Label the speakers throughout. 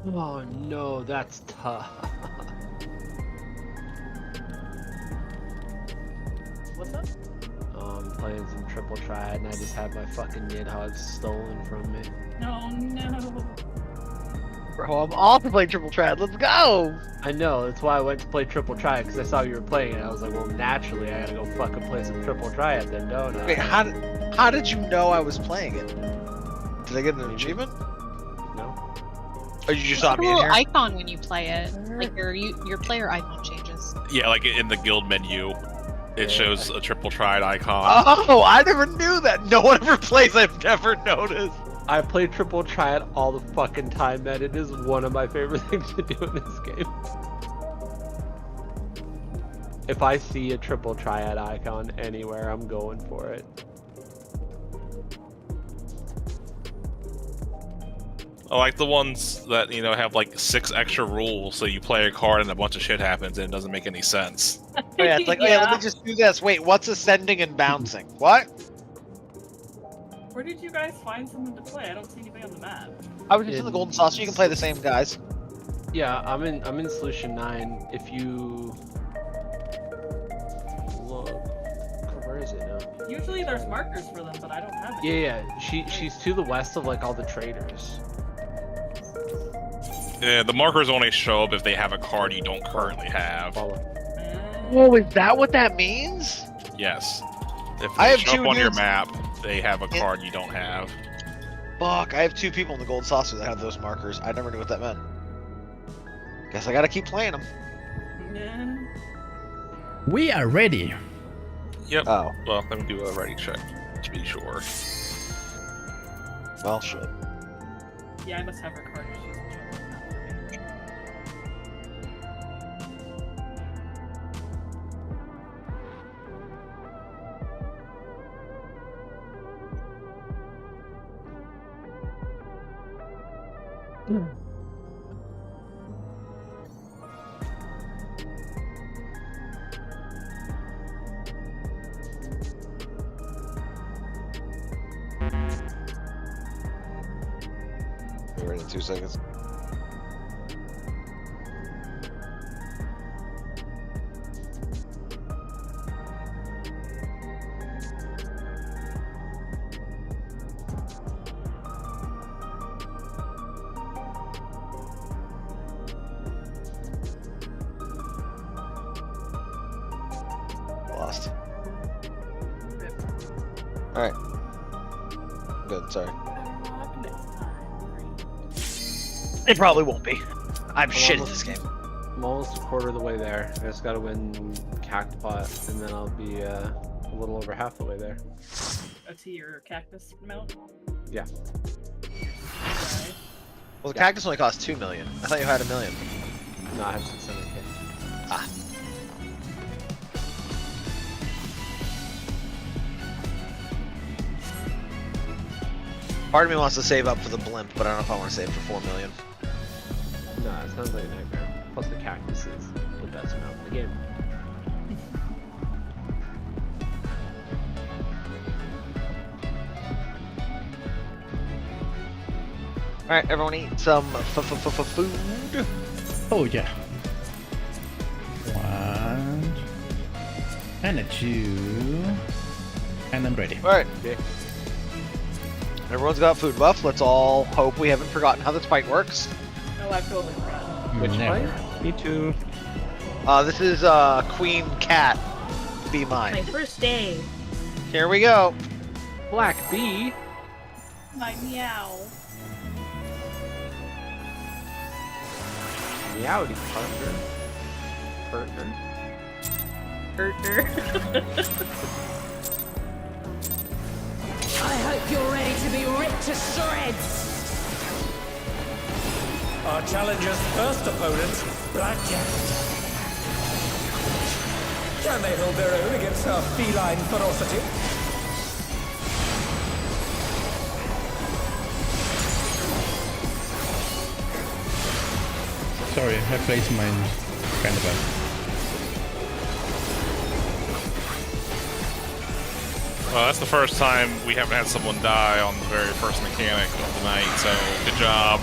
Speaker 1: Oh no, that's tough.
Speaker 2: What's up?
Speaker 1: I'm playing some triple triad and I just had my fucking Nidhogg stolen from me.
Speaker 2: No, no.
Speaker 3: Bro, I'm off to play triple triad. Let's go!
Speaker 1: I know, that's why I went to play triple triad, because I saw you were playing it. I was like, well, naturally, I gotta go fucking play some triple triad then, don't I?
Speaker 3: Wait, how did you know I was playing it? Did I get an achievement?
Speaker 1: No?
Speaker 3: Or you just
Speaker 4: It's
Speaker 3: saw
Speaker 4: a
Speaker 3: me in
Speaker 4: little
Speaker 3: here?
Speaker 4: icon when you play it. Like your player icon changes.
Speaker 5: Yeah, like in the guild menu, it shows a triple triad icon.
Speaker 3: Oh, I never knew that. No one ever plays. I've never noticed.
Speaker 1: I play triple triad all the fucking time, man. It is one of my favorite things to do in this game. If I see a triple triad icon anywhere, I'm going for it.
Speaker 5: I like the ones that, you know, have like 6 extra rules, so you play a card and a bunch of shit happens and it doesn't make any sense.
Speaker 3: Oh, yeah, it's like, oh yeah, let me just do this. Wait, what's ascending and bouncing? What?
Speaker 2: Where did you guys find someone to play? I don't see anybody on the map.
Speaker 3: I was just in the Golden Saucer. You can play the same guys.
Speaker 1: Yeah, I'm in solution 9. If you look, where is it now?
Speaker 2: Usually there's markers for them, but I don't have it.
Speaker 1: Yeah, she's to the west of like all the traders.
Speaker 5: Yeah, the markers only show up if they have a card you don't currently have.
Speaker 1: Follow.
Speaker 3: Oh, is that what that means?
Speaker 5: Yes. If
Speaker 3: I
Speaker 5: they
Speaker 3: have
Speaker 5: show
Speaker 3: two
Speaker 5: up on your
Speaker 3: dudes-
Speaker 5: map, they have a card you don't have.
Speaker 3: Fuck, I have 2 people in the Golden Saucer that have those markers. I never knew what that meant. Guess I gotta keep playing them.
Speaker 2: Yeah.
Speaker 6: We are ready.
Speaker 5: Yep.
Speaker 3: Oh,
Speaker 5: Well, let me do a ready check to be sure.
Speaker 3: well, shit.
Speaker 2: Yeah, I must have her card. She's
Speaker 3: We're in 2 seconds. Lost. Alright. Good, sorry. It probably won't be. I'm shit at this game.
Speaker 1: I'm almost a quarter of the way there. I just gotta win Cactopot, and then I'll be a little over half the way there.
Speaker 2: to your cactus mount.
Speaker 1: Yeah.
Speaker 2: Okay.
Speaker 3: Well, the cactus only costs 2 million. I thought you had 1 million.
Speaker 1: No, I have 600k.
Speaker 3: Ah. Part of me wants to save up for the blimp, but I don't know if I want to save for 4 million.
Speaker 1: No, it sounds like a nightmare. Plus the cactus is the best mount in the game.
Speaker 3: Alright, everyone eat some food.
Speaker 6: Oh yeah. 1 and a 2, and I'm ready.
Speaker 3: Alright.
Speaker 1: Okay.
Speaker 3: Everyone's got food buff. Let's all hope we haven't forgotten how this fight works.
Speaker 2: Oh, I've totally forgotten.
Speaker 1: Which
Speaker 6: Never.
Speaker 1: fight?
Speaker 7: Me too.
Speaker 3: This is Queen Cat. Be
Speaker 8: My
Speaker 3: mine.
Speaker 8: first day.
Speaker 3: Here we go.
Speaker 1: Black bee.
Speaker 2: My meow.
Speaker 1: Meowdy partner. Partner.
Speaker 8: I hope you're ready to be ripped to shreds.
Speaker 9: Our challenger's first opponent, Blackjack. Can they hold their own against our feline ferocity?
Speaker 6: Sorry, I placed mine kind of bad.
Speaker 5: Well, that's the first time we haven't had someone die on the very first mechanic of the night, so good job.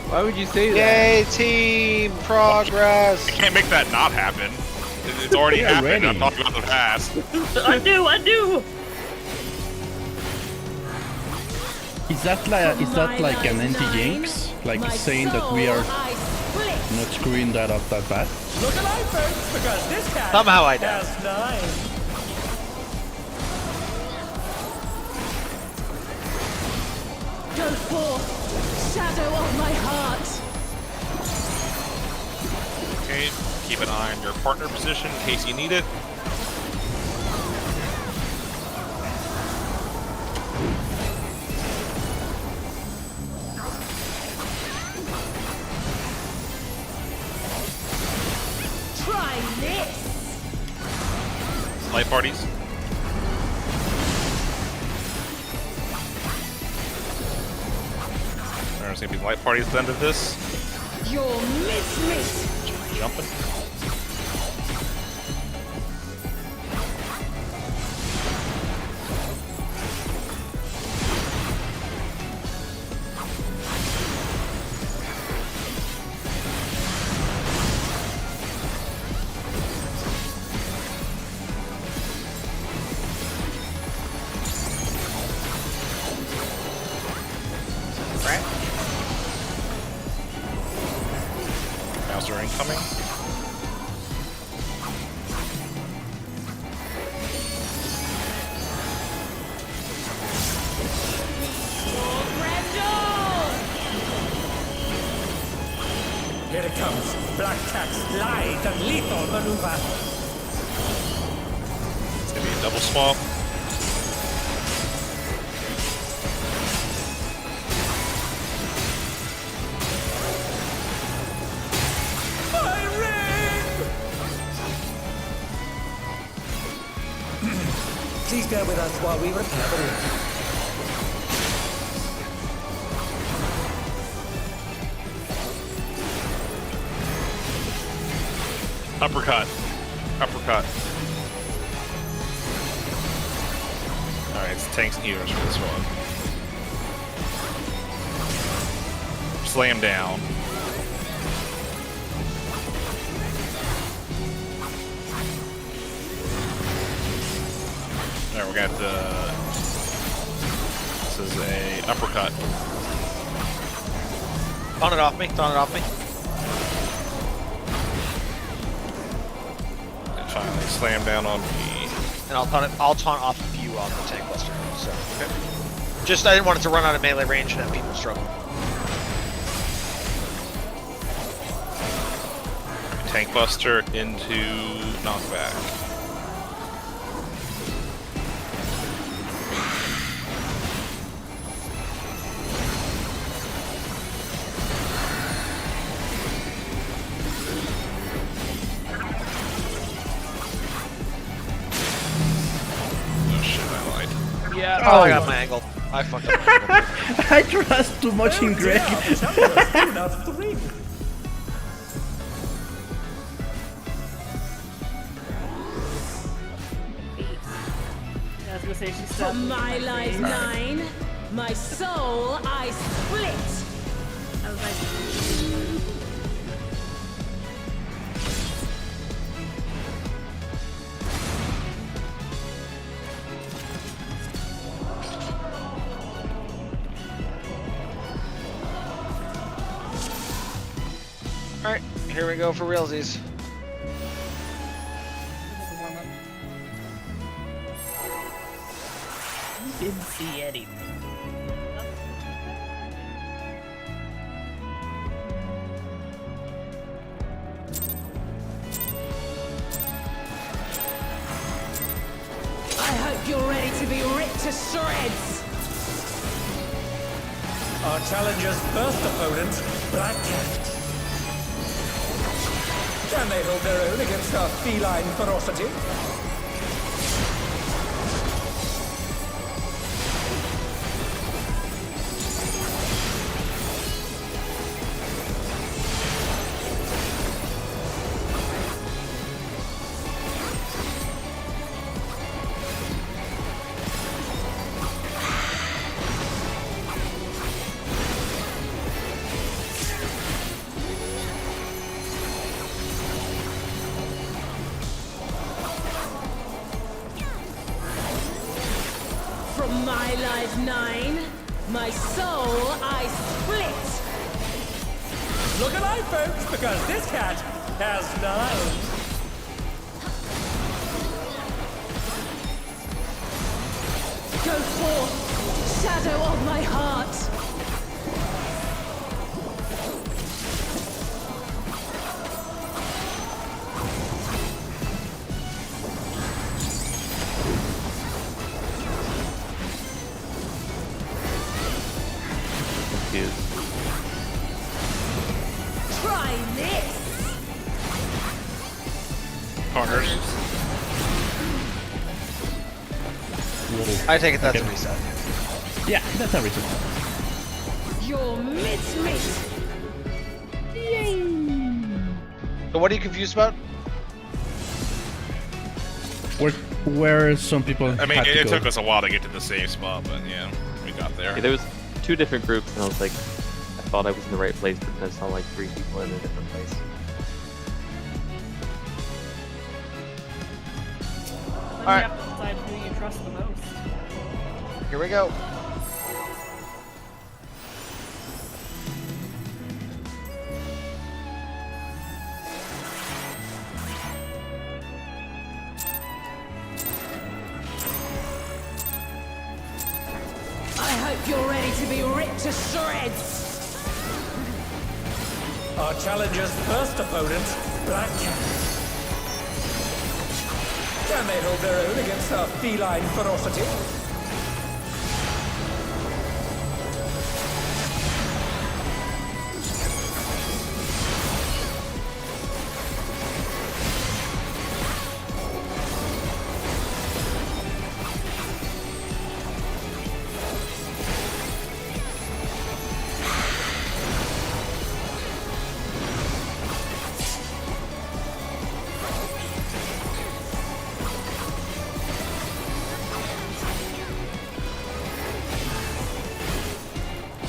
Speaker 1: Why would you say that?
Speaker 3: Yay, team progress.
Speaker 5: I can't make that not happen. It's already
Speaker 6: Yeah,
Speaker 5: happened.
Speaker 6: ready.
Speaker 5: I'm talking about the past.
Speaker 2: Undo!
Speaker 6: Is that like an anti-jinx? Like saying that we are not screwing that up that bad?
Speaker 9: Look alive, folks, because this cat
Speaker 3: Somehow I know.
Speaker 9: has 9.
Speaker 8: Go forth, shadow of my heart.
Speaker 5: Okay, keep an eye on your partner position in case you need it.
Speaker 8: Try this.
Speaker 5: Light parties. There's gonna be light parties at the end of this.
Speaker 8: You're miss.
Speaker 5: Jumping. Mouser incoming.
Speaker 9: Here it comes. Black Cat's light and lethal maneuver.
Speaker 5: It's gonna be a double swap.
Speaker 9: Please bear with us while we repair the ring.
Speaker 5: Uppercut. Uppercut. Alright, it's tanks and healers for this one. Slam down. Alright, we got the... This is a uppercut.
Speaker 3: Taunt it off me. Taunt it off me.
Speaker 5: And finally slam down on me.
Speaker 3: And I'll taunt off of you on the tank buster. So, okay. Just I didn't want it to run out of melee range and have people struggle.
Speaker 5: Tank buster into knockback. Oh shit, I lied.
Speaker 3: Yeah. Oh, I got my angle. I fucked up my angle.
Speaker 6: I trust too much in Greg.
Speaker 9: Enough to ring.
Speaker 2: Yeah, I was gonna say she's
Speaker 8: From my life 9, my soul I split.
Speaker 2: I was like,
Speaker 3: Alright, here we go for realsies.
Speaker 2: didn't see anything.
Speaker 8: I hope you're ready to be ripped to shreds.
Speaker 9: Our challenger's first opponent, Black Cat. Can they hold their own against our feline ferocity?
Speaker 8: my life 9, my soul I split.
Speaker 9: Look alive, folks, because this cat has 9.
Speaker 8: Go forth, shadow of my heart.
Speaker 7: Confused.
Speaker 8: Try this.
Speaker 5: Partners.
Speaker 3: I take it that's a reset.
Speaker 6: Yeah, that's a reason.
Speaker 8: Your mid-mid.
Speaker 3: So what are you confused about?
Speaker 6: Where some people
Speaker 5: I mean,
Speaker 6: had to
Speaker 5: it
Speaker 6: go.
Speaker 5: took us a while to get to the same spot, but yeah, we got there.
Speaker 7: Yeah, there was 2 different groups, and I was like, I thought I was in the right place, but then I saw like 3 people in a different place.
Speaker 2: Then
Speaker 3: Alright.
Speaker 2: you have to decide who you trust the most.
Speaker 3: Here we go.
Speaker 8: I hope you're ready to be ripped to shreds.
Speaker 9: Our challenger's first opponent, Black Cat. Can they hold their own against our feline ferocity?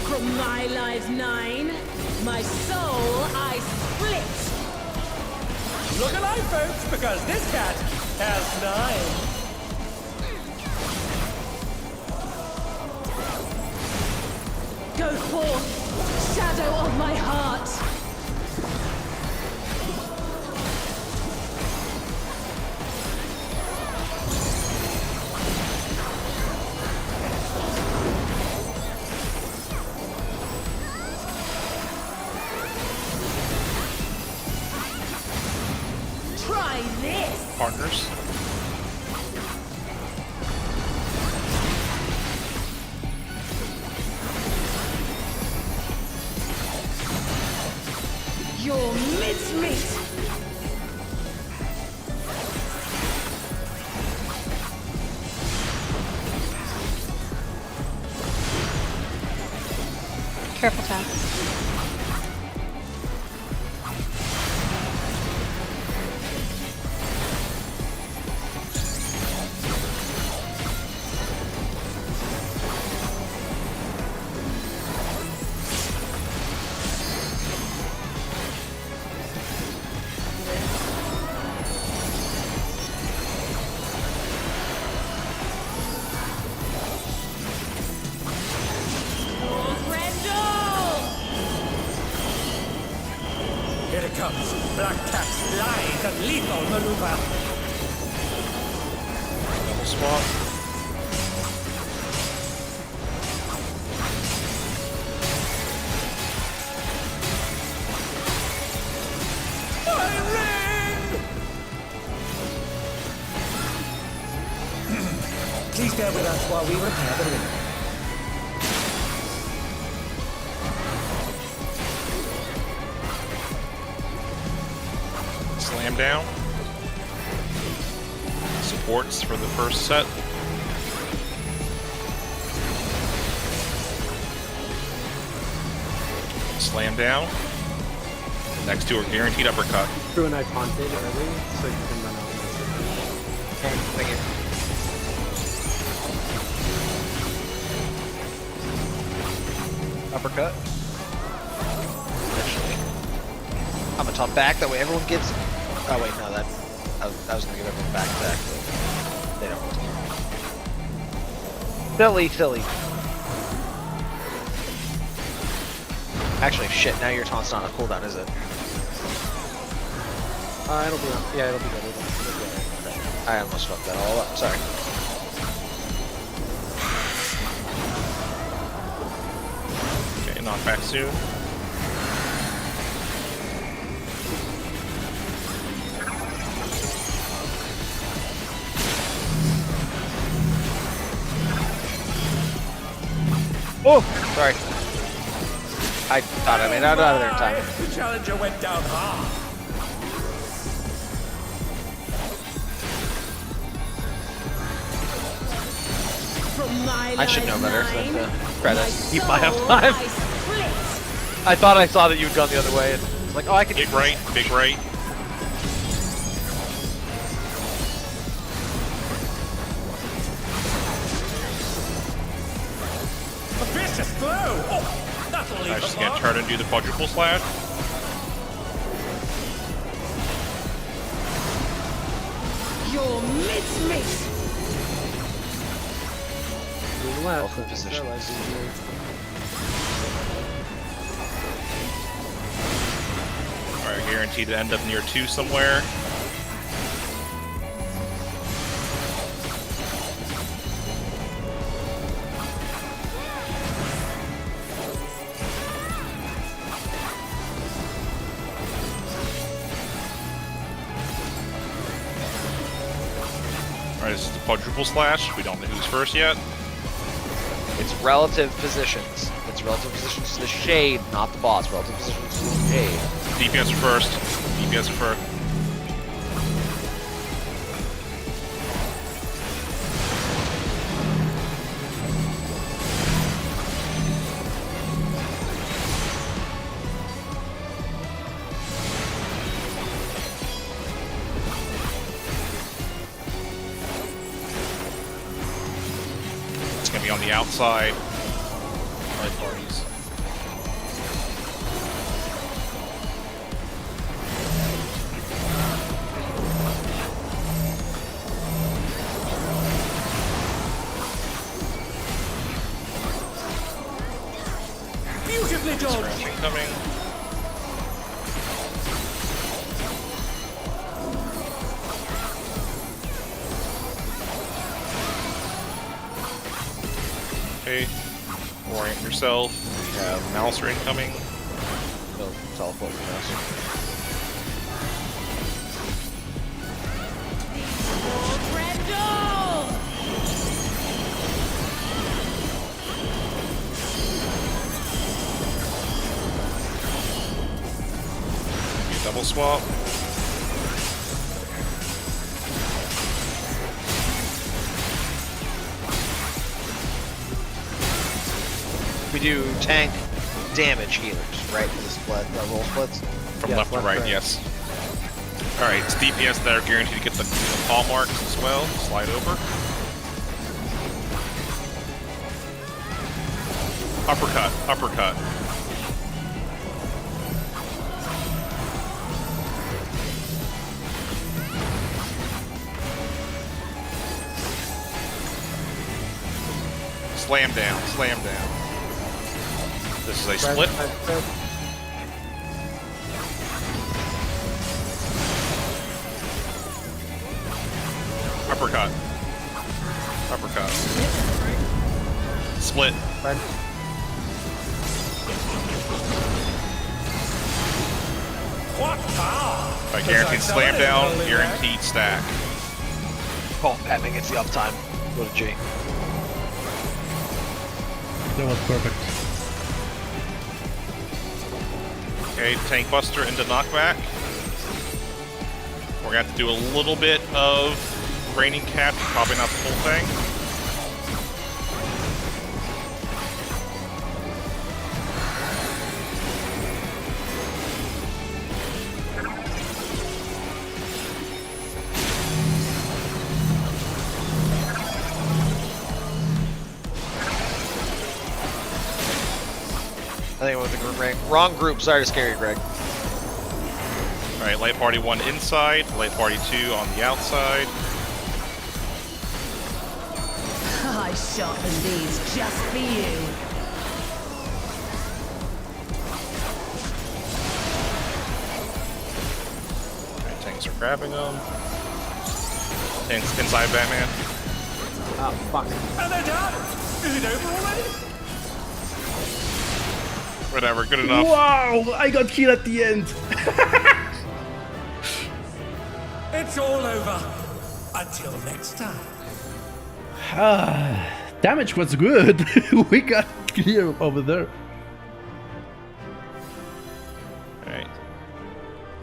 Speaker 8: From my life 9, my soul I split.
Speaker 9: Look alive, folks, because this cat has 9.
Speaker 8: Go forth, shadow of my heart. Try this.
Speaker 5: Partners.
Speaker 8: Your mincemeat.
Speaker 4: Careful, Tab.
Speaker 9: Here it comes. Black Cat's lithe and lethal maneuver.
Speaker 5: Double swap.
Speaker 9: Please bear with us while we repair the ring.
Speaker 5: Slam down. Supports for the first set. Slam down. Next 2 are guaranteed uppercut.
Speaker 1: Threw an Iconte early, so you can run out.
Speaker 3: Okay, thank you. Uppercut. Eventually. I'm gonna top back, that way everyone gets... Oh wait, no, I was gonna give everyone back attack, but they don't. Silly. Actually, shit, now your taunt's not a cooldown, is it?
Speaker 1: It'll be on. Yeah, it'll be good. It'll be good. Okay.
Speaker 3: I almost fucked that all up, sorry.
Speaker 5: Okay, knockback soon.
Speaker 3: Oh! Sorry. I thought I made it out of there in time.
Speaker 9: The challenger went down hard.
Speaker 8: From my
Speaker 3: I should know better than to try to
Speaker 8: my
Speaker 3: keep my
Speaker 8: soul
Speaker 3: uptime.
Speaker 8: I split.
Speaker 3: I thought I saw that you had gone the other way, and it's like, oh, I could
Speaker 5: Big right, big right.
Speaker 9: A vicious blow. Oh, that'll leave
Speaker 5: I'm
Speaker 9: a
Speaker 5: just gonna
Speaker 9: mark.
Speaker 5: turn and do the quadruple slash.
Speaker 8: Your miss.
Speaker 1: Move left.
Speaker 3: Welcome position.
Speaker 5: Alright, guaranteed to end up near 2 somewhere. Alright, this is the quadruple slash. We don't know who's first yet.
Speaker 3: It's relative positions. It's relative positions to the shade, not the boss. Relative positions to the shade.
Speaker 5: DPS are first. DPS are first. It's gonna be on the outside. Right parties.
Speaker 9: Beautifully done.
Speaker 5: Scratching coming. Okay. Orient yourself. We have Mouser incoming.
Speaker 3: No teleport with us.
Speaker 5: Double swap.
Speaker 3: We do tank damage healers, right? For the split, roll splits.
Speaker 5: From
Speaker 1: Yeah,
Speaker 5: left to
Speaker 1: left,
Speaker 5: right,
Speaker 1: right.
Speaker 5: yes. Alright, it's DPS that are guaranteed to get the paw marks as well. Slide over. Uppercut, uppercut. Slam down, slam down. This is a split. Uppercut. Uppercut. Split.
Speaker 9: What power?
Speaker 5: By guaranteed slam down, guaranteed stack.
Speaker 3: Oh, Batman gets the uptime. Go to G.
Speaker 6: That was perfect.
Speaker 5: Okay, tank buster into knockback. We're gonna have to do a little bit of raining cap, probably not the full thing.
Speaker 3: I think I went with the wrong group. Sorry to scare you, Greg.
Speaker 5: Alright, light party 1 inside, light party 2 on the outside.
Speaker 8: I sharpened these just for you.
Speaker 5: Alright, tanks are grabbing them. Tanks inside Batman.
Speaker 1: Oh, fuck.
Speaker 9: And they're done! Is it over already?
Speaker 5: Whatever, good enough.
Speaker 6: Wow! I got killed at the end.
Speaker 9: It's all over. Until next time.
Speaker 6: Damage was good. We got clear over there.
Speaker 5: Alright.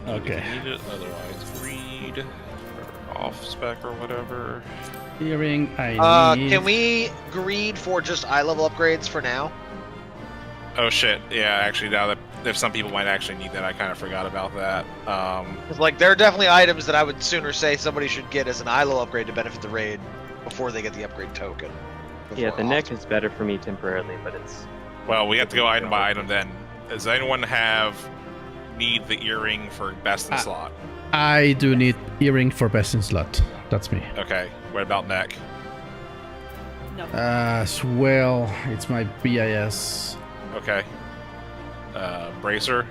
Speaker 6: Okay.
Speaker 5: Need it, otherwise read. Or off spec or whatever.
Speaker 6: Earring, I need.
Speaker 3: Can we greed for just eye level upgrades for now?
Speaker 5: Oh shit, yeah, actually now that if some people might actually need that, I kind of forgot about that.
Speaker 3: 'Cause, like, there are definitely items that I would sooner say somebody should get as an eye level upgrade to benefit the raid before they get the upgrade token.
Speaker 7: Yeah,
Speaker 3: Before
Speaker 7: the neck
Speaker 3: Austin.
Speaker 7: is better for me temporarily, but it's
Speaker 5: Well, we have to go item by item then. Does anyone need the earring for best in slot?
Speaker 6: I do need earring for best in slot. That's me.
Speaker 5: Okay, what about neck?
Speaker 2: No.
Speaker 6: As well, it's my BIS.
Speaker 5: Okay. Bracer?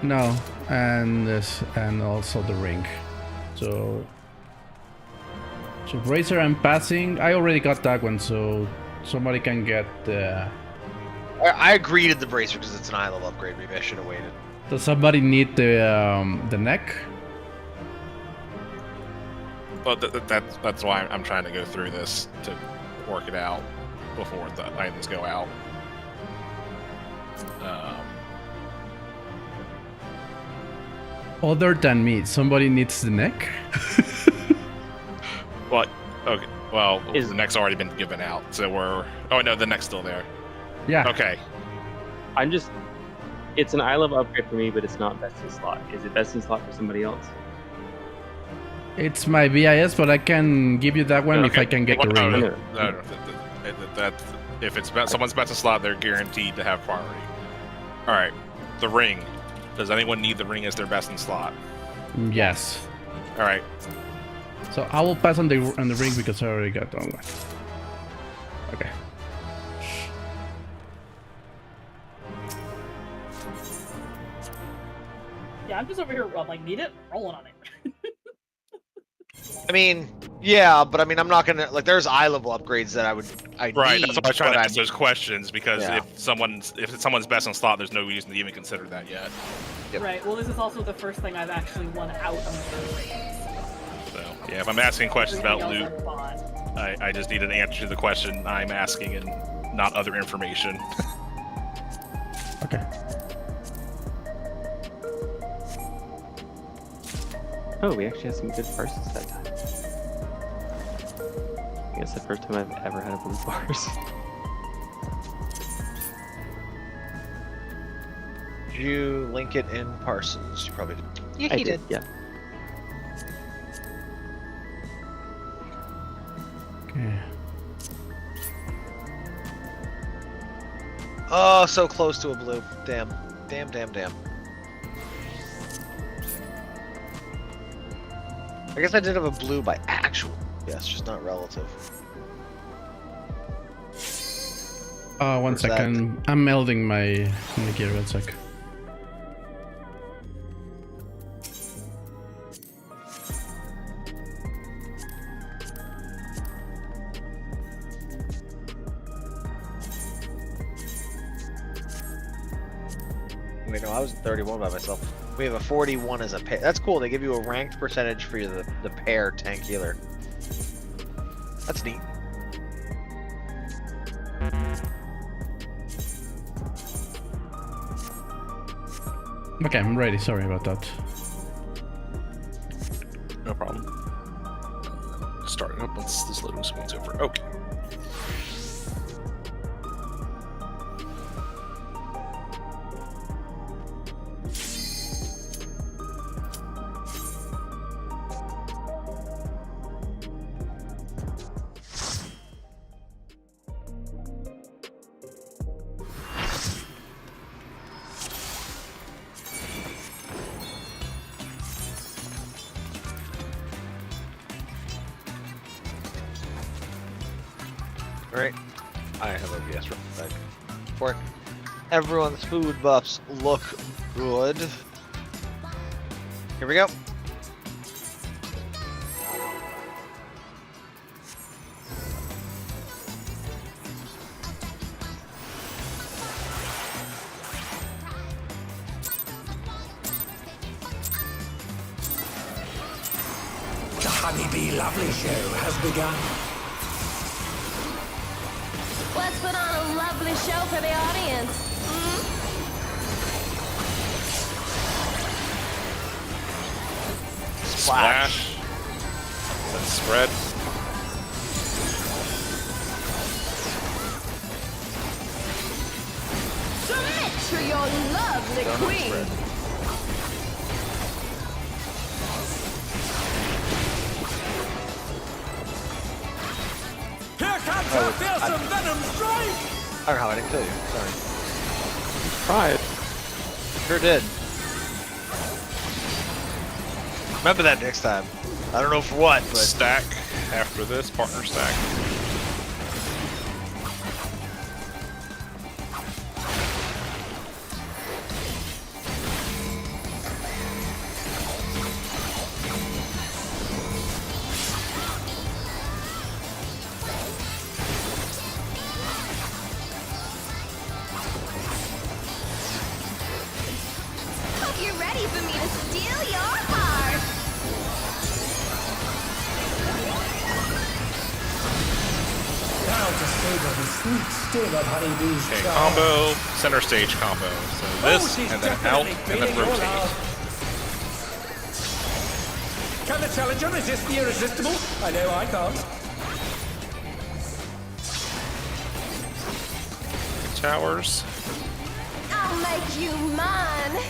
Speaker 6: No, and this, and also the ring. So bracer I'm passing. I already got that one, so somebody can get the.
Speaker 3: I agreed to the bracer because it's an eye level upgrade. Maybe I should have waited.
Speaker 6: Does somebody need the neck?
Speaker 5: Well, that's why I'm trying to go through this to work it out before the items go out.
Speaker 6: Other than me, somebody needs the neck.
Speaker 5: What? Okay. Well,
Speaker 7: Is-
Speaker 5: the neck's already been given out, so we're. Oh no, the neck's still there.
Speaker 6: Yeah.
Speaker 5: Okay.
Speaker 7: I'm just. It's an eye level upgrade for me, but it's not best in slot. Is it best in slot for somebody else?
Speaker 6: It's my BIS, but I can give you that one if
Speaker 5: Okay.
Speaker 6: I can get
Speaker 5: Well,
Speaker 6: the
Speaker 5: no,
Speaker 6: ring.
Speaker 5: no. If it's someone's best in slot, they're guaranteed to have priority. All right, the ring. Does anyone need the ring as their best in slot?
Speaker 6: Yes.
Speaker 5: All right.
Speaker 6: So I will pass on the ring because I already got that one. Okay.
Speaker 2: Yeah, I'm just over here, like, need it? Rolling on it.
Speaker 3: I mean, yeah, but I mean, I'm not gonna like. There's eye level upgrades that I
Speaker 5: Right.
Speaker 3: need,
Speaker 5: That's why I was trying
Speaker 3: but
Speaker 5: to ask those questions because
Speaker 3: Yeah.
Speaker 5: if it's someone's best in slot, there's no reason to even consider that yet.
Speaker 3: Yep.
Speaker 2: Right, well, this is also the first thing I've actually won out of the race.
Speaker 5: So yeah, if I'm asking questions about
Speaker 2: Everything
Speaker 5: loot,
Speaker 2: else I bought.
Speaker 5: I just need an answer to the question I'm asking and not other information.
Speaker 6: Okay.
Speaker 7: Oh, we actually had some good parses that time. I guess the first time I've ever had a blue bars.
Speaker 3: Did you link it in Parsons? You probably did.
Speaker 4: Yeah,
Speaker 7: I
Speaker 4: he did.
Speaker 7: Yeah.
Speaker 6: Okay.
Speaker 3: Oh, so close to a blue. Damn. Damn, damn, damn. I guess I did have a blue by actual. Yes, just not relative.
Speaker 6: One
Speaker 3: Where's that?
Speaker 6: second. I'm melding my gear. 1 sec.
Speaker 3: Wait, no, I was 31 by myself. We have a 41 as a pair. That's cool. They give you a ranked percentage for the pair tank healer. That's neat.
Speaker 6: Okay, I'm ready. Sorry about that.
Speaker 5: No problem. Starting up once this loading screen's over. Okay.
Speaker 3: Right. I have OBS real quick. For everyone's food buffs look good. Here we go.
Speaker 9: The Honeybee Lovely Show has begun.
Speaker 8: Let's put on a lovely show for the audience.
Speaker 5: Splash. Then spread.
Speaker 8: Submit to your lovely queen.
Speaker 9: Here comes a fearsome venom strike!
Speaker 3: I don't know how I didn't kill you. Sorry.
Speaker 1: Tried.
Speaker 3: Sure did. Remember that next time. I don't know for what, but
Speaker 5: Stack after this, partner stack.
Speaker 8: Hope you're ready for me to steal your heart.
Speaker 9: Now to savor the sweet sting of Honeybee's
Speaker 5: Okay,
Speaker 9: charm.
Speaker 5: combo, center stage combo. So this,
Speaker 9: she's
Speaker 5: and then out,
Speaker 9: definitely
Speaker 5: and then
Speaker 9: feeling your
Speaker 5: rotate.
Speaker 9: love. Can the challenger resist the irresistible? I know I can't.
Speaker 5: Towers.
Speaker 8: I'll make you mine.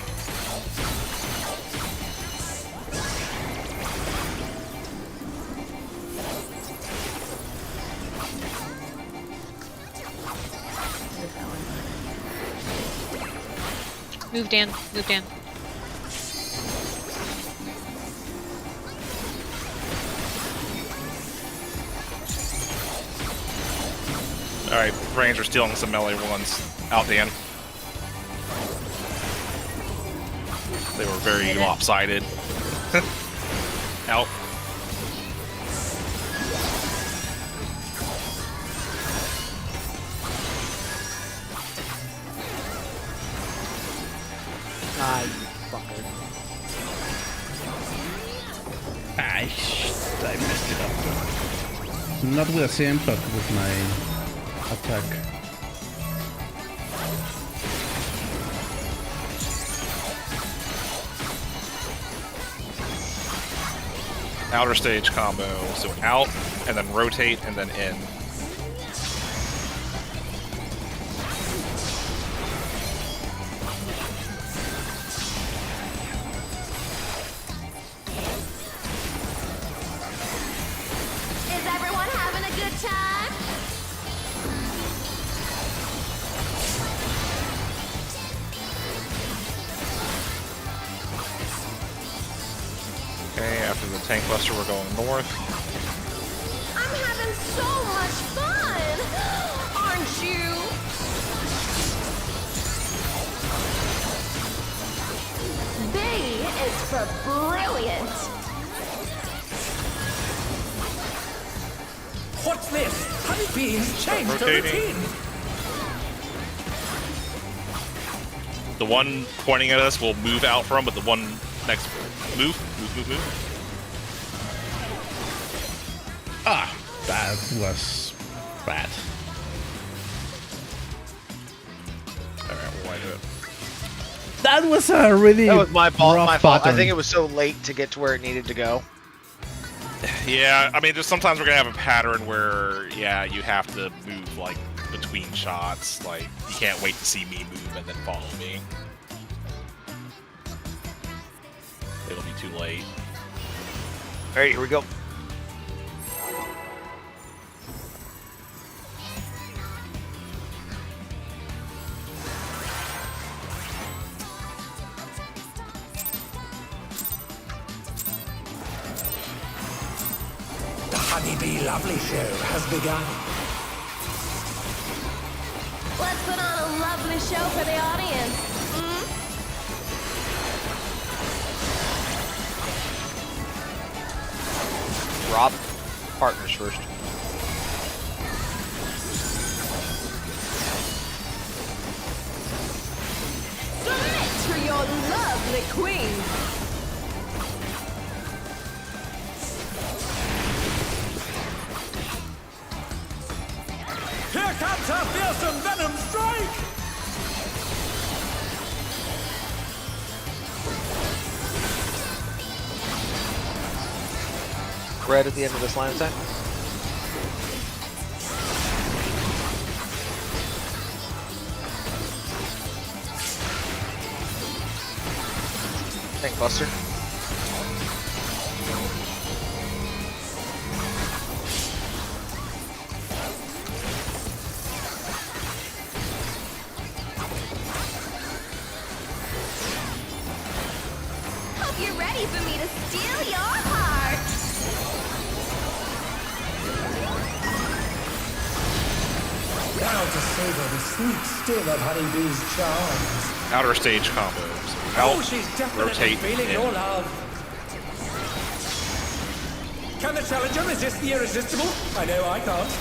Speaker 4: Move, Dan. Move, Dan.
Speaker 5: Alright, Ranger stealing some melee ones. Out, Dan. They were very lopsided. Out.
Speaker 1: Ah, you fucker.
Speaker 6: I messed it up. Not with the same, but with my attack.
Speaker 5: Outer stage combo. So out, and then rotate, and then in.
Speaker 8: Is everyone having a good time?
Speaker 5: Okay, after the tank buster, we're going north.
Speaker 8: I'm having so much fun! Aren't you? B is for brilliant.
Speaker 9: What's this? Honeybee's changed her
Speaker 5: rotating.
Speaker 9: routine.
Speaker 5: The one pointing at us will move out from, but the one next move.
Speaker 6: Ah, that was bad.
Speaker 5: Alright, we'll wipe it.
Speaker 6: That was a really
Speaker 3: that was my fault.
Speaker 6: rough
Speaker 3: My fault. I
Speaker 6: pattern.
Speaker 3: think it was so late to get to where it needed to go.
Speaker 5: Yeah, I mean, just sometimes we're gonna have a pattern where, yeah, you have to move, like, between shots. Like, you can't wait to see me move and then follow me. It'll be too late.
Speaker 3: Alright, here we go.
Speaker 9: The Honeybee Lovely Show has begun.
Speaker 8: Let's put on a lovely show for the audience.
Speaker 3: Rob, partners first.
Speaker 8: Submit to your lovely queen.
Speaker 9: Here comes our fearsome venom strike!
Speaker 3: Red at the end of this line of sight. Tank Buster.
Speaker 8: Hope you're ready for me to steal your heart.
Speaker 9: Now to savor the sweet sting of Honeybee's charms.
Speaker 5: Outer stage combos.
Speaker 9: Oh,
Speaker 5: Out,
Speaker 9: she's definitely
Speaker 5: rotate,
Speaker 9: feeling
Speaker 5: in.
Speaker 9: your love. Can the challenger resist the irresistible? I know I can't.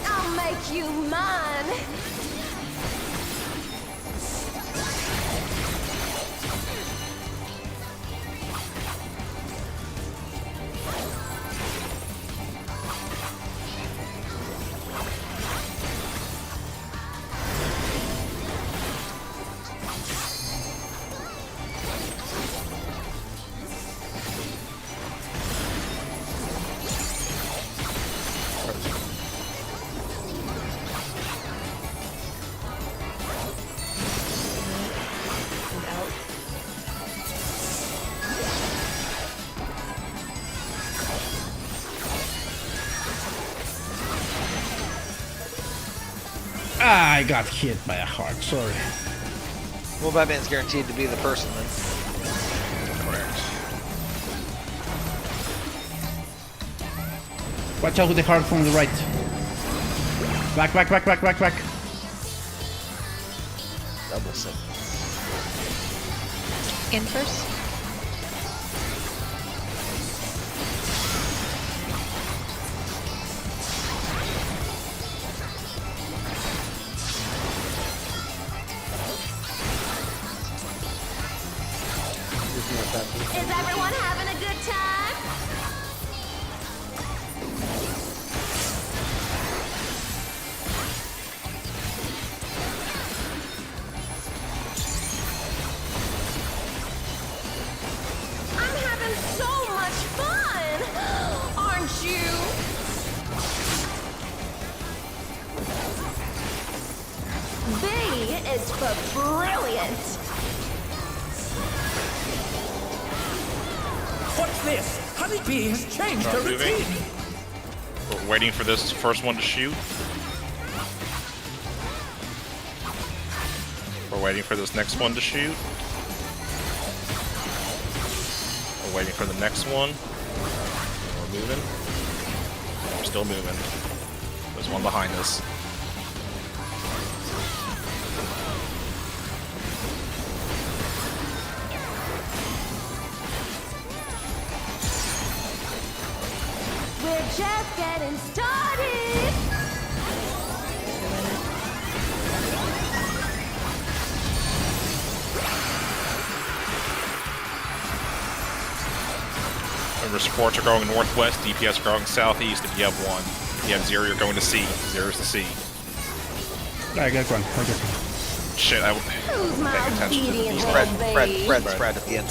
Speaker 8: I'll make you mine.
Speaker 6: Ah, I got hit by a heart, sorry.
Speaker 3: Well, Batman's guaranteed to be the person then.
Speaker 5: Correct.
Speaker 6: Watch out with the heart from the right. Back, back, back, back, back, back.
Speaker 3: Double sip.
Speaker 4: In first.
Speaker 8: Is everyone having a good time? I'm having so much fun! Aren't you? B is for brilliant!
Speaker 9: What's this? Honeybee has changed her
Speaker 5: Start moving.
Speaker 9: routine.
Speaker 5: We're waiting for this first one to shoot. We're waiting for this next one to shoot. We're waiting for the next one. We're moving. We're still moving. There's one behind us.
Speaker 8: We're just getting started!
Speaker 5: Remember, supports are going northwest, DPS are going southeast if you have one. If you have zero, you're going to C. Zero is to C.
Speaker 6: I got one, I got one.
Speaker 5: Shit, I
Speaker 8: Who's my
Speaker 5: paying attention to
Speaker 8: obedient
Speaker 5: these.
Speaker 3: Fred,
Speaker 8: little
Speaker 3: Fred,
Speaker 8: babe?
Speaker 3: Fred, Fred at the end.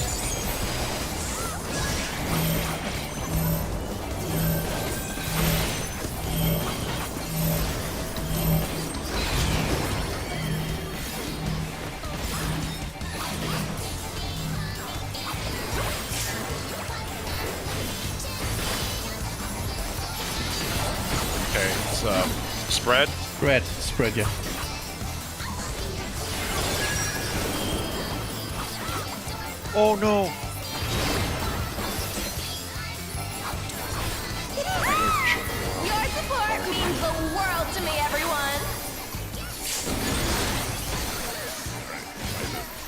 Speaker 5: Okay, it's spread.
Speaker 6: Red, spread, yeah.
Speaker 3: Oh no!
Speaker 8: the world to me, everyone.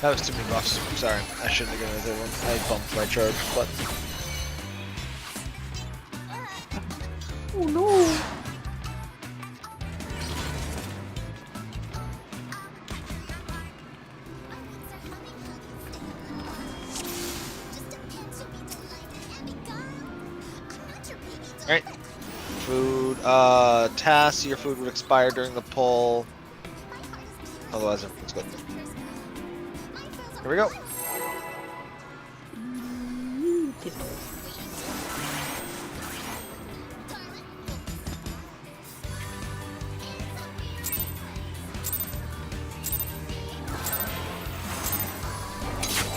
Speaker 3: That was too many buffs. Sorry, I shouldn't have given it to everyone. I bumped my charge, but
Speaker 2: Oh no!
Speaker 3: alright. Food, Tass, your food would expire during the pull. Otherwise, it's good. Here we go.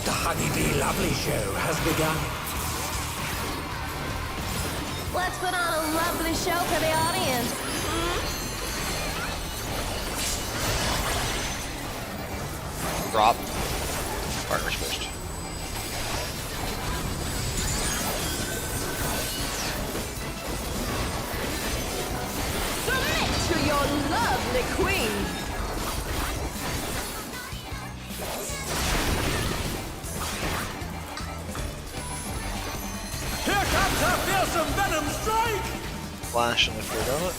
Speaker 9: The Honeybee Lovely Show has begun.
Speaker 8: Let's put on a lovely show for the audience.
Speaker 3: Drop. Partners first.
Speaker 8: Submit to your lovely queen.
Speaker 9: Here comes a fearsome venom strike!
Speaker 3: Flash and the fruit on it.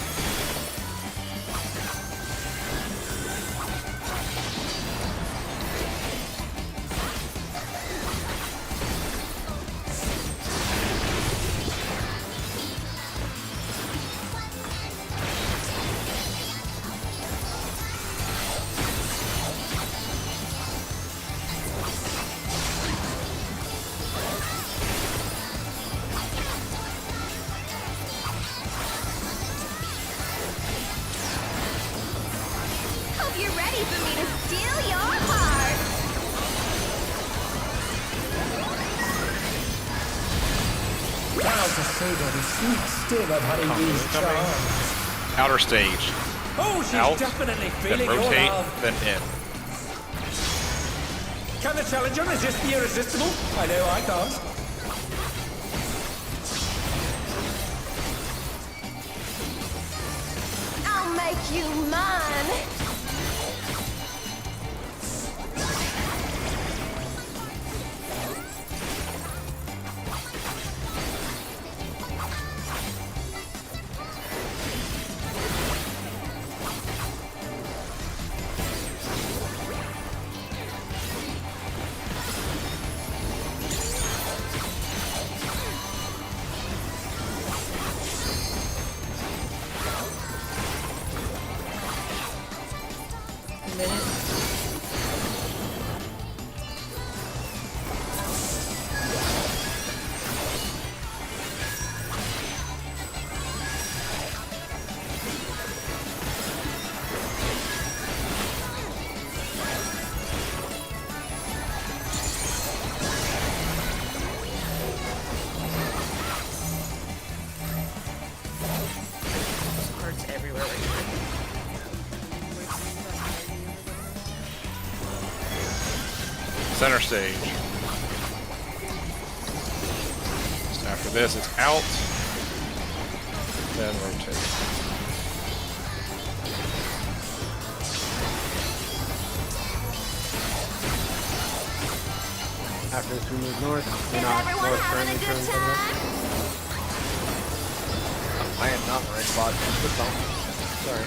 Speaker 8: Hope you're ready for me to steal your heart.
Speaker 9: Proud to savor the sweet sting of Honeybee's charms.
Speaker 5: Outer stage.
Speaker 9: Oh, she's
Speaker 5: Out,
Speaker 9: definitely
Speaker 5: then
Speaker 9: feeling your
Speaker 5: rotate,
Speaker 9: love.
Speaker 5: then in.
Speaker 9: Can the challenger resist the irresistible? I know I can't.
Speaker 8: I'll make you mine.
Speaker 2: Cards everywhere right
Speaker 5: Center stage. So after this, it's out. Then rotate.
Speaker 1: After this, we move north. We're
Speaker 8: Is
Speaker 1: not
Speaker 8: everyone
Speaker 1: north for
Speaker 8: having
Speaker 1: any
Speaker 8: a good
Speaker 1: turn from
Speaker 8: time?
Speaker 3: I am not in the right spot. Good bump. Sorry.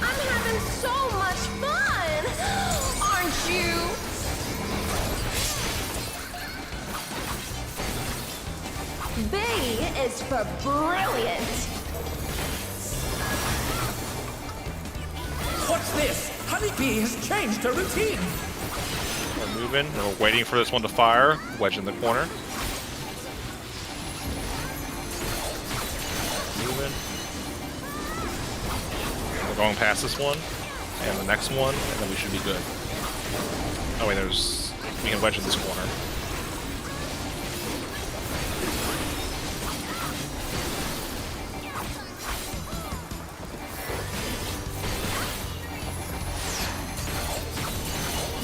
Speaker 8: I'm having so much fun! Aren't you? B is for brilliant.
Speaker 9: What's this? Honeybee has changed her routine.
Speaker 5: We're moving, and we're waiting for this one to fire. Wedge in the corner. Moving. We're going past this one, and the next one, and then we should be good. Oh wait, we can wedge in this corner.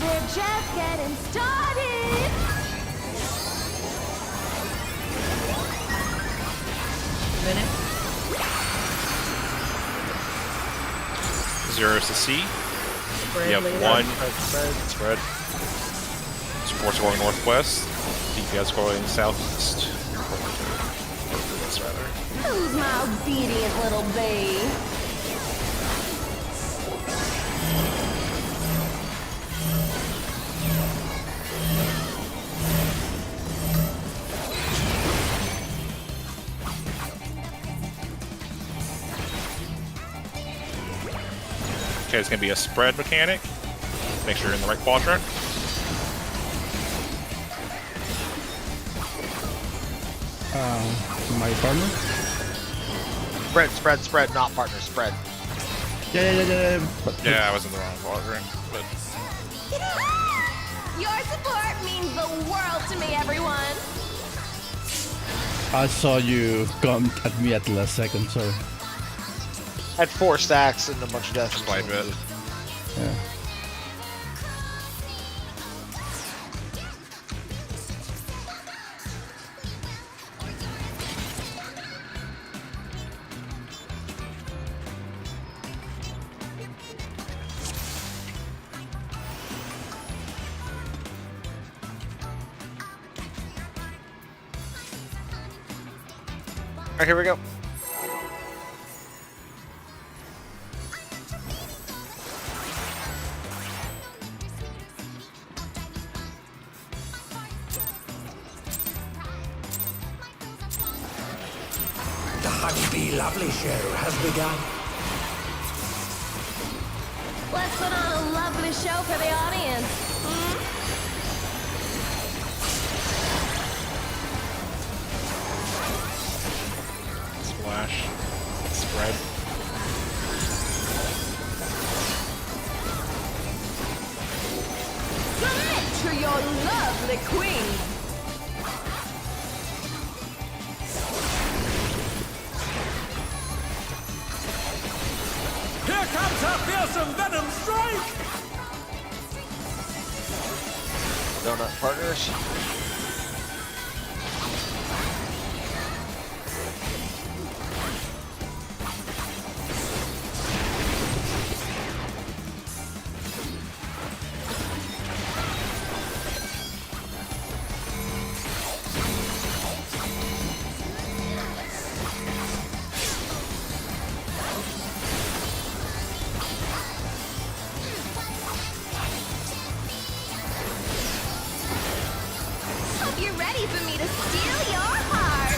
Speaker 8: We're just getting started.
Speaker 4: minute.
Speaker 5: 0 is to C.
Speaker 4: Spread
Speaker 5: You have
Speaker 4: later.
Speaker 5: 1.
Speaker 1: Spread.
Speaker 5: Support's going northwest. DPS going southeast. Northwest, rather.
Speaker 8: Who's my obedient little bee?
Speaker 5: Okay, it's gonna be a spread mechanic. Make sure you're in the right quadrant.
Speaker 6: My partner?
Speaker 3: Spread, not partner, spread.
Speaker 6: Yeah. But
Speaker 5: Yeah, I was in the wrong quadrant, but
Speaker 8: Your support means the world to me, everyone.
Speaker 6: I saw you come at me at the last second, sorry.
Speaker 3: Had 4 stacks and a bunch of deaths.
Speaker 5: quite a bit.
Speaker 6: Yeah.
Speaker 3: Alright, here we go.
Speaker 9: The Honeybee Lovely Show has begun.
Speaker 8: Let's put on a lovely show for the audience.
Speaker 5: Splash. Spread.
Speaker 8: Submit to your lovely queen.
Speaker 9: Here comes our fearsome venom strike!
Speaker 3: Donut partners.
Speaker 8: Hope you're ready for me to steal your heart.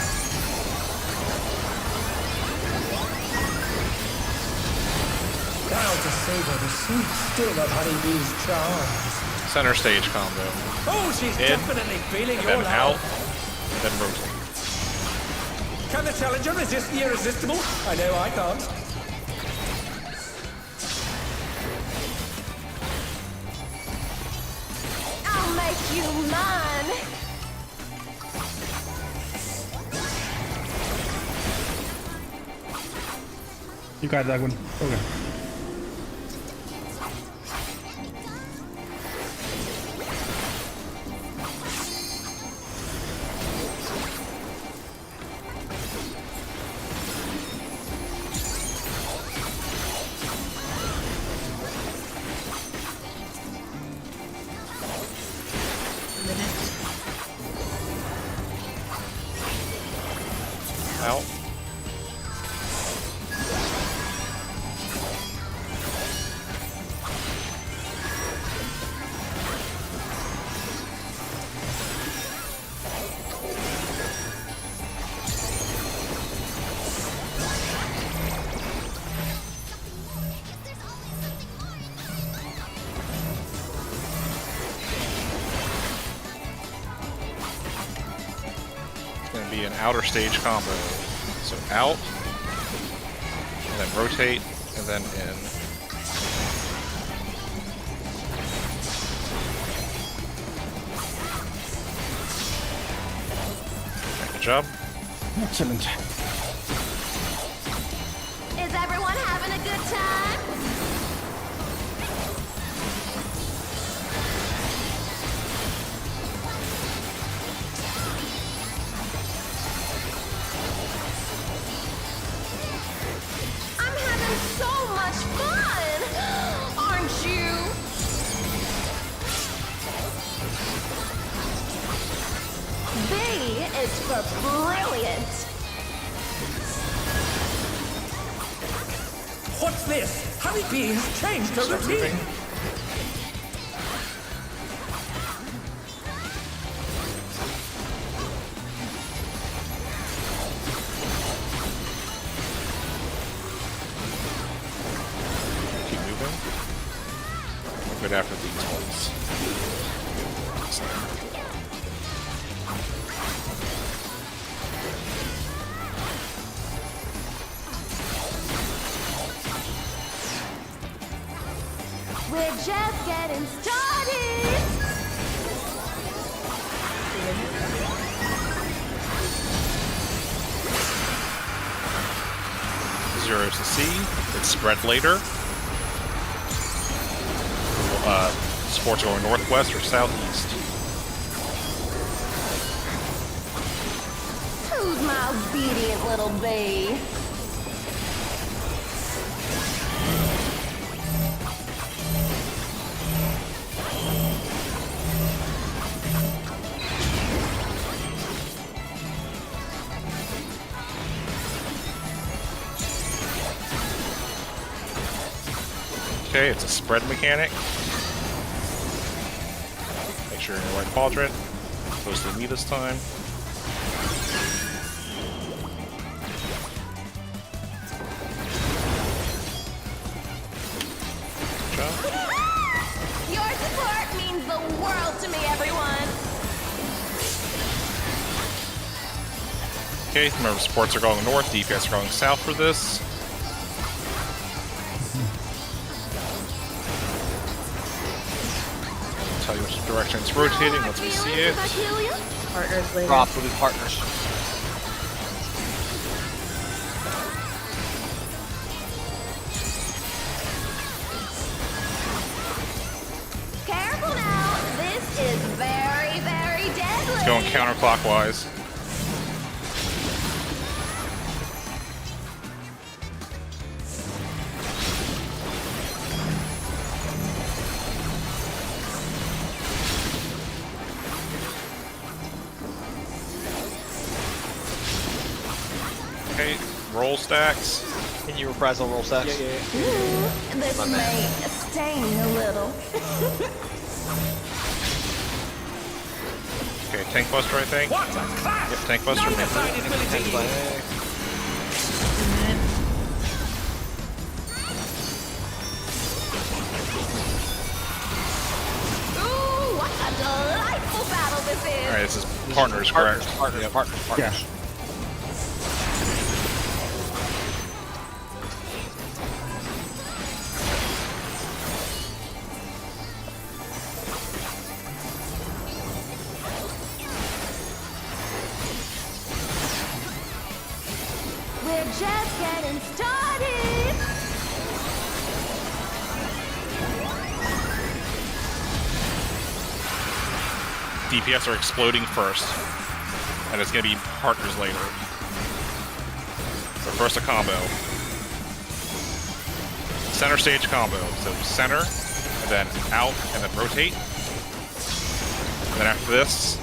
Speaker 9: Now to savor the sweet sting of Honeybee's charms.
Speaker 5: Center stage combo.
Speaker 9: Oh, she's
Speaker 5: In,
Speaker 9: definitely feeling
Speaker 5: And
Speaker 9: your
Speaker 5: then out.
Speaker 9: love.
Speaker 5: Then rotate.
Speaker 9: Can the challenger resist the irresistible? I know I can't.
Speaker 8: I'll make you mine.
Speaker 6: You got that one. Okay.
Speaker 5: Out. It's going to be an outer stage combo. So out, and then rotate, and then in. Good job.
Speaker 6: Excellent.
Speaker 8: Is everyone having a good time? for brilliant.
Speaker 9: What's this? Honeybee has changed her routine.
Speaker 5: Keep moving. Right after these ones.
Speaker 8: We're just getting started.
Speaker 5: 0 to C. It's spread later. Sports are going northwest or southeast.
Speaker 8: Who's my obedient little bee?
Speaker 5: Okay, it's a spread mechanic. Make sure you're in the right quadrant. Close to me this time. Good job.
Speaker 8: Your support means the world to me, everyone.
Speaker 5: Okay, remember supports are going north, DPS are going south for this. Tell you which direction it's rotating once we see it.
Speaker 4: Partners later.
Speaker 3: Drop will be partners.
Speaker 8: Careful now. This is very, very deadly.
Speaker 5: It's going counterclockwise. Okay, roll stacks.
Speaker 3: Can you reprisal roll stacks?
Speaker 8: This may sting a little.
Speaker 5: Okay, tank buster, I think.
Speaker 9: What a clash!
Speaker 5: Yep, tank buster.
Speaker 9: None
Speaker 5: maybe.
Speaker 9: of side is really taking.
Speaker 8: Ooh, what a delightful battle this is.
Speaker 5: Alright, this is partners, correct?
Speaker 3: Partners,
Speaker 5: Yep.
Speaker 3: partners.
Speaker 6: Yeah.
Speaker 8: We're just getting started.
Speaker 5: DPS are exploding first, and it's going to be partners later. So first a combo. Center stage combo. So center, and then out, and then rotate. And then after this,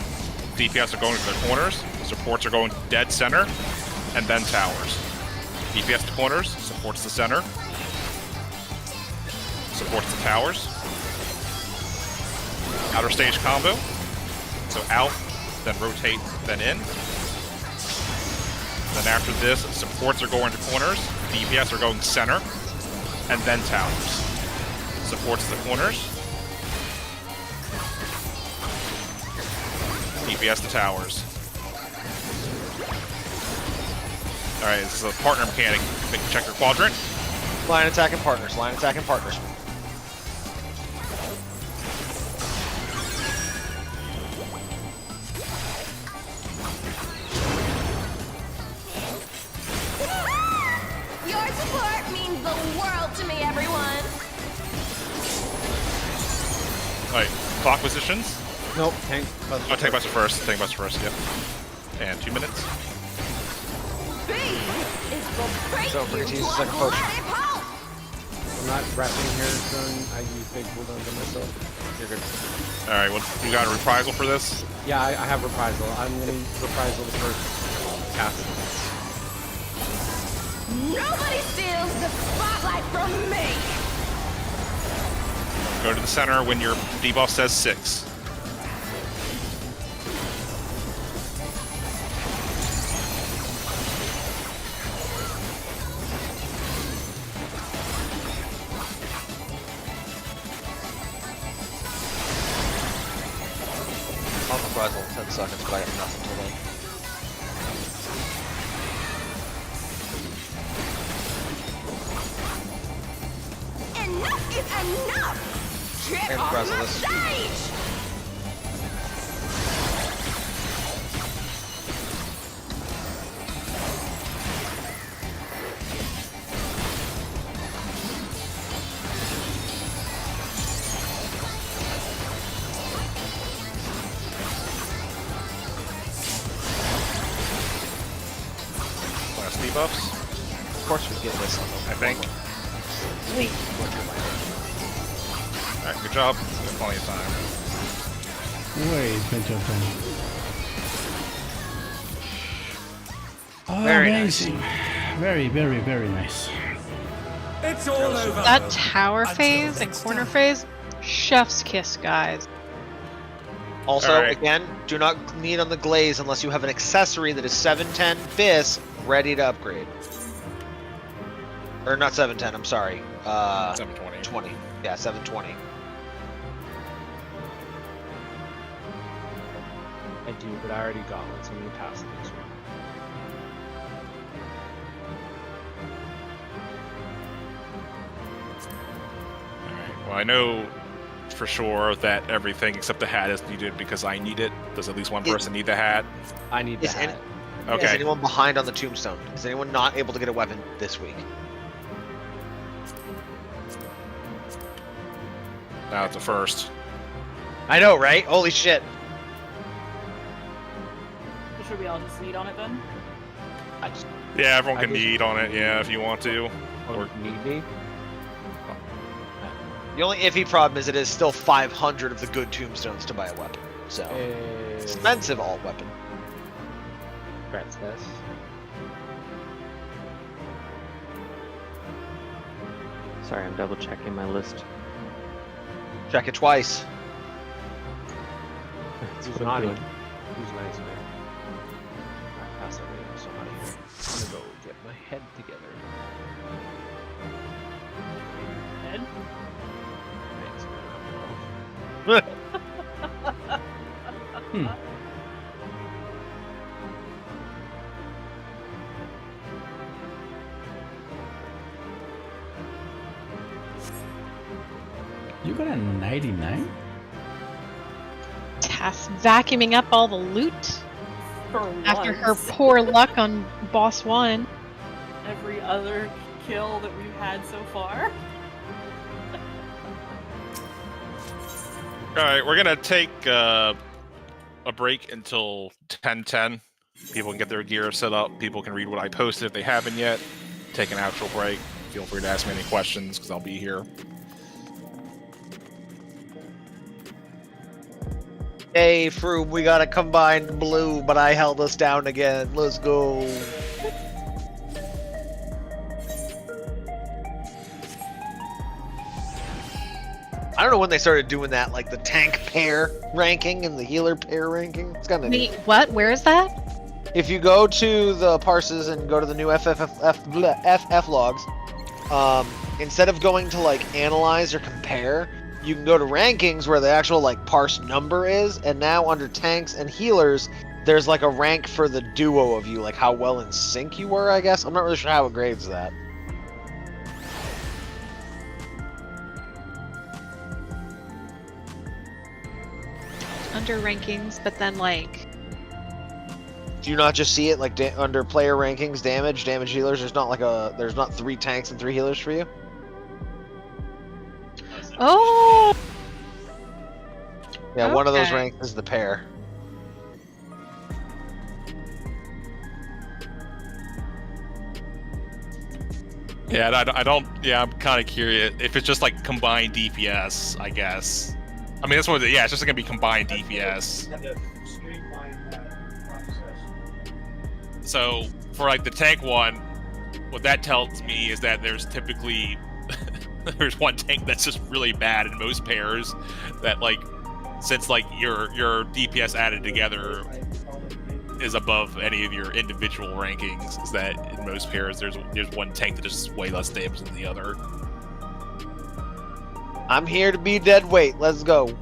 Speaker 5: DPS are going to the corners, supports are going dead center, and then towers. DPS to corners, supports the center, supports the towers. Outer stage combo. So out, then rotate, then in. Then after this, supports are going to corners, DPS are going center, and then towers. Supports the corners. DPS to towers. Alright, this is a partner mechanic. Check your quadrant.
Speaker 3: Line attack and partners. Line attack and partners.
Speaker 8: Your support means the world to me, everyone.
Speaker 5: Alright, clock positions.
Speaker 1: Nope, tank buster.
Speaker 5: Oh, tank buster first. Tank buster first, yep. And 2 minutes.
Speaker 8: B is for break
Speaker 3: So,
Speaker 8: you
Speaker 3: Briggs
Speaker 8: to
Speaker 3: uses
Speaker 8: a
Speaker 3: like a potion.
Speaker 8: bloody pulp.
Speaker 1: I'm not repping here, so I use big cooldowns on myself.
Speaker 5: You're good. Alright, well, you got a reprisal for this?
Speaker 1: Yeah, I have reprisal. I'm gonna reprisal the first cast.
Speaker 8: Nobody steals the spotlight from me!
Speaker 5: Go to the center when your debuff says 6.
Speaker 3: I'll reprisal in 10 seconds, but I have nothing till then.
Speaker 8: Enough is enough! Get
Speaker 3: And
Speaker 8: off
Speaker 3: reprisal
Speaker 8: my
Speaker 3: this.
Speaker 8: stage!
Speaker 5: Last debuffs,
Speaker 3: Of course we get this on the
Speaker 5: I think.
Speaker 4: Sweet.
Speaker 5: Alright, good job. We have plenty of time.
Speaker 6: Wait, plenty of time. Oh,
Speaker 3: Very nice.
Speaker 6: amazing. Very, very, very nice.
Speaker 9: It's all over.
Speaker 4: That tower
Speaker 9: Until
Speaker 4: phase and
Speaker 9: next
Speaker 4: corner
Speaker 9: time.
Speaker 4: phase, chef's kiss, guys.
Speaker 3: Also,
Speaker 5: Alright.
Speaker 3: again, do not need on the glaze unless you have an accessory that is 710 Fizz ready to upgrade. Or not 710, I'm sorry.
Speaker 5: 720.
Speaker 3: 20. Yeah, 720.
Speaker 1: I do, but I already got one, so I'm gonna pass the next one.
Speaker 5: Well, I know for sure that everything except the hat is needed because I need it. Does at least one person need the hat?
Speaker 1: I need the
Speaker 3: Is
Speaker 1: hat.
Speaker 3: Is
Speaker 5: Okay.
Speaker 3: anyone behind on the tombstone? Is anyone not able to get a weapon this week?
Speaker 5: Now it's a first.
Speaker 3: I know, right? Holy shit.
Speaker 2: Should we all just need on it then?
Speaker 3: I just,
Speaker 5: Yeah, everyone
Speaker 1: I
Speaker 5: can
Speaker 1: just-
Speaker 5: need on it, yeah, if you want to.
Speaker 1: Or need me?
Speaker 3: the only iffy problem is it is still 500 of the good tombstones to buy a weapon. So, expensive alt weapon.
Speaker 1: Congrats, guys.
Speaker 7: Sorry, I'm double checking my list.
Speaker 3: Check it twice.
Speaker 7: That's
Speaker 1: Who's
Speaker 7: what I'm
Speaker 1: naughty?
Speaker 7: doing.
Speaker 1: Who's nice, man? Alright, pass that way. I'm so out of here. I'm gonna go get my head together.
Speaker 2: Ed?
Speaker 1: Thanks, man.
Speaker 6: You got a 99?
Speaker 4: Tass vacuuming up all the loot
Speaker 2: For
Speaker 4: after her
Speaker 2: once.
Speaker 4: poor luck on boss 1.
Speaker 2: Every other kill that we've had so far.
Speaker 5: Alright, we're gonna take a break until 10:10. People can get their gear set up. People can read what I posted if they haven't yet. Take an actual break. Feel free to ask me any questions because I'll be here.
Speaker 3: Hey, Froom, we got a combined blue, but I held us down again. Let's go. I don't know when they started doing that, like the tank pair ranking and the healer pair ranking. It's kind of
Speaker 4: Wait, what? Where is that?
Speaker 3: If you go to the parses and go to the new FF logs, instead of going to like analyze or compare, you can go to rankings where the actual like parse number is, and now under tanks and healers, there's like a rank for the duo of you, like how well in sync you were, I guess. I'm not really sure how it grades that.
Speaker 4: Under rankings, but then like
Speaker 3: Do you not just see it like under player rankings, damage healers? There's not 3 tanks and 3 healers for you.
Speaker 4: oh,
Speaker 3: Yeah, one of those
Speaker 4: Okay.
Speaker 3: ranks is the pair.
Speaker 5: Yeah, I don't. Yeah, I'm kind of curious if it's just like combined DPS. I guess. I mean, that's what. Yeah, it's just gonna be combined DPS. So for like the tank one, what that tells me is that there's typically there's one tank that's just really bad in most pairs. That like, since like your DPS added together is above any of your individual rankings, is that in most pairs there's one tank that does way less damage than the other.
Speaker 3: I'm here to be dead weight. Let's go.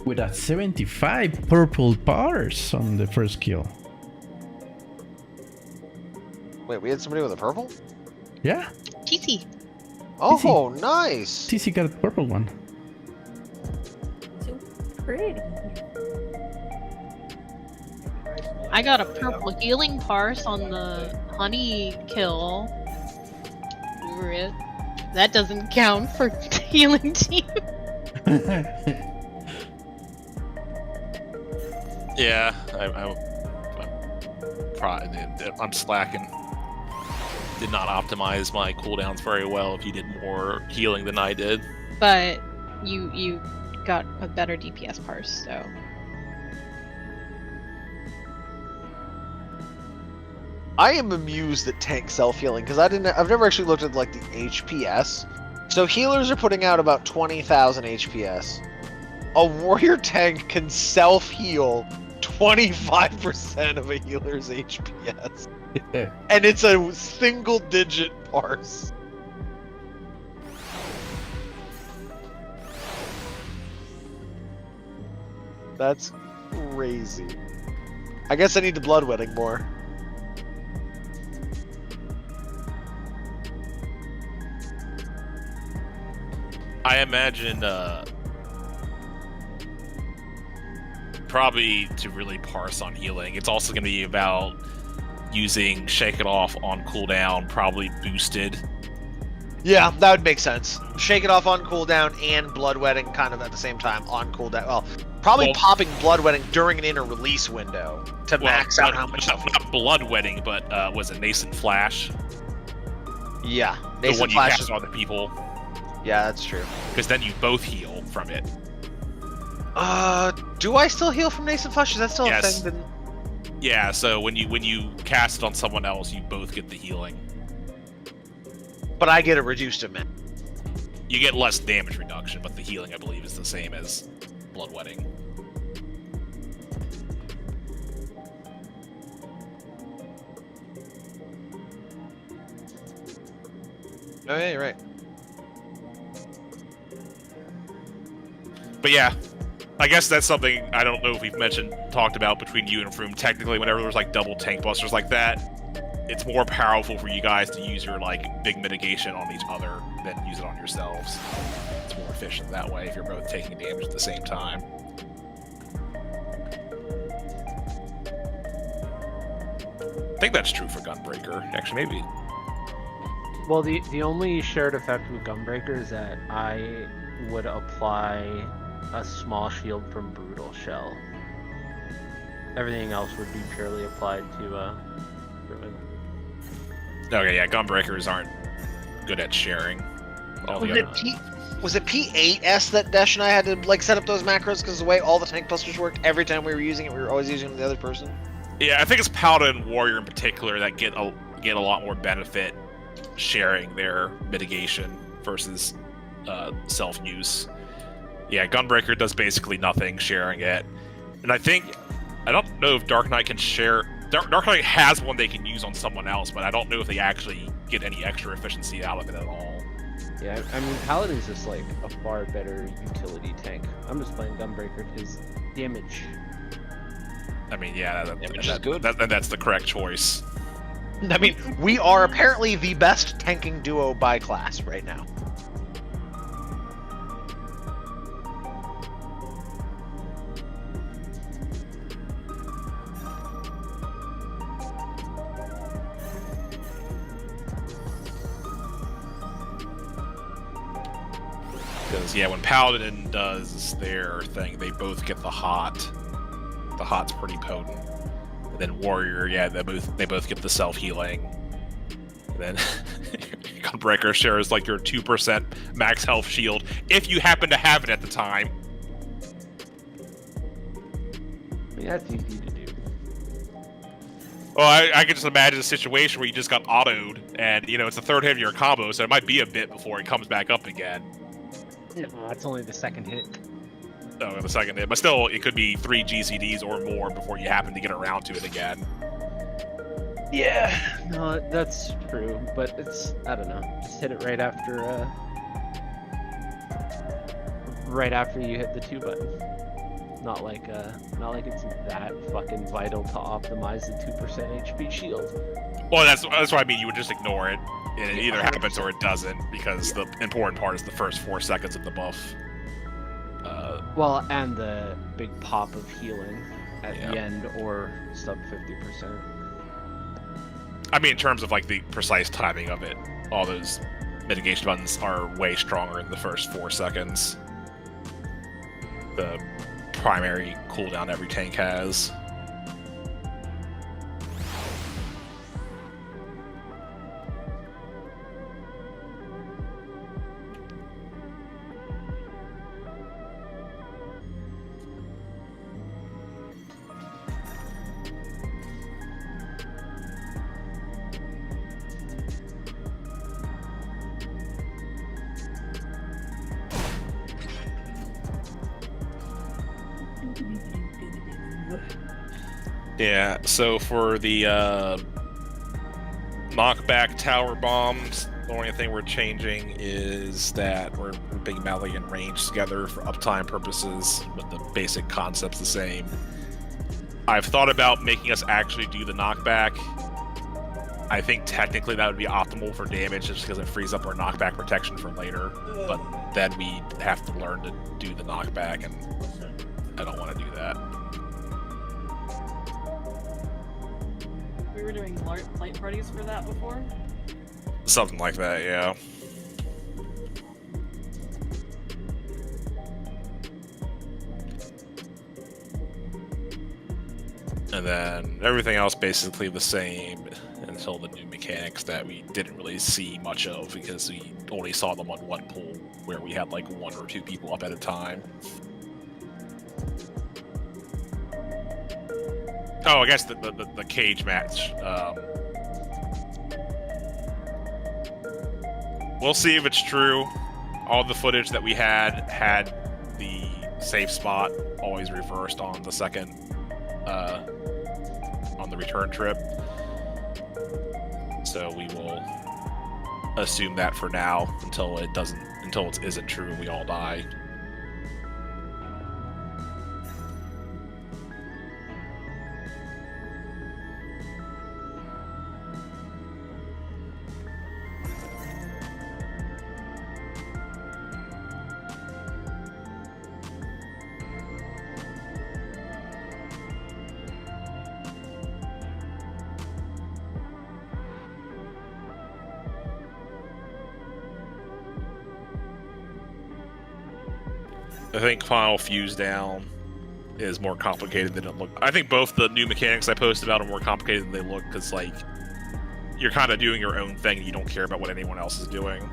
Speaker 6: With a 75 purple bars on the first kill.
Speaker 3: Wait, we had somebody with a purple?
Speaker 6: Yeah,
Speaker 4: TC.
Speaker 3: Oh, nice.
Speaker 6: TC got a purple one.
Speaker 2: So pretty.
Speaker 4: I got a purple healing parse on the honey kill. Rip. That doesn't count for healing team.
Speaker 5: Yeah, I'm slacking. Did not optimize my cooldowns very well. If you did more healing than I did.
Speaker 4: But you got a better DPS parse, so.
Speaker 3: I am amused at tank self-healing because I've never actually looked at like the HPS. So healers are putting out about 20,000 HPS. A warrior tank can self-heal 25% of a healer's HPS. And it's a single-digit parse. That's crazy. I guess I need the bloodwetting more.
Speaker 5: I imagine probably to really parse on healing, it's also going to be about using Shake It Off on cooldown, probably boosted.
Speaker 3: Yeah, that would make sense. Shake It Off on cooldown and bloodwetting kind of at the same time on cooldown. Well, probably popping bloodwetting during an inner release window to max out how much.
Speaker 5: Not bloodwetting, but was it Nascent Flash?
Speaker 3: Yeah,
Speaker 5: the one you cast on other people.
Speaker 3: Yeah, that's true.
Speaker 5: Because then you both heal from it.
Speaker 3: Do I still heal from Nascent Flash? Is that still a thing?
Speaker 5: Yeah, so when you cast it on someone else, you both get the healing.
Speaker 3: But I get a reduced amount.
Speaker 5: You get less damage reduction, but the healing, I believe, is the same as bloodwetting.
Speaker 3: Oh yeah, you're right.
Speaker 5: But yeah, I guess that's something I don't know if we've talked about between you and Froome. Technically, whenever there's like double tank busters like that, it's more powerful for you guys to use your like big mitigation on each other than use it on yourselves. It's more efficient that way if you're both taking damage at the same time. I think that's true for Gunbreaker. Actually, maybe.
Speaker 1: Well, the only shared effect with Gunbreaker is that I would apply a small shield from Brutal Shell. Everything else would be purely applied to Ruin.
Speaker 5: Okay, yeah, Gunbreakers aren't good at sharing.
Speaker 3: Was it P8S that Dash and I had to like set up those macros because the way all the tank busters worked, every time we were using it, we were always using the other person?
Speaker 5: Yeah, I think it's Paladin and Warrior in particular that get a lot more benefit sharing their mitigation versus self-use. Yeah, Gunbreaker does basically nothing sharing it. And I don't know if Dark Knight can share... Dark Knight has one they can use on someone else, but I don't know if they actually get any extra efficiency out of it at all.
Speaker 1: Yeah, I mean, Paladin's just like a far better utility tank. I'm just playing Gunbreaker because damage.
Speaker 5: I mean, yeah,
Speaker 3: good.
Speaker 5: That's the correct choice.
Speaker 3: I mean, we are apparently the best tanking duo by class right now.
Speaker 5: Because yeah, when Paladin does their thing, they both get the hot. The hot's pretty potent. And then Warrior, yeah, they both get the self-healing. Then Gunbreaker shares like your 2% max health shield if you happen to have it at the time.
Speaker 1: I mean, that's easy to do.
Speaker 5: Well, I can just imagine a situation where you just got autoed, and you know it's the third hit of your combo, so it might be a bit before it comes back up again.
Speaker 1: Yeah, well, that's only the second hit.
Speaker 5: Oh, the second hit, but still, it could be 3 GCDs or more before you happen to get around to it again.
Speaker 1: Yeah, no, that's true, but it's, I don't know, just hit it right after you hit the 2 button. Not like it's that fucking vital to optimize the 2% HP shield.
Speaker 5: Well, that's what I mean. You would just ignore it, and it either happens or it doesn't, because the important part is the first 4 seconds of the buff.
Speaker 1: Well, and the big pop of healing at the end, or sub 50%.
Speaker 5: I mean, in terms of like the precise timing of it, all those mitigation buttons are way stronger in the first 4 seconds. The primary cooldown every tank has. Yeah, so for the knockback tower bombs, the only thing we're changing is that we're being melee and range together for uptime purposes, but the basic concept's the same. I've thought about making us actually do the knockback. I think technically that would be optimal for damage just because it frees up our knockback protection for later, but then we have to learn to do the knockback, and I don't want to do that.
Speaker 2: We were doing light parties for that before?
Speaker 5: Something like that, yeah. And then everything else basically the same until the new mechanics that we didn't really see much of because we only saw them on one pool where we had like 1 or 2 people up at a time. Oh, I guess the cage match. We'll see if it's true. All the footage that we had the safe spot always reversed on the second, on the return trip. So we will assume that for now until it isn't true and we all die. I think Final Fuse Down is more complicated than it looked. I think both the new mechanics I posted about are more complicated than they look because, like, you're kind of doing your own thing and you don't care about what anyone else is doing.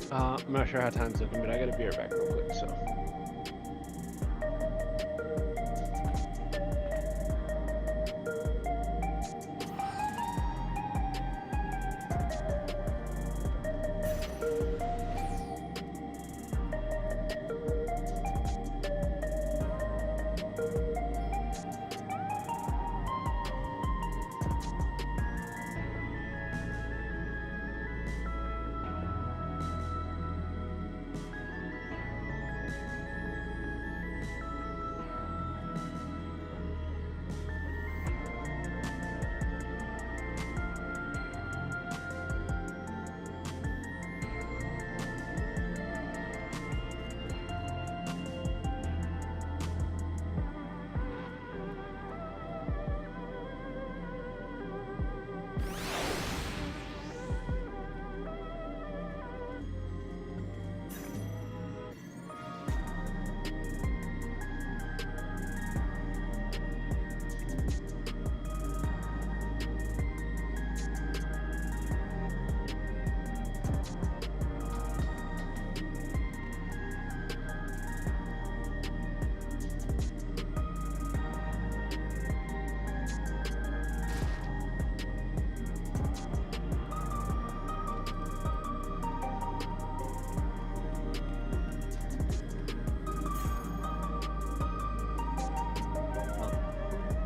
Speaker 1: I'm not sure how time's looking, but I gotta be right back real quick, so.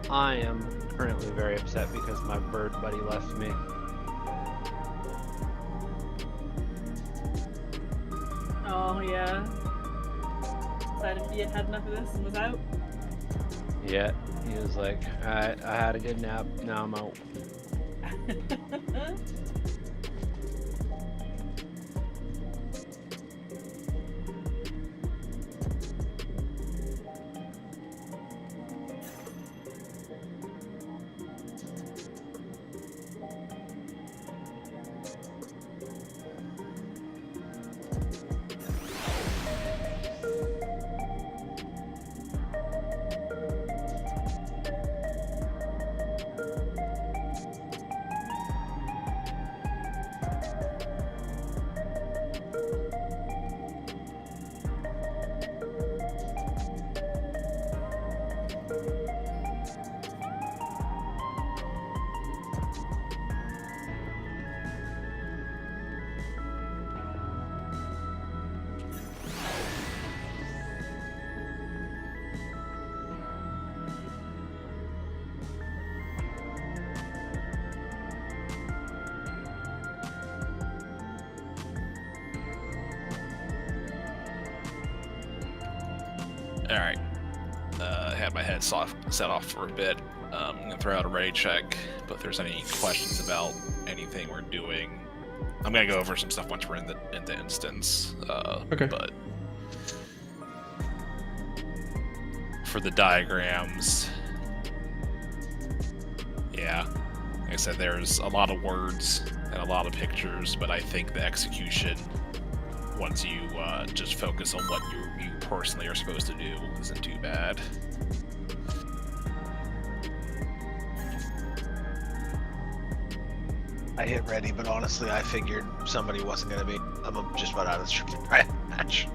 Speaker 1: I am currently very upset because my bird buddy left me.
Speaker 2: Oh, yeah. Decided he had had enough of this and was out.
Speaker 1: Yeah, he was like, alright, I had a good nap, now I'm out.
Speaker 10: Alright. Had my head set off for a bit. I'm going to throw out a ready check, but if there's any questions about anything we're doing, I'm going to go over some stuff once we're in the instance.
Speaker 6: Okay.
Speaker 10: But for the diagrams, yeah, like I said, there's a lot of words and a lot of pictures, but I think the execution, once you just focus on what you personally are supposed to do, isn't too bad.
Speaker 3: I hit ready, but honestly, I figured somebody wasn't gonna be. I'm just about out of the stream match.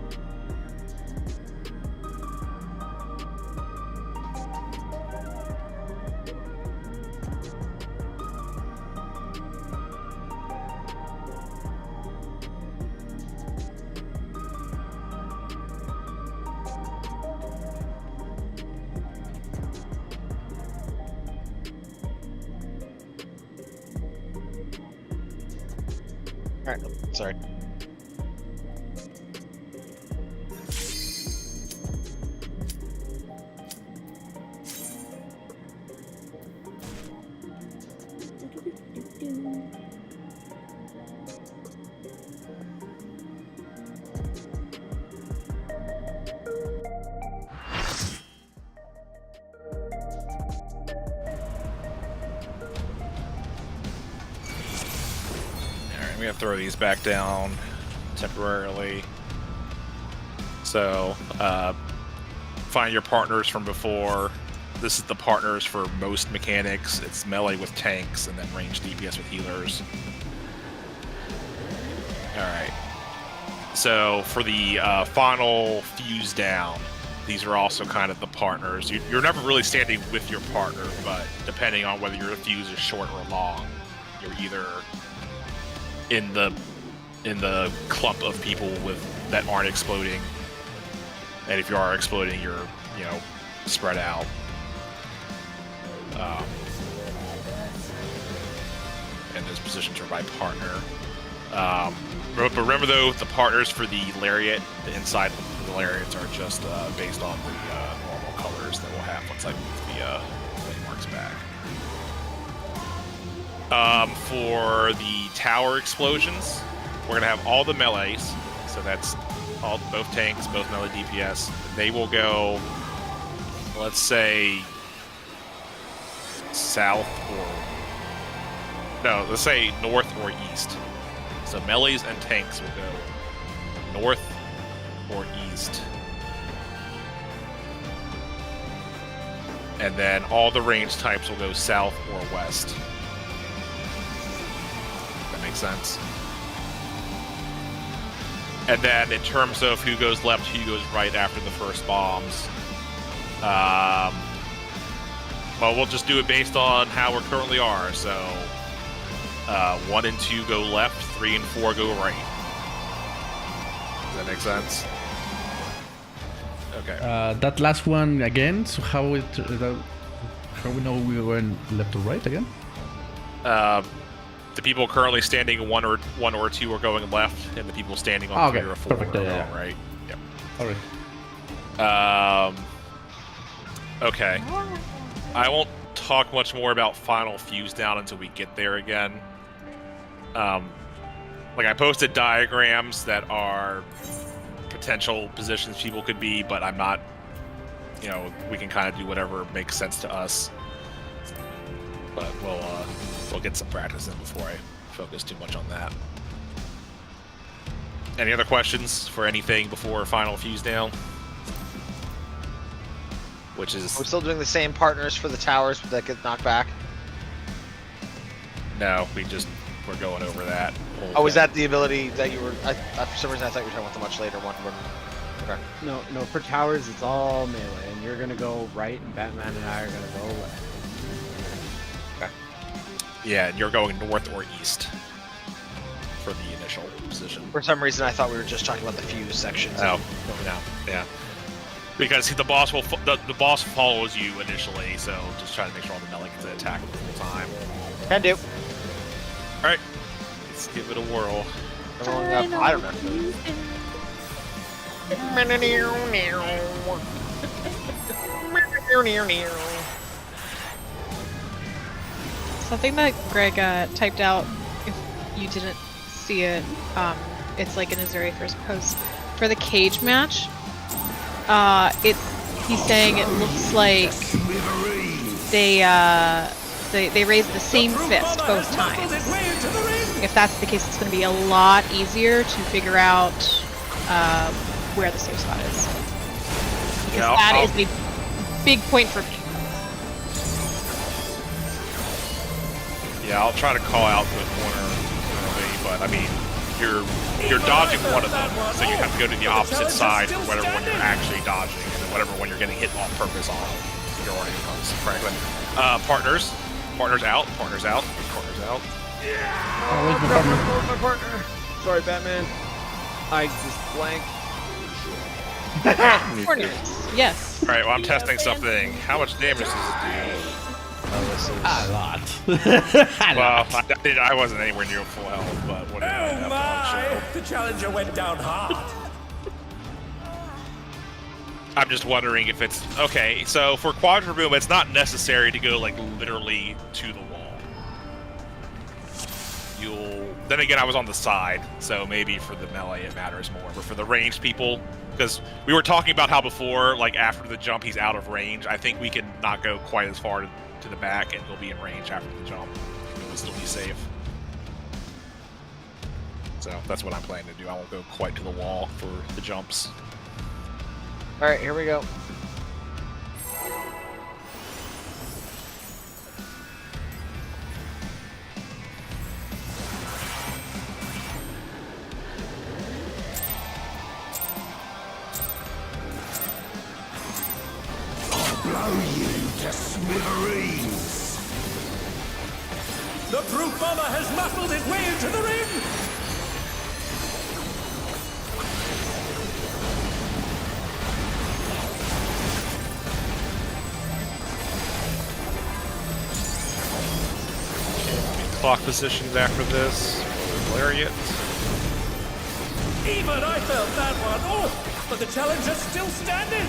Speaker 3: Alright, sorry.
Speaker 10: We have to throw these back down temporarily. So, find your partners from before. This is the partners for most mechanics. It's melee with tanks, and then range DPS with healers. Alright.
Speaker 5: So for the final fuse down, these are also kind of the partners. You're never really standing with your partner, but depending on whether your fuse is short or long, you're either in the clump of people that aren't exploding, and if you are exploding, you're spread out. And those positions are by partner. But remember though, the partners for the lariat, the inside of the lariats are just based on the normal colors that we'll have once I move the landmarks back. For the tower explosions, we're gonna have all the melees, so that's both tanks, both melee DPS. They will go, let's say, south let's say north or east. So melees and tanks will go north or east. And then all the range types will go south or west. That makes sense. And then in terms of who goes left, who goes right after the first bombs, well, we'll just do it based on how we currently are. So 1 and 2 go left, 3 and 4 go right. Does that make sense? Okay.
Speaker 6: That last one again. So how we know we went left or right again?
Speaker 5: The people currently standing 1 or 2 are going left, and the people standing on 3 or 4 are going right. Yep.
Speaker 6: All right.
Speaker 5: Okay. I won't talk much more about final fuse down until we get there again. Like I posted diagrams that are potential positions people could be, but I'm not, we can kind of do whatever makes sense to us. But we'll get some practice in before I focus too much on that. Any other questions for anything before final fuse down? Which is...
Speaker 3: We're still doing the same partners for the towers that get knocked back?
Speaker 5: No, we're going over that.
Speaker 3: Oh, was that the ability that you were... for some reason I thought you were talking about the much later one. Okay.
Speaker 1: No, for towers it's all melee, and you're gonna go right, and Batman and I are gonna go left.
Speaker 5: Okay. Yeah, and you're going north or east for the initial position.
Speaker 3: For some reason I thought we were just talking about the fuse sections.
Speaker 5: No, yeah. Because the boss the boss follows you initially, so just try to make sure all the melee gets attack at the full time.
Speaker 3: Can do.
Speaker 5: Alright, let's give it a whirl.
Speaker 3: I don't know.
Speaker 4: Something that Greg typed out, if you didn't see it, it's like in his very first post. For the cage match, he's saying it looks like they raise the same fist both times. If that's the case, it's going to be a lot easier to figure out where the safe spot is. Because that is a big point for me.
Speaker 5: Yeah, I'll try to call out the corner early, but I mean, you're dodging one of them, so you have to go to the opposite side for whatever one you're actually dodging, and then whatever one you're getting hit on purpose on, you're already on Franklin. Partners out.
Speaker 1: Yeah! My partner! Sorry, Batman. I just blanked.
Speaker 4: Corners, yes.
Speaker 5: Alright, well I'm testing something. How much damage does it do?
Speaker 6: A lot.
Speaker 5: Well, I wasn't anywhere near full health, but what did I have on show?
Speaker 9: The challenger went down hard.
Speaker 5: I'm just wondering if it's... Okay, so for Quadra Boom, it's not necessary to go, like, literally to the wall. Then again, I was on the side, so maybe for the melee it matters more. But for the ranged people, because we were talking about how before, like, after the jump, he's out of range. I think we can not go quite as far to the back, and he'll be in range after the jump. He'll still be safe. So that's what I'm planning to do. I won't go quite to the wall for the jumps.
Speaker 3: Alright, here we go.
Speaker 9: smithereens. The brute bomber has muscled his way into the ring.
Speaker 5: Clock positions after this. Lariat.
Speaker 9: Even I felt that one. Oh, but the challenger's still standing.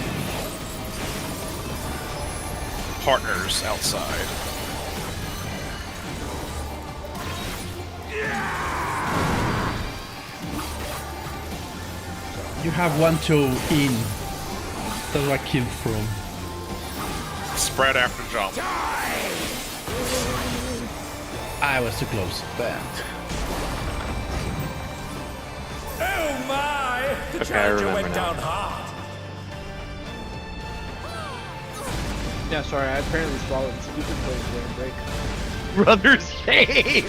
Speaker 5: Partners outside.
Speaker 6: You have 1 toe in. That's where I killed from.
Speaker 5: Spread after jump.
Speaker 6: I was too close. Bad.
Speaker 9: Oh my! The
Speaker 7: Okay, I
Speaker 9: challenger
Speaker 7: remember
Speaker 9: went
Speaker 7: now.
Speaker 9: down hard.
Speaker 11: Yeah, sorry, I apparently swallowed stupid plays during break.
Speaker 3: Brother's shame!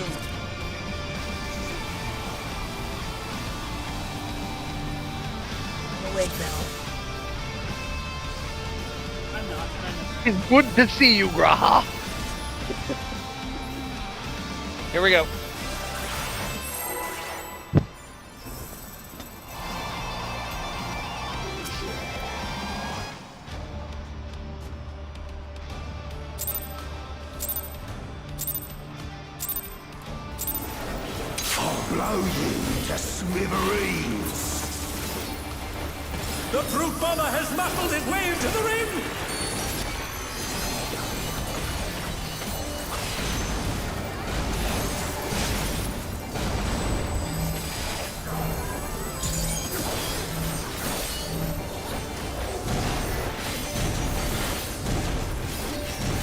Speaker 2: I'm awake now. I'm not.
Speaker 3: It's good to see you, Graha. Here we go.
Speaker 9: I'll blow you to smithereens. The brute bomber has muscled his way into the ring.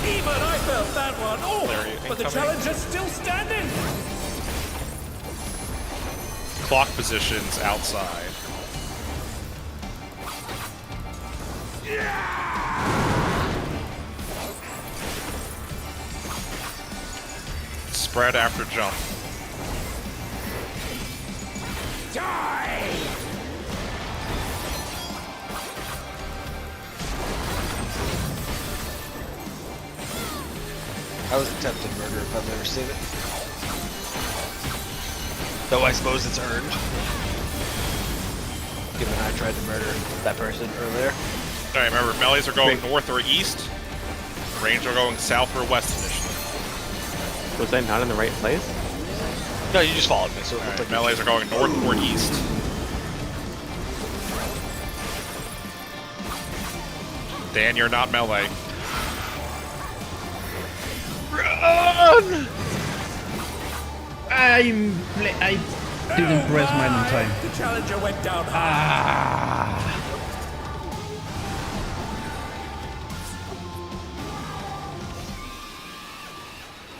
Speaker 9: Even I felt that one. Oh,
Speaker 5: Lariat
Speaker 9: but the
Speaker 5: incoming.
Speaker 9: challenger's still standing.
Speaker 5: Clock positions outside. Spread after jump.
Speaker 9: Die!
Speaker 3: I was attempted murder if I've never seen it. Though I suppose it's earned. Given I tried to murder that person earlier.
Speaker 5: Alright, remember, melees are going north or east. Range are going south or west initially.
Speaker 7: Was I not in the right place?
Speaker 3: No, you just followed me, so it looked
Speaker 5: Alright,
Speaker 3: like
Speaker 5: melees are going north or east. Dan, you're not melee.
Speaker 3: Run!
Speaker 6: I didn't press mine in time.
Speaker 9: The challenger went down hard.
Speaker 6: Ah.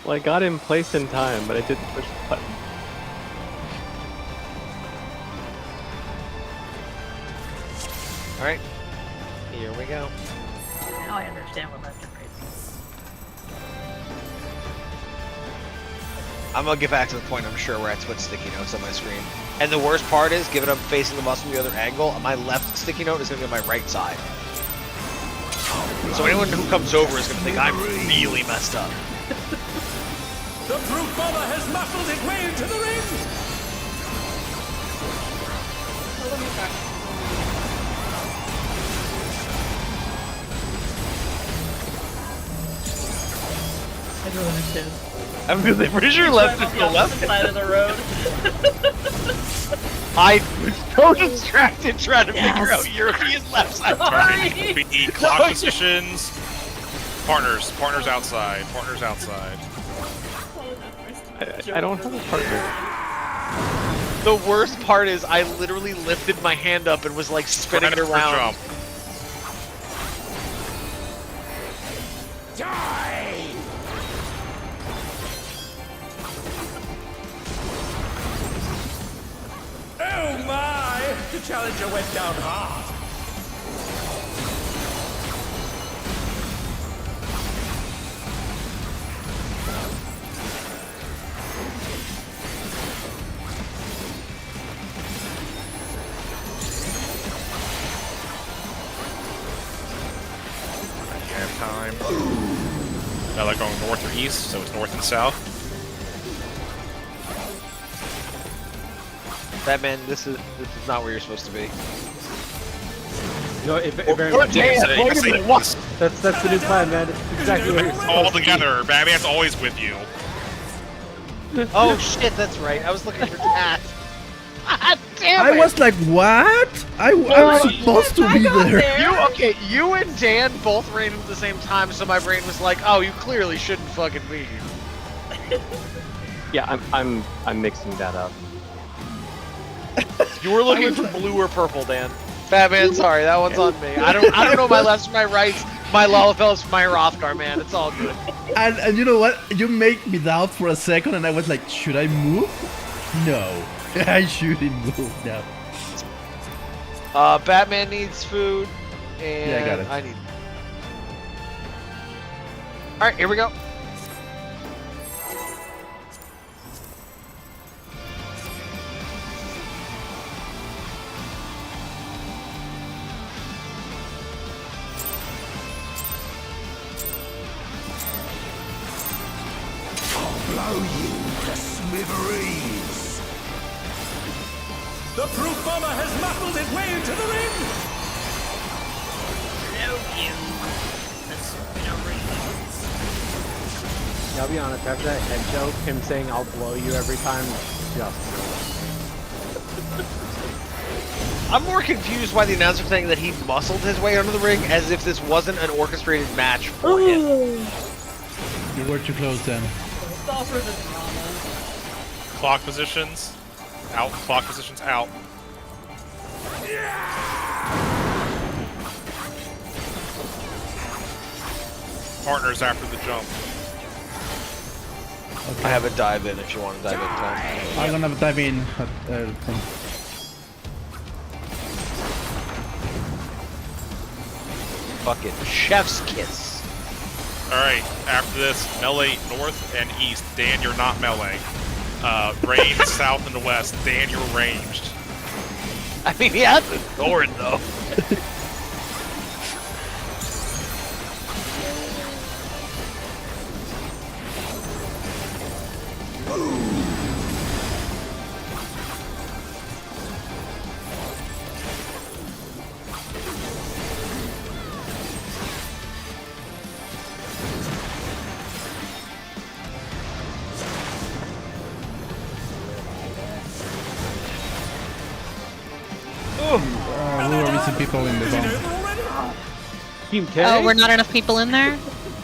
Speaker 7: Well, I got in place in time, but I didn't push the button.
Speaker 3: Alright. Here we go.
Speaker 2: Now I understand what left and right is.
Speaker 3: I'm gonna get back to the point I'm sure where I put sticky notes on my screen. And the worst part is, given I'm facing the bus from the other angle, my left sticky note is gonna be on my right side. So anyone who comes over is gonna think I'm really messed up.
Speaker 9: The brute bomber has muscled his way into the ring.
Speaker 2: Oh, let me try. I don't understand.
Speaker 3: I'm really pretty sure left is
Speaker 2: On
Speaker 3: the
Speaker 2: the
Speaker 3: left.
Speaker 2: opposite side of the road.
Speaker 3: I was so distracted trying to figure
Speaker 2: Yes.
Speaker 3: out European left side.
Speaker 2: Sorry.
Speaker 5: The clock positions. Partners outside. Partners outside.
Speaker 7: I don't have a partner.
Speaker 3: The worst part is I literally lifted my hand up and was like spinning it
Speaker 5: Spread after
Speaker 3: around.
Speaker 5: jump.
Speaker 9: Die! Oh my! The challenger went down hard.
Speaker 5: You have time. east, so it's north and south.
Speaker 3: Batman, this is not where you're supposed to be.
Speaker 1: No, it very much
Speaker 5: Dan,
Speaker 1: is.
Speaker 5: wait a minute, what?
Speaker 1: That's the new plan, man. It's exactly where you're supposed
Speaker 5: All
Speaker 1: to be.
Speaker 5: together. Batman's always with you.
Speaker 3: Oh shit, that's right. I was looking for that. God damn it!
Speaker 6: I was like, what? I'm supposed to be there.
Speaker 3: You and Dan both ran at the same time, so my brain was like, oh, you clearly shouldn't fucking be here.
Speaker 7: Yeah, I'm mixing that up.
Speaker 3: You were looking for blue or purple, Dan. Batman, sorry, that one's on me. I don't know my lefts from my rights, my Lalafels from my Hrothgar, man. It's all good.
Speaker 6: And you know what? You make me doubt for a second, and I was like, should I move? No, I shouldn't move now.
Speaker 3: Batman needs food, and
Speaker 6: Yeah, I got it.
Speaker 3: I need. All right, here we go.
Speaker 9: Blow you to smithereens. The proof bomber has muscled his way into the ring.
Speaker 1: Yeah, I'll be honest, after that head joke, him saying I'll blow you every time, just
Speaker 3: I'm more confused why the announcer saying that he muscled his way under the ring, as if this wasn't an orchestrated match for him.
Speaker 6: You were too close then.
Speaker 2: It's all for the drama.
Speaker 5: Clock positions. Out. Clock positions out. Partners after the jump.
Speaker 3: I have a dive in if you want to dive in, Tom.
Speaker 6: I'm gonna dive in.
Speaker 3: Fucking chef's kiss.
Speaker 5: Alright, after this, melee north and east. Dan, you're not melee. Range south and west. Dan, you're ranged.
Speaker 3: I mean, he has a sword, though.
Speaker 6: Who are missing people in the bomb?
Speaker 1: Team K.
Speaker 4: Oh, we're not enough people in there?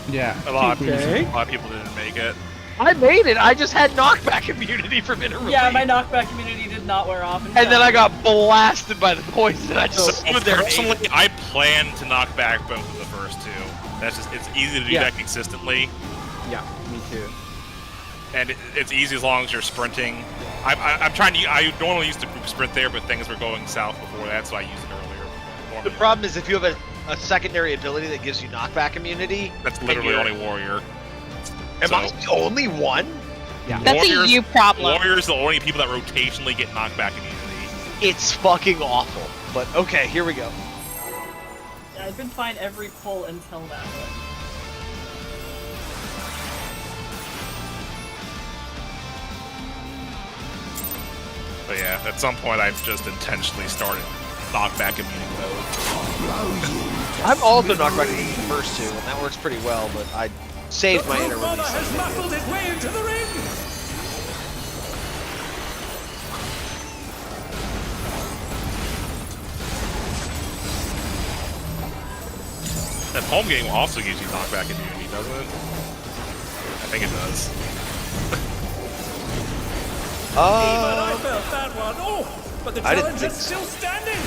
Speaker 6: Yeah.
Speaker 5: A lot of
Speaker 1: Okay.
Speaker 5: people didn't make it.
Speaker 3: I made it. I just had knockback immunity from interrelate.
Speaker 2: Yeah, my knockback immunity did not wear off.
Speaker 3: And then I got blasted by the poison. I just stood there.
Speaker 5: Personally, I plan to knock back both of the first two. That's just, it's easy to do
Speaker 1: Yeah.
Speaker 5: that consistently.
Speaker 1: Yeah, me too.
Speaker 5: And it's easy as long as you're sprinting. I'm trying to. I normally used to group sprint there, but things were going south before that, so I used it earlier.
Speaker 3: The problem is if you have a secondary ability that gives you knockback immunity.
Speaker 5: That's literally only warrior.
Speaker 3: Am I the only one?
Speaker 1: Yeah.
Speaker 4: That's a you problem.
Speaker 5: Warriors are the only people that rotationally get knockback immunity.
Speaker 3: It's fucking awful. But okay, here we go.
Speaker 2: Yeah, I've been fine every pull until that one.
Speaker 5: But yeah, at some point I've just intentionally started knockback immunity mode.
Speaker 3: I'm also knockback immunity the first two, and that works pretty well, but I saved my inner
Speaker 9: Bomber
Speaker 3: release.
Speaker 9: has muscled his way into the ring.
Speaker 5: That home game also gives you knockback immunity, doesn't it? I think it does.
Speaker 9: But I felt that one. Oh, but the
Speaker 3: I didn't
Speaker 9: challenge
Speaker 3: think
Speaker 9: is
Speaker 3: so.
Speaker 9: still standing.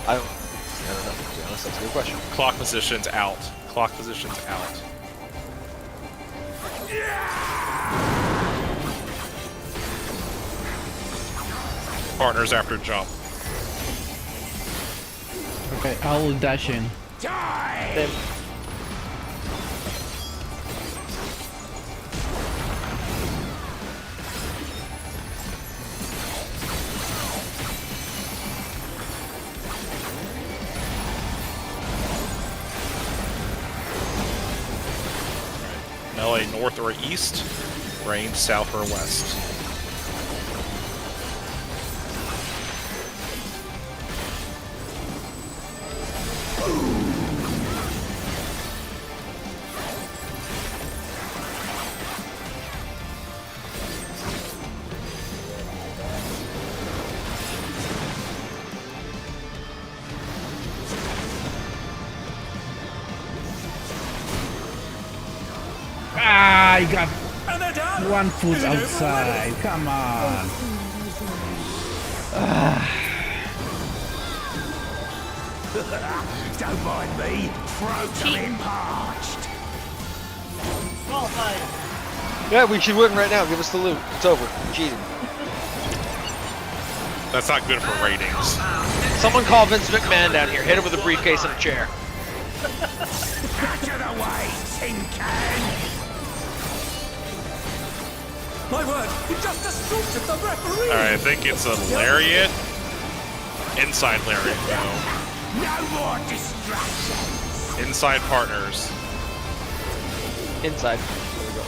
Speaker 3: I don't know, to be honest, that's a good question.
Speaker 5: Clock positions out. Clock positions out. Partners after jump.
Speaker 6: Okay, I'll dash in.
Speaker 9: Die!
Speaker 5: Melee play north or east, range south or west.
Speaker 6: Ah, I got 1 foot outside. Come on.
Speaker 9: Don't mind me. Throats are in parched.
Speaker 2: Well done.
Speaker 3: Yeah, we should win right now. Give us the loot. It's over. Cheating.
Speaker 5: That's not good for ratings.
Speaker 3: Someone call Vince McMahon down here. Hit him with a briefcase and a chair.
Speaker 9: Out of the way, tin can.
Speaker 12: My word, you just assaulted the referee!
Speaker 5: Alright, I think it's a lariat. Inside lariat, though.
Speaker 9: No more distractions.
Speaker 5: Inside partners.
Speaker 3: Inside. There we go.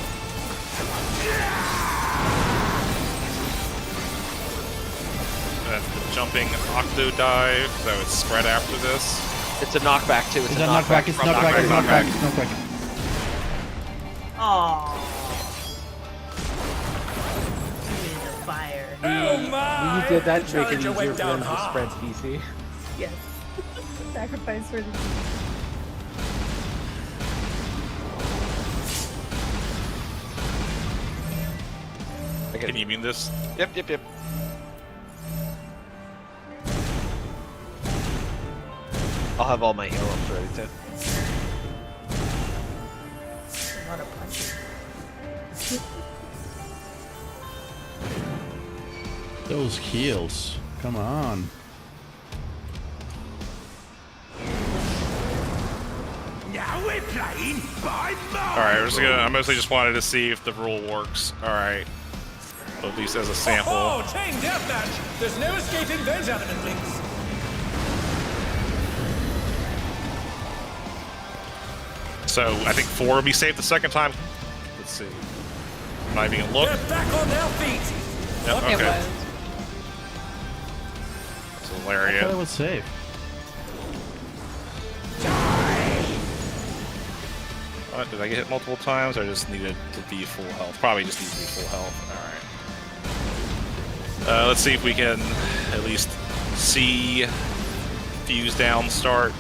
Speaker 5: That's the jumping octo dive, so it's spread after this.
Speaker 3: It's a knockback too.
Speaker 6: It's a knockback. It's knockback. It's knockback. It's knockback.
Speaker 2: Aww. Fire.
Speaker 12: Oh my!
Speaker 11: You did that to make it
Speaker 12: Challenger
Speaker 11: easier
Speaker 12: went
Speaker 11: for them
Speaker 12: down
Speaker 11: to
Speaker 12: hard.
Speaker 11: spread PC.
Speaker 2: Yes. Sacrifice for the
Speaker 5: Can you mean this?
Speaker 3: Yep, yep, yep. I'll have all my heroes ready too.
Speaker 2: a lot of punches.
Speaker 6: Those heals. Come on.
Speaker 9: Now we're playing by
Speaker 5: Alright, I mostly just wanted to see if the rule works. Alright. At least as a sample.
Speaker 12: Oh, chain deathmatch! There's no escaping those element links.
Speaker 5: So I think 4 will be safe the second time. Let's see. I'm not even gonna look.
Speaker 12: They're back on their feet.
Speaker 5: Yep,
Speaker 4: It
Speaker 5: okay.
Speaker 4: was.
Speaker 5: It's
Speaker 6: I thought
Speaker 5: lariat.
Speaker 6: it was safe.
Speaker 5: Did I get hit multiple times, or I just needed to be full health? Probably just needed to be full health. Alright. Let's see if we can at least see fuse down start.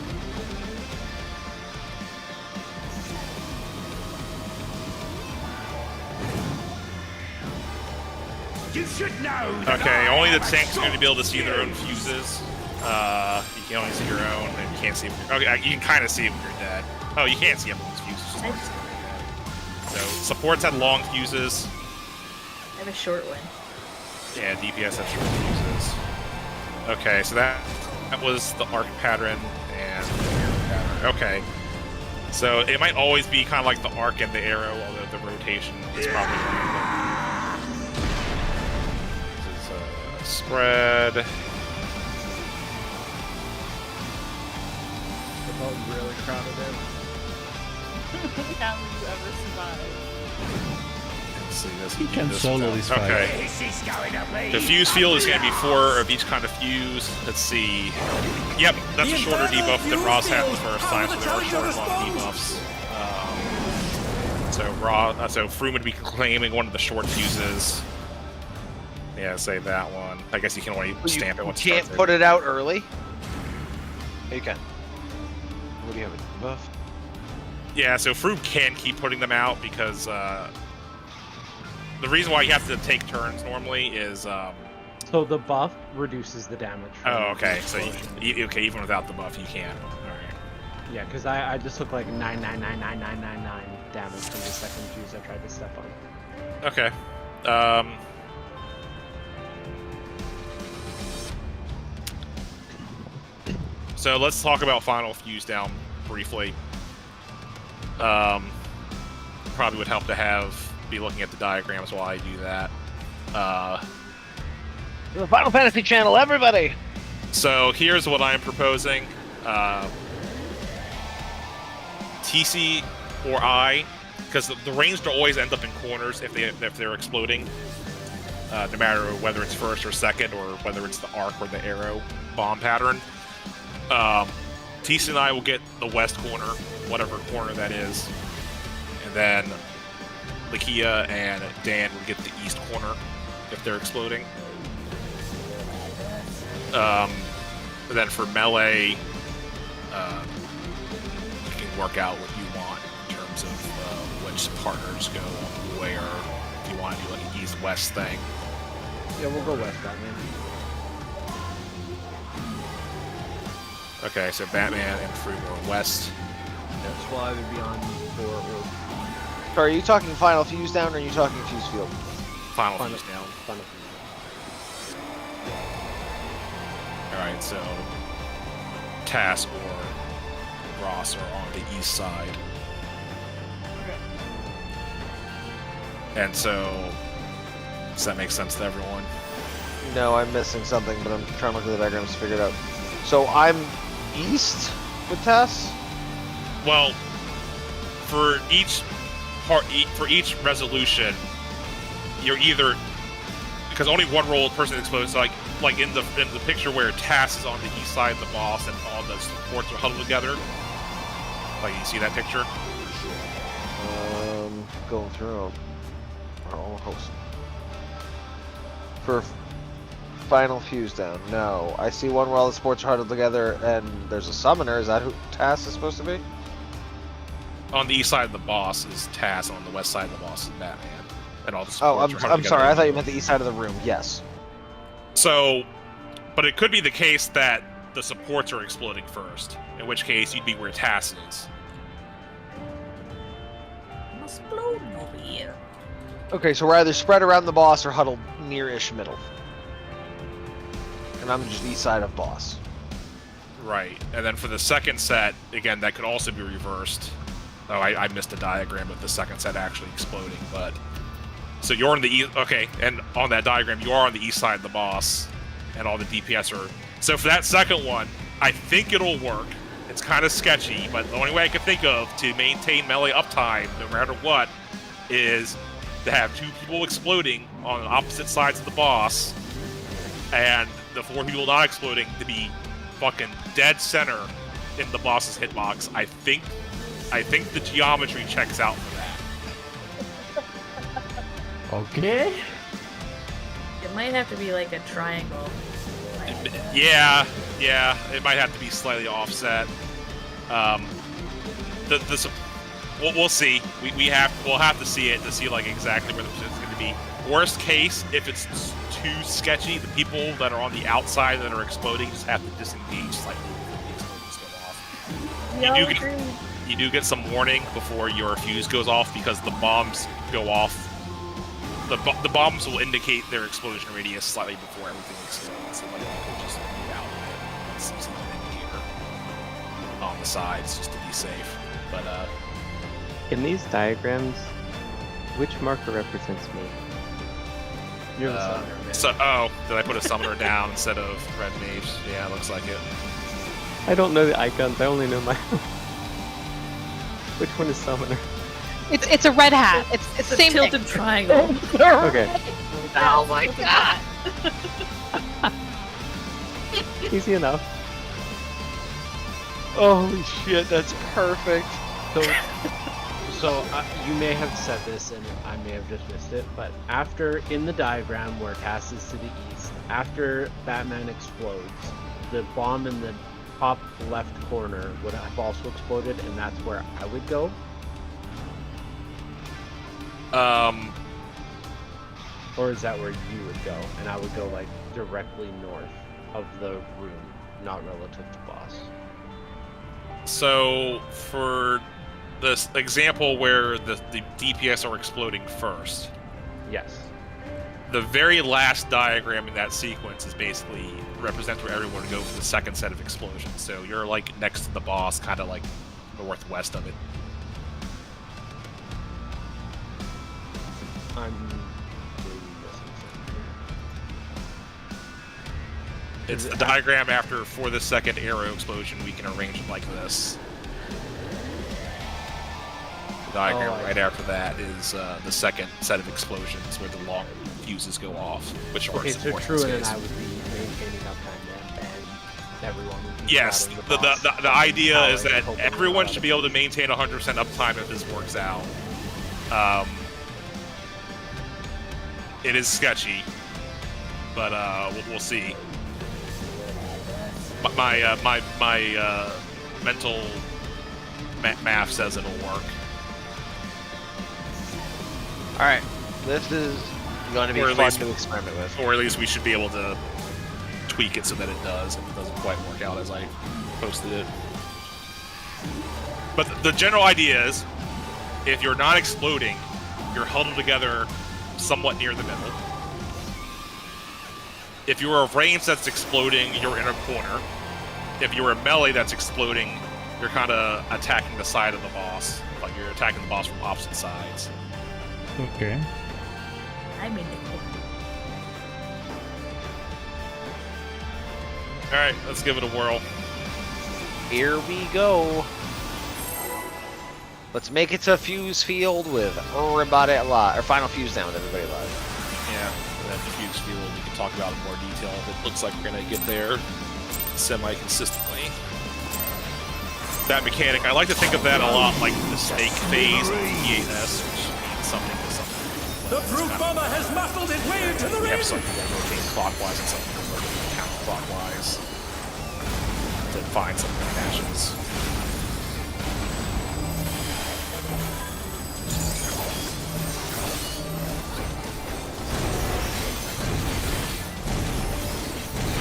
Speaker 9: You should know.
Speaker 5: Okay, only the tanks are going to be able to see their own fuses. You can only see your own, and you can't see. Okay, you can kind of see when you're dead. Oh, you can't see everyone's fuses. Just not see when you're dead. So supports had long fuses.
Speaker 2: I have a short one.
Speaker 5: Yeah, DPS have short fuses. Okay, so that was the arc pattern and the arrow pattern. Okay. So it might always be kind of like the arc and the arrow, although the rotation is probably random. This is spread.
Speaker 11: The boat really crowded in.
Speaker 2: How will you ever survive?
Speaker 5: Let's see this.
Speaker 6: He can solo this fight.
Speaker 5: Okay.
Speaker 9: This is going to be
Speaker 5: The fuse field is going to be 4 of each kind of fuse. Let's see. Yep, that's a shorter debuff than Ross had the first time, so there are shorter long debuffs. So Froome would be claiming one of the short fuses. Yeah, say that one. I guess you can only stamp it once
Speaker 3: you
Speaker 5: it
Speaker 3: can't
Speaker 5: starts
Speaker 3: put it out early? You can. What do you have, a buff?
Speaker 5: Yeah, so Froome can keep putting them out because the reason why you have to take turns normally is
Speaker 1: So the buff reduces the damage. from
Speaker 5: oh, okay.
Speaker 1: the
Speaker 5: So
Speaker 1: explosion.
Speaker 5: okay, even without the buff, you can. All right.
Speaker 1: Yeah, because I just took like 9999999 damage from the second fuse I tried to step on.
Speaker 5: Okay. So let's talk about final fuse down briefly. Probably would help to be looking at the diagrams while I do that.
Speaker 3: The Final Fantasy channel, everybody!
Speaker 5: So here's what I'm proposing. TC or I because the ranged always end up in corners if they're exploding, no matter whether it's first or second, or whether it's the arc or the arrow bomb pattern. TC and I will get the west corner, whatever corner that is, and then Lakia and Dan will get the east corner if they're exploding. And then for melee, you can work out what you want in terms of which partners go where. If you want to do like an east-west thing.
Speaker 11: Yeah, we'll go west, Batman.
Speaker 5: Okay, so Batman and Fruit are west.
Speaker 11: Yes, we'll either be on 4 or...
Speaker 3: Sorry, are you talking final fuse down, or are you talking fuse field?
Speaker 5: Final fuse down.
Speaker 11: Final fuse.
Speaker 5: Alright, so Tass or Ross are on the east side. And so, does that make sense to everyone?
Speaker 3: No, I'm missing something, but I'm trying to look at the diagrams to figure it out. So I'm east with Tess?
Speaker 5: Well, for each part, for each resolution, you're either, because only one roll person explodes. So like in the picture where Tass is on the east side of the boss and all the supports are huddled together. Like you see that picture?
Speaker 3: Going through our whole host. For final fuse down, no. I see one where all the supports are huddled together and there's a summoner. Is that who Tass is supposed to be?
Speaker 5: On the east side of the boss is Tass, and on the west side of the boss is Batman. And all the
Speaker 3: Oh,
Speaker 5: supports are huddled
Speaker 3: I'm sorry.
Speaker 5: together.
Speaker 3: I thought you meant the east side of the room. Yes.
Speaker 5: So, but it could be the case that the supports are exploding first, in which case you'd be where Tass is.
Speaker 8: Exploding over here.
Speaker 3: Okay, so we're either spread around the boss or huddled near-ish middle. And I'm just east side of boss.
Speaker 5: Right, and then for the second set, again, that could also be reversed. Oh, I missed a diagram of the second set actually exploding, but... So you're on the east... Okay, and on that diagram, you are on the east side of the boss, and all the DPS are... So for that second one, I think it'll work. It's kind of sketchy, but the only way I can think of to maintain melee uptime, no matter what, is to have 2 people exploding on opposite sides of the boss, and the 4 people not exploding to be fucking dead center in the boss's hitbox. I think the geometry checks out for that.
Speaker 6: Okay.
Speaker 8: It might have to be like a triangle.
Speaker 5: Yeah, it might have to be slightly offset. We'll see. We'll have to see it to see like exactly where the position's going to be. Worst case, if it's too sketchy, the people that are on the outside that are exploding just have to disengage slightly before the explosions go off. You do get some warning before your fuse goes off because the bombs go off. The bombs will indicate their explosion radius slightly before everything explodes. So like you could just move out and see an indicator on the sides just to be safe. But
Speaker 7: in these diagrams, which marker represents me?
Speaker 11: You're the summoner, man.
Speaker 5: So, did I put a summoner down instead of red mage? Yeah, looks like it.
Speaker 7: I don't know the icons. I only know my. Which one is summoner?
Speaker 4: It's a red hat. It's the same
Speaker 8: tilted
Speaker 4: thing.
Speaker 8: triangle.
Speaker 7: Okay.
Speaker 8: Oh my god!
Speaker 7: Easy enough.
Speaker 3: Holy shit, that's perfect.
Speaker 1: So you may have said this and I may have just missed it, but after, in the diagram where Cass is to the east, after Batman explodes, the bomb in the top left corner would have also exploded, and that's where I would go. Or is that where you would go? And I would go like directly north of the room, not relative to boss.
Speaker 5: So for this example where the DPS are exploding first,
Speaker 1: Yes.
Speaker 5: the very last diagram in that sequence is basically represents where everyone would go for the second set of explosions. So you're like next to the boss, kind of like northwest of it.
Speaker 1: I'm really missing something here.
Speaker 5: It's the diagram after for the second arrow explosion. We can arrange it like this.
Speaker 10: diagram right after that is the second set of explosions where the long fuses go off, which
Speaker 1: Okay,
Speaker 10: works
Speaker 1: so
Speaker 10: in
Speaker 1: Truant
Speaker 10: this
Speaker 1: and
Speaker 10: case.
Speaker 1: I would be maintaining uptime and everyone would be
Speaker 10: Yes,
Speaker 1: shrouding
Speaker 10: the idea is
Speaker 1: powering
Speaker 10: that
Speaker 1: hoping
Speaker 10: everyone
Speaker 1: that
Speaker 10: should be able to maintain 100% uptime if this works out. It is sketchy, but we'll see. My mental math says it'll work.
Speaker 3: All right, this is going to be
Speaker 10: Or at
Speaker 3: fun
Speaker 10: least-
Speaker 3: to experiment with.
Speaker 10: Or at least we should be able to tweak it so that it does, if it doesn't quite work out as I posted it. But the general idea is, if you're not exploding, you're huddled together somewhat near the middle. If you're a range that's exploding, you're in a corner. If you're a melee that's exploding, you're kind of attacking the side of the boss. Like you're attacking the boss from opposite sides.
Speaker 6: Okay.
Speaker 8: I'm in the corner.
Speaker 10: Alright, let's give it a whirl.
Speaker 3: Here we go. Let's make it to fuse field with everybody alive, or final fuse down with everybody alive.
Speaker 10: Yeah, and then diffuse field, we can talk about in more detail. It looks like we're going to get there semi-consistently. That mechanic, I like to think of that a lot like the snake phase of E8S, which means something to something.
Speaker 12: The brute bomber has muscled its way into the
Speaker 10: We have
Speaker 12: ring.
Speaker 10: something that rotates clockwise and something that rotates counterclockwise to find some matches.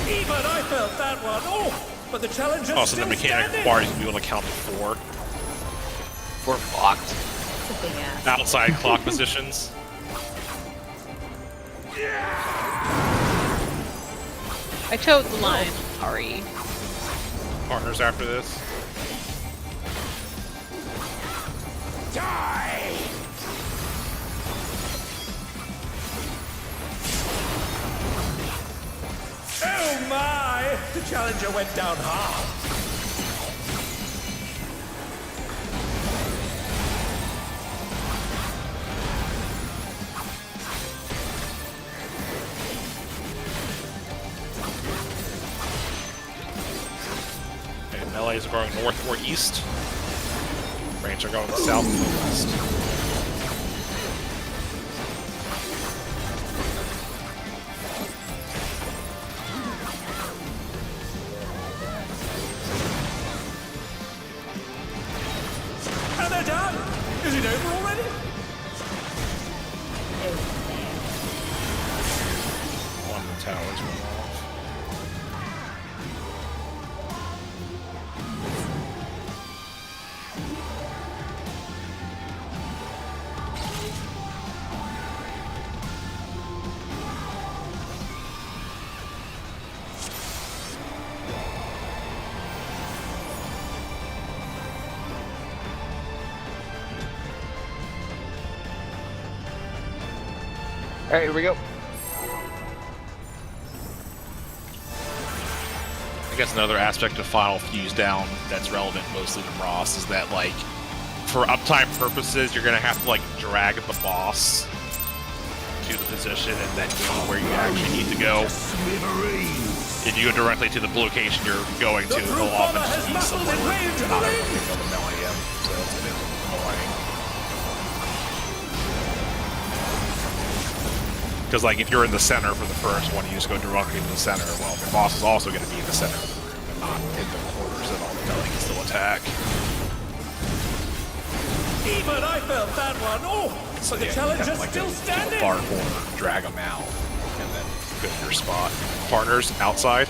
Speaker 12: Even I felt that one. Oh, but the challenge is
Speaker 10: Also, the
Speaker 12: still
Speaker 10: mechanic
Speaker 12: standing.
Speaker 10: requires you to be able to count to 4
Speaker 3: We're fucked.
Speaker 8: It's a big ass.
Speaker 10: outside clock positions.
Speaker 4: I towed the line. Sorry.
Speaker 10: Partners after this.
Speaker 12: Die! Oh my! The challenger went down hard.
Speaker 10: Okay, melees are going north or east. Range are going south or west.
Speaker 12: And they're done! Is it over already?
Speaker 10: One of the towers went off.
Speaker 3: All right, here we go.
Speaker 10: I guess another aspect of Final Fuse Down that's relevant mostly to Ross is that, like, for uptime purposes, you're gonna have to, like, drag the boss to the position and then go where you actually need to go. If you go directly to the location you're going to, he'll often just be somewhere where you're not able to go to melee him, so it's a bit annoying. Because, like, if you're in the center for the first one, you just go directly to the center. Well, the boss is also going to be in the center of the room and not in the corners at all. The melee can still attack.
Speaker 12: Even I felt that one. Oh, so the
Speaker 10: Yeah,
Speaker 12: challenge
Speaker 10: kind
Speaker 12: is
Speaker 10: of like
Speaker 12: still
Speaker 10: go to the
Speaker 12: standing.
Speaker 10: far corner, drag them out, and then go to your spot. Partners outside.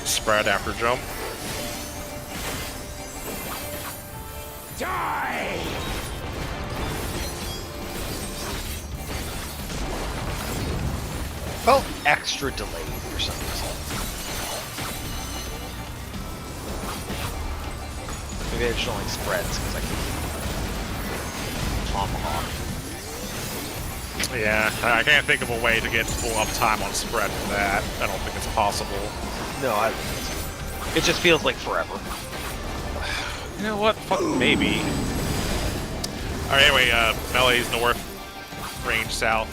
Speaker 10: Spread after jump.
Speaker 12: Die!
Speaker 3: Felt extra delayed for some reason. Maybe I just don't like spreads because I can tomahawk.
Speaker 5: Yeah, I can't think of a way to get full uptime on spread for that. I don't think it's possible.
Speaker 3: No, it just feels like forever.
Speaker 5: You know what? Fuck, maybe. Alright, anyway, melee's north, range south.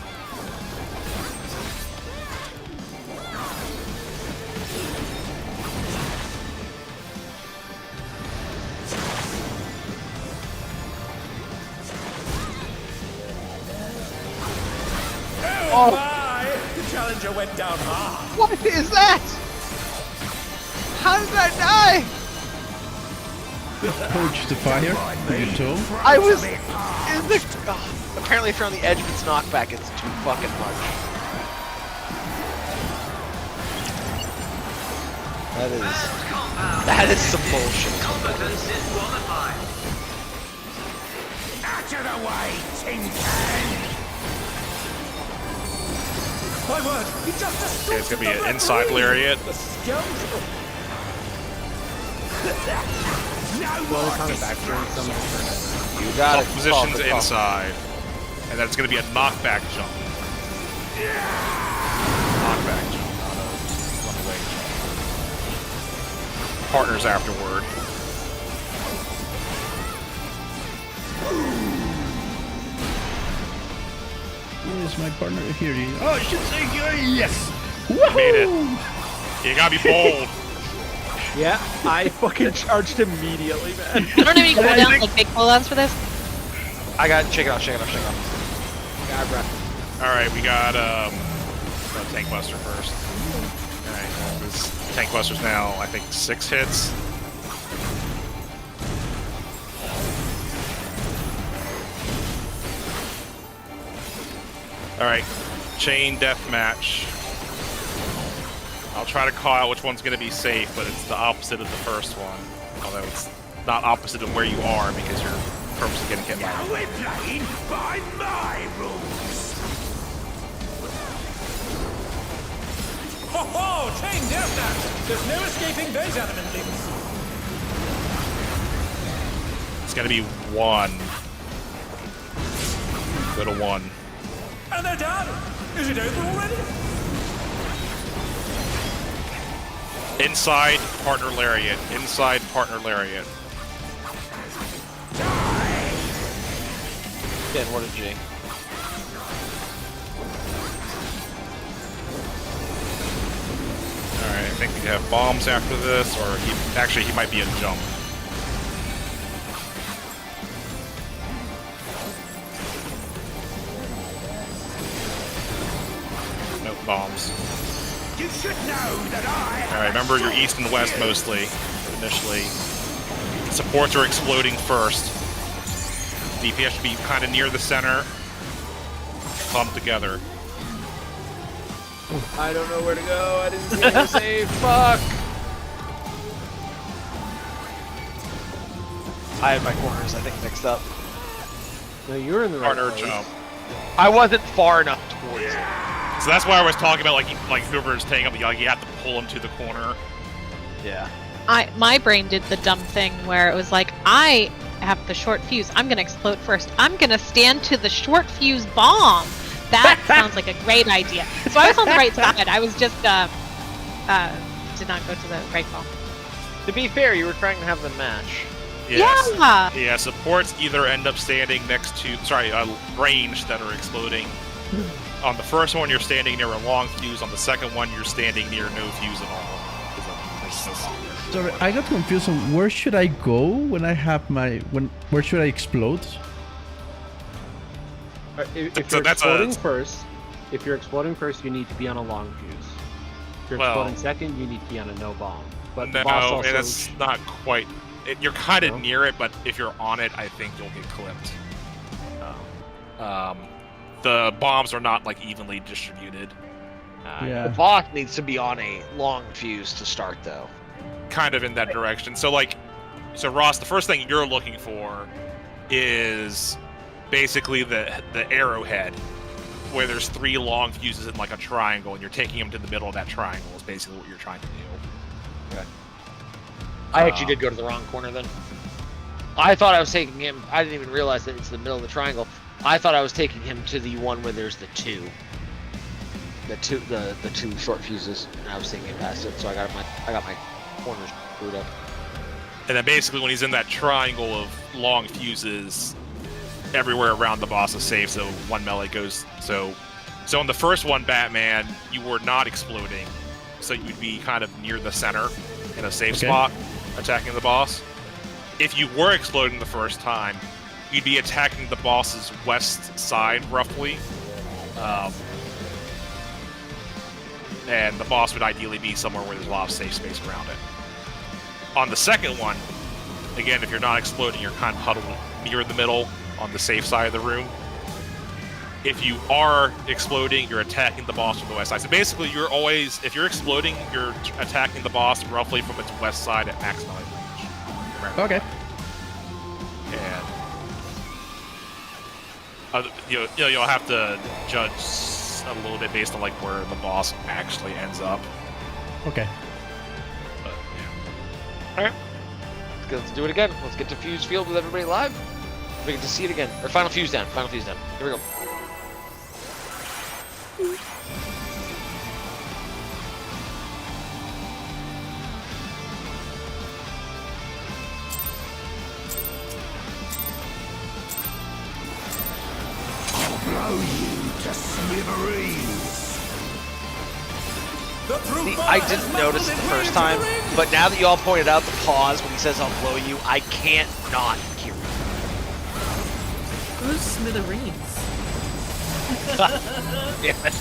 Speaker 12: Oh my! The challenger went down hard.
Speaker 3: What is that? How did I die?
Speaker 6: Approach the fire. You told.
Speaker 3: I was in the. Oh, apparently, if you're on the edge of its knockback, it's too fucking much. That is some bullshit.
Speaker 12: Out of the way, tin can! My word, he just
Speaker 5: Okay, it's gonna be an inside lariat.
Speaker 12: The scoundrel!
Speaker 11: Well, kind of back turn some.
Speaker 3: You got it.
Speaker 5: Positions inside. And then it's gonna be a knockback jump. Knockback jump, not a one-way jump. Partners afterward.
Speaker 6: Where's my partner? Here he is. Oh, shit! Yes!
Speaker 5: Made it. You gotta be bold.
Speaker 11: Yeah, I fucking charged immediately, man.
Speaker 4: You don't have any cooldowns, like big cooldowns for this?
Speaker 3: I got shake it off.
Speaker 11: God, bro.
Speaker 5: Alright, we got Tank Buster first. Alright, this Tank Buster's now, I think, 6 hits. Alright, chain deathmatch. I'll try to call out which one's going to be safe, but it's the opposite of the first one. Although it's not opposite of where you are because you're purposely going to get by.
Speaker 12: Now we're playing by my rules! Ho ho! Chain deathmatch! There's no escaping those adamant limbs!
Speaker 5: It's going to be 1. Go to 1.
Speaker 12: And they're done! Is it over already?
Speaker 5: Inside partner lariat. Inside partner lariat.
Speaker 3: Again, what a G.
Speaker 5: Alright, I think we have bombs after this, or he might be a jump. No bombs.
Speaker 12: You should know that
Speaker 5: Alright, remember you're east and west mostly, initially. Supports are exploding first. DPS should be kind of near the center. Clump together.
Speaker 11: I don't know where to go. I didn't see where to save. Fuck.
Speaker 3: I had my corners, I think, mixed up.
Speaker 11: No, you were in the right
Speaker 5: Partner
Speaker 11: place.
Speaker 5: jump.
Speaker 3: I wasn't far enough towards it.
Speaker 5: So that's why I was talking about like whoever is taking up, you have to pull him to the corner.
Speaker 3: Yeah.
Speaker 4: My brain did the dumb thing where it was like, I have the short fuse. I'm gonna explode first. I'm gonna stand to the short fuse bomb. That sounds like a great idea. So I was on the right side. I was just did not go to the right bomb.
Speaker 3: To be fair, you were trying to have them match.
Speaker 5: Yes.
Speaker 4: Yeah.
Speaker 5: Yeah, supports either end up standing next to, range that are exploding. On the first one, you're standing near a long fuse. On the second one, you're standing near no fuse at all.
Speaker 6: Sorry, I got confused on where should I go when I have my where should I explode?
Speaker 11: If
Speaker 5: So
Speaker 11: you're
Speaker 5: that's
Speaker 11: exploding first, you need to be on a long fuse. If you're exploding second, you need to be on a no bomb. But the boss also...
Speaker 5: that's not quite. You're kind of near it, but if you're on it, I think you'll get clipped. The bombs are not like evenly distributed.
Speaker 3: The boss needs to be on a long fuse to start, though.
Speaker 5: Kind of in that direction. So Ross, the first thing you're looking for is basically the arrowhead, where there's 3 long fuses in like a triangle, and you're taking them to the middle of that triangle. Is basically what you're trying to do.
Speaker 3: Okay. I actually did go to the wrong corner then. I thought I was taking him. I didn't even realize that it's the middle of the triangle. I thought I was taking him to the one where there's the two short fuses, and I was taking it past it, so I got my corners screwed up.
Speaker 5: And then basically when he's in that triangle of long fuses, everywhere around the boss is safe, so one melee goes. So in the first one, Batman, you were not exploding, so you'd be kind of near the center in a safe spot, attacking the boss. If you were exploding the first time, you'd be attacking the boss's west side, roughly. And the boss would ideally be somewhere where there's a lot of safe space around it. On the second one, again, if you're not exploding, you're kind of huddled near the middle on the safe side of the room. If you are exploding, you're attacking the boss from the west side. So basically, you're always, if you're exploding, you're attacking the boss roughly from its west side at max melee range.
Speaker 6: Okay.
Speaker 5: And you'll have to judge a little bit based on like where the boss actually ends up.
Speaker 6: Okay.
Speaker 5: But yeah.
Speaker 3: All right. Let's do it again. Let's get to Fuse Field with everybody live. We get to see it again. Or Final Fuse down. Final Fuse down. Here we go.
Speaker 9: Blow you to smithereens.
Speaker 3: See, I didn't notice it the first time, but now that you all pointed out the pause when he says "I'll blow you," I can't not hear it.
Speaker 2: Who's smithereens?
Speaker 3: Damn it.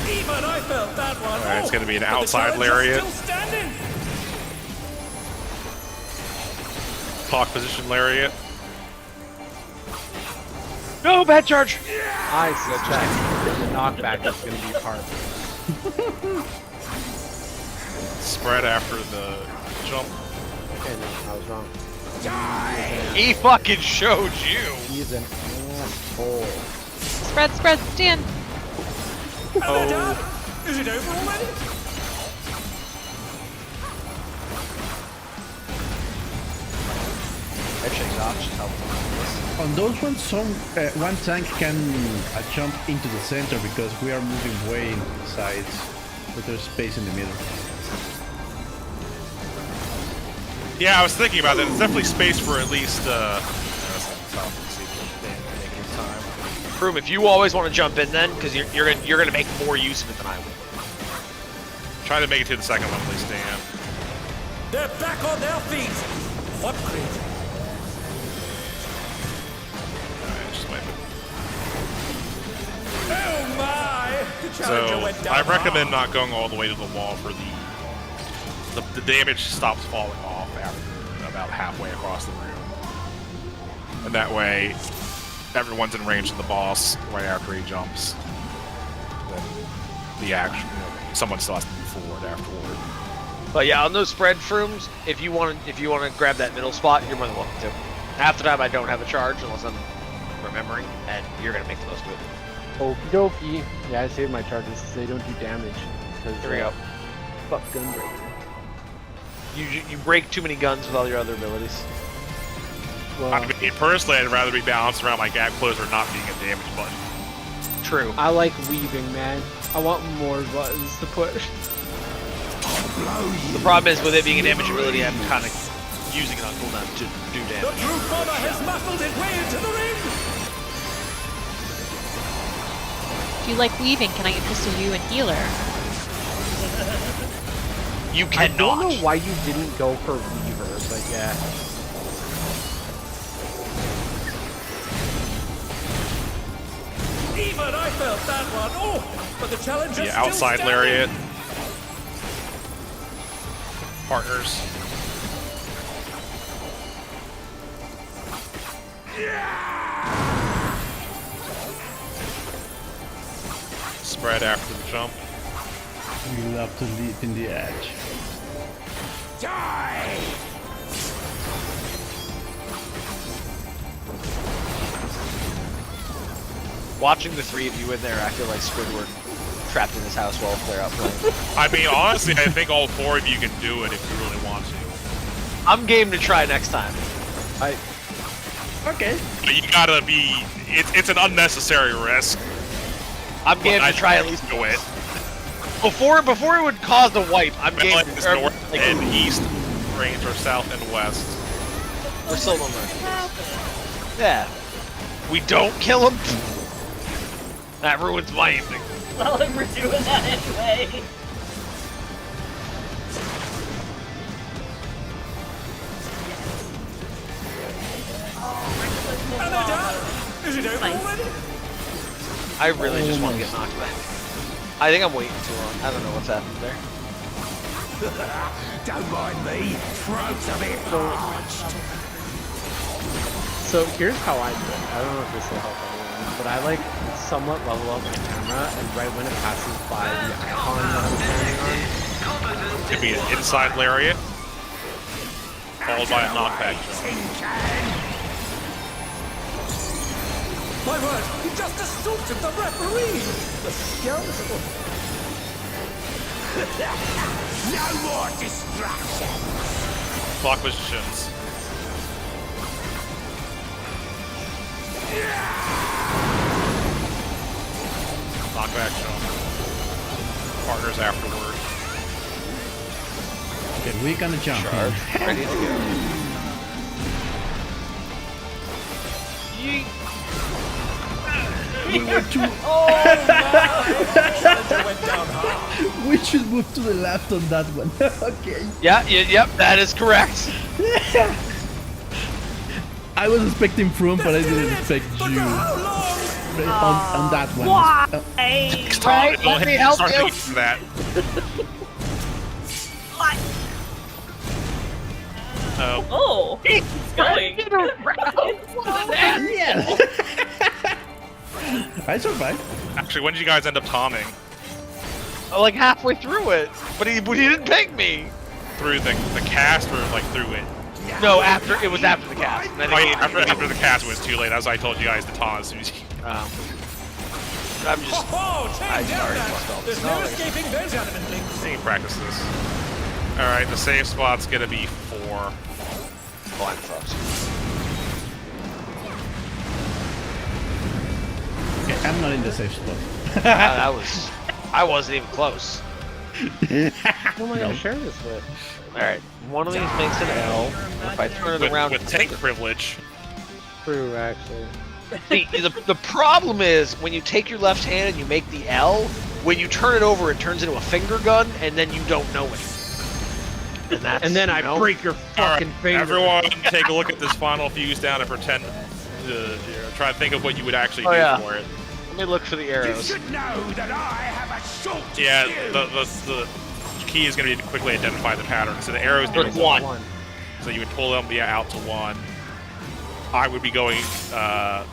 Speaker 12: Even I felt that one.
Speaker 5: Alright, it's going to be an
Speaker 12: But the
Speaker 5: outside
Speaker 12: challenger's
Speaker 5: lariat.
Speaker 12: still standing.
Speaker 5: Clock position lariat.
Speaker 3: No, bad charge!
Speaker 11: I suspect the knockback is going to be part.
Speaker 5: Spread after the jump.
Speaker 11: Okay, no, I was wrong.
Speaker 3: He fucking showed you!
Speaker 11: He's an asshole.
Speaker 4: Spread, stand.
Speaker 12: And they're done. Is it over already?
Speaker 6: On those ones, one tank can jump into the center because we are moving way in the sides, but there's space in the middle.
Speaker 5: Yeah, I was thinking about that. There's definitely space for at least.
Speaker 3: Broom, if you always want to jump in, then because you're gonna make more use of it than I would.
Speaker 5: Try to make it to the second one, please, Dan.
Speaker 12: They're back on their feet. What crazy? Oh my! The challenger
Speaker 5: So
Speaker 12: went down
Speaker 5: I recommend
Speaker 12: hard.
Speaker 5: not going all the way to the wall for the damage stops falling off after about halfway across the room, and that way everyone's in range of the boss right after he jumps. Then the action, someone still has to move forward afterward.
Speaker 3: But yeah, on those spread frooms, if you want to grab that middle spot, you're more than welcome to. Half the time I don't have a charge unless I'm remembering, and you're gonna make the most of it.
Speaker 11: Okie dokie. Yeah, I save my charges so they don't do damage.
Speaker 3: Here we go.
Speaker 11: Fuck Gunbreaker.
Speaker 3: You break too many guns with all your other abilities.
Speaker 11: Well,
Speaker 5: I mean, personally, I'd rather be balanced around my gap closer not being a damage button.
Speaker 3: True.
Speaker 11: I like weaving, man. I want more buttons to push.
Speaker 3: The problem is with it being a damage ability, I'm kind of using it on cooldown to do
Speaker 12: The
Speaker 3: damage.
Speaker 12: true bomber has muscled his way into the ring.
Speaker 4: If you like weaving, can I interest you in healer?
Speaker 3: You
Speaker 11: I
Speaker 3: cannot.
Speaker 11: don't know why you didn't go for Weaver, but yeah.
Speaker 12: Even I felt that one. Oh, but the challenger's
Speaker 5: The
Speaker 12: still
Speaker 5: outside
Speaker 12: standing.
Speaker 5: lariat. Partners. Spread after the jump.
Speaker 6: We love to leap in the edge.
Speaker 12: Die!
Speaker 3: Watching the three of you in there, I feel like Squidward trapped in his house while they're out playing.
Speaker 5: I mean, honestly, I think all four of you can do it if you really want to.
Speaker 3: I'm game to try next time.
Speaker 6: Okay.
Speaker 5: But you gotta be. It's an unnecessary risk.
Speaker 3: I'm game to try at least
Speaker 5: do it.
Speaker 3: Before it would cause the wipe. I'm game
Speaker 5: Like
Speaker 3: to
Speaker 5: this north and east range or south and west.
Speaker 3: We're still on Yeah. We don't kill him. That ruins my evening.
Speaker 2: Well, we're doing that anyway.
Speaker 12: Are they done? Is it over already?
Speaker 3: I really just want to get knocked back. I think I'm waiting too long. I don't know what's happening there.
Speaker 9: Don't mind me. Throat's a bit parched.
Speaker 11: So here's how I do it. I don't know if this will help anyone, but I like somewhat level up my camera, and right when it passes by the icon that I'm standing on,
Speaker 5: Could be an inside lariat, followed by a knockback jump.
Speaker 12: My word, he just assaulted the referee! The scoundrel!
Speaker 9: No more distractions!
Speaker 5: Clock positions. Knockback jump. Partners afterward.
Speaker 6: Okay, we're gonna jump.
Speaker 3: Charge. Ready to go. Yeet.
Speaker 6: We were too. We should move to the left on that one. Okay.
Speaker 3: Yep, that is correct.
Speaker 6: I was expecting Froome, but I didn't expect you. On that one.
Speaker 2: Why?
Speaker 3: Right, let me help you.
Speaker 5: For that.
Speaker 2: Oh, it's going.
Speaker 6: Yeah. I survived.
Speaker 5: Actually, when did you guys end up tomming?
Speaker 3: Like halfway through it, but he didn't ping me.
Speaker 5: Through the cast or like through it?
Speaker 3: No, after it was after the cast.
Speaker 5: Oh, yeah, after the cast was too late. As I told you guys to tom as soon as you.
Speaker 3: I'm just.
Speaker 12: Oh, chain down that! There's no escaping those element links.
Speaker 5: You can practice this. Alright, the safe spot's gonna be 4.
Speaker 3: Blind props.
Speaker 6: Okay, I'm not in the safe spot.
Speaker 3: I wasn't even close.
Speaker 11: who am I gonna share this with?
Speaker 3: Alright, one of these makes an L. If I turn it around
Speaker 5: with tank privilege.
Speaker 11: True, actually.
Speaker 3: See, the problem is when you take your left hand and you make the L, when you turn it over, it turns into a finger gun, and then you don't know it. And then I break your fucking finger.
Speaker 5: Everyone, take a look at this final fuse down and pretend to try to think of what you would actually do for it.
Speaker 3: Let me look for the arrows.
Speaker 9: You should know that I have a short
Speaker 5: Yeah, the key is going to be to quickly identify the pattern. So the arrows
Speaker 3: There's one.
Speaker 5: So you would pull them out to 1. I would be going.
Speaker 3: I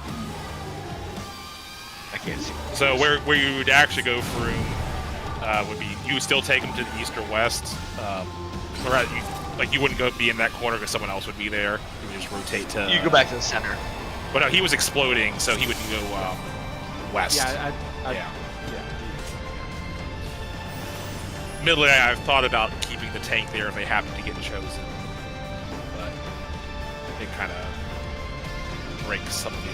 Speaker 3: can't see.
Speaker 5: So where you would actually go through would be you would still take them to the east or west. Or you wouldn't be in that corner because someone else would be there. You would just rotate to.
Speaker 3: You go back to the center.
Speaker 5: But no, he was exploding, so he wouldn't go west.
Speaker 11: Yeah.
Speaker 5: Admittedly, I've thought about keeping the tank there if they happen to get chosen, but it kind of breaks some of the.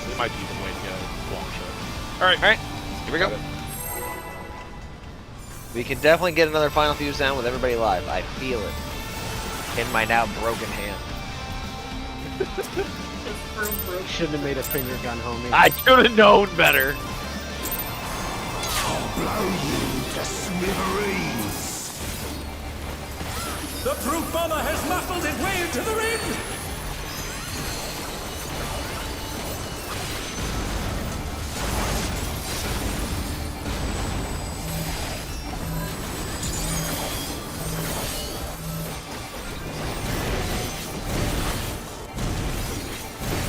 Speaker 5: So it might be the way to go long shot.
Speaker 3: All right, here we go. We can definitely get another final fuse down with everybody live. I feel it in my now broken hand.
Speaker 11: Shouldn't have made a finger gun, homie.
Speaker 3: I should have known better.
Speaker 9: I'll blow you to smithereens.
Speaker 12: The proof bomber has muscled his way into the ring!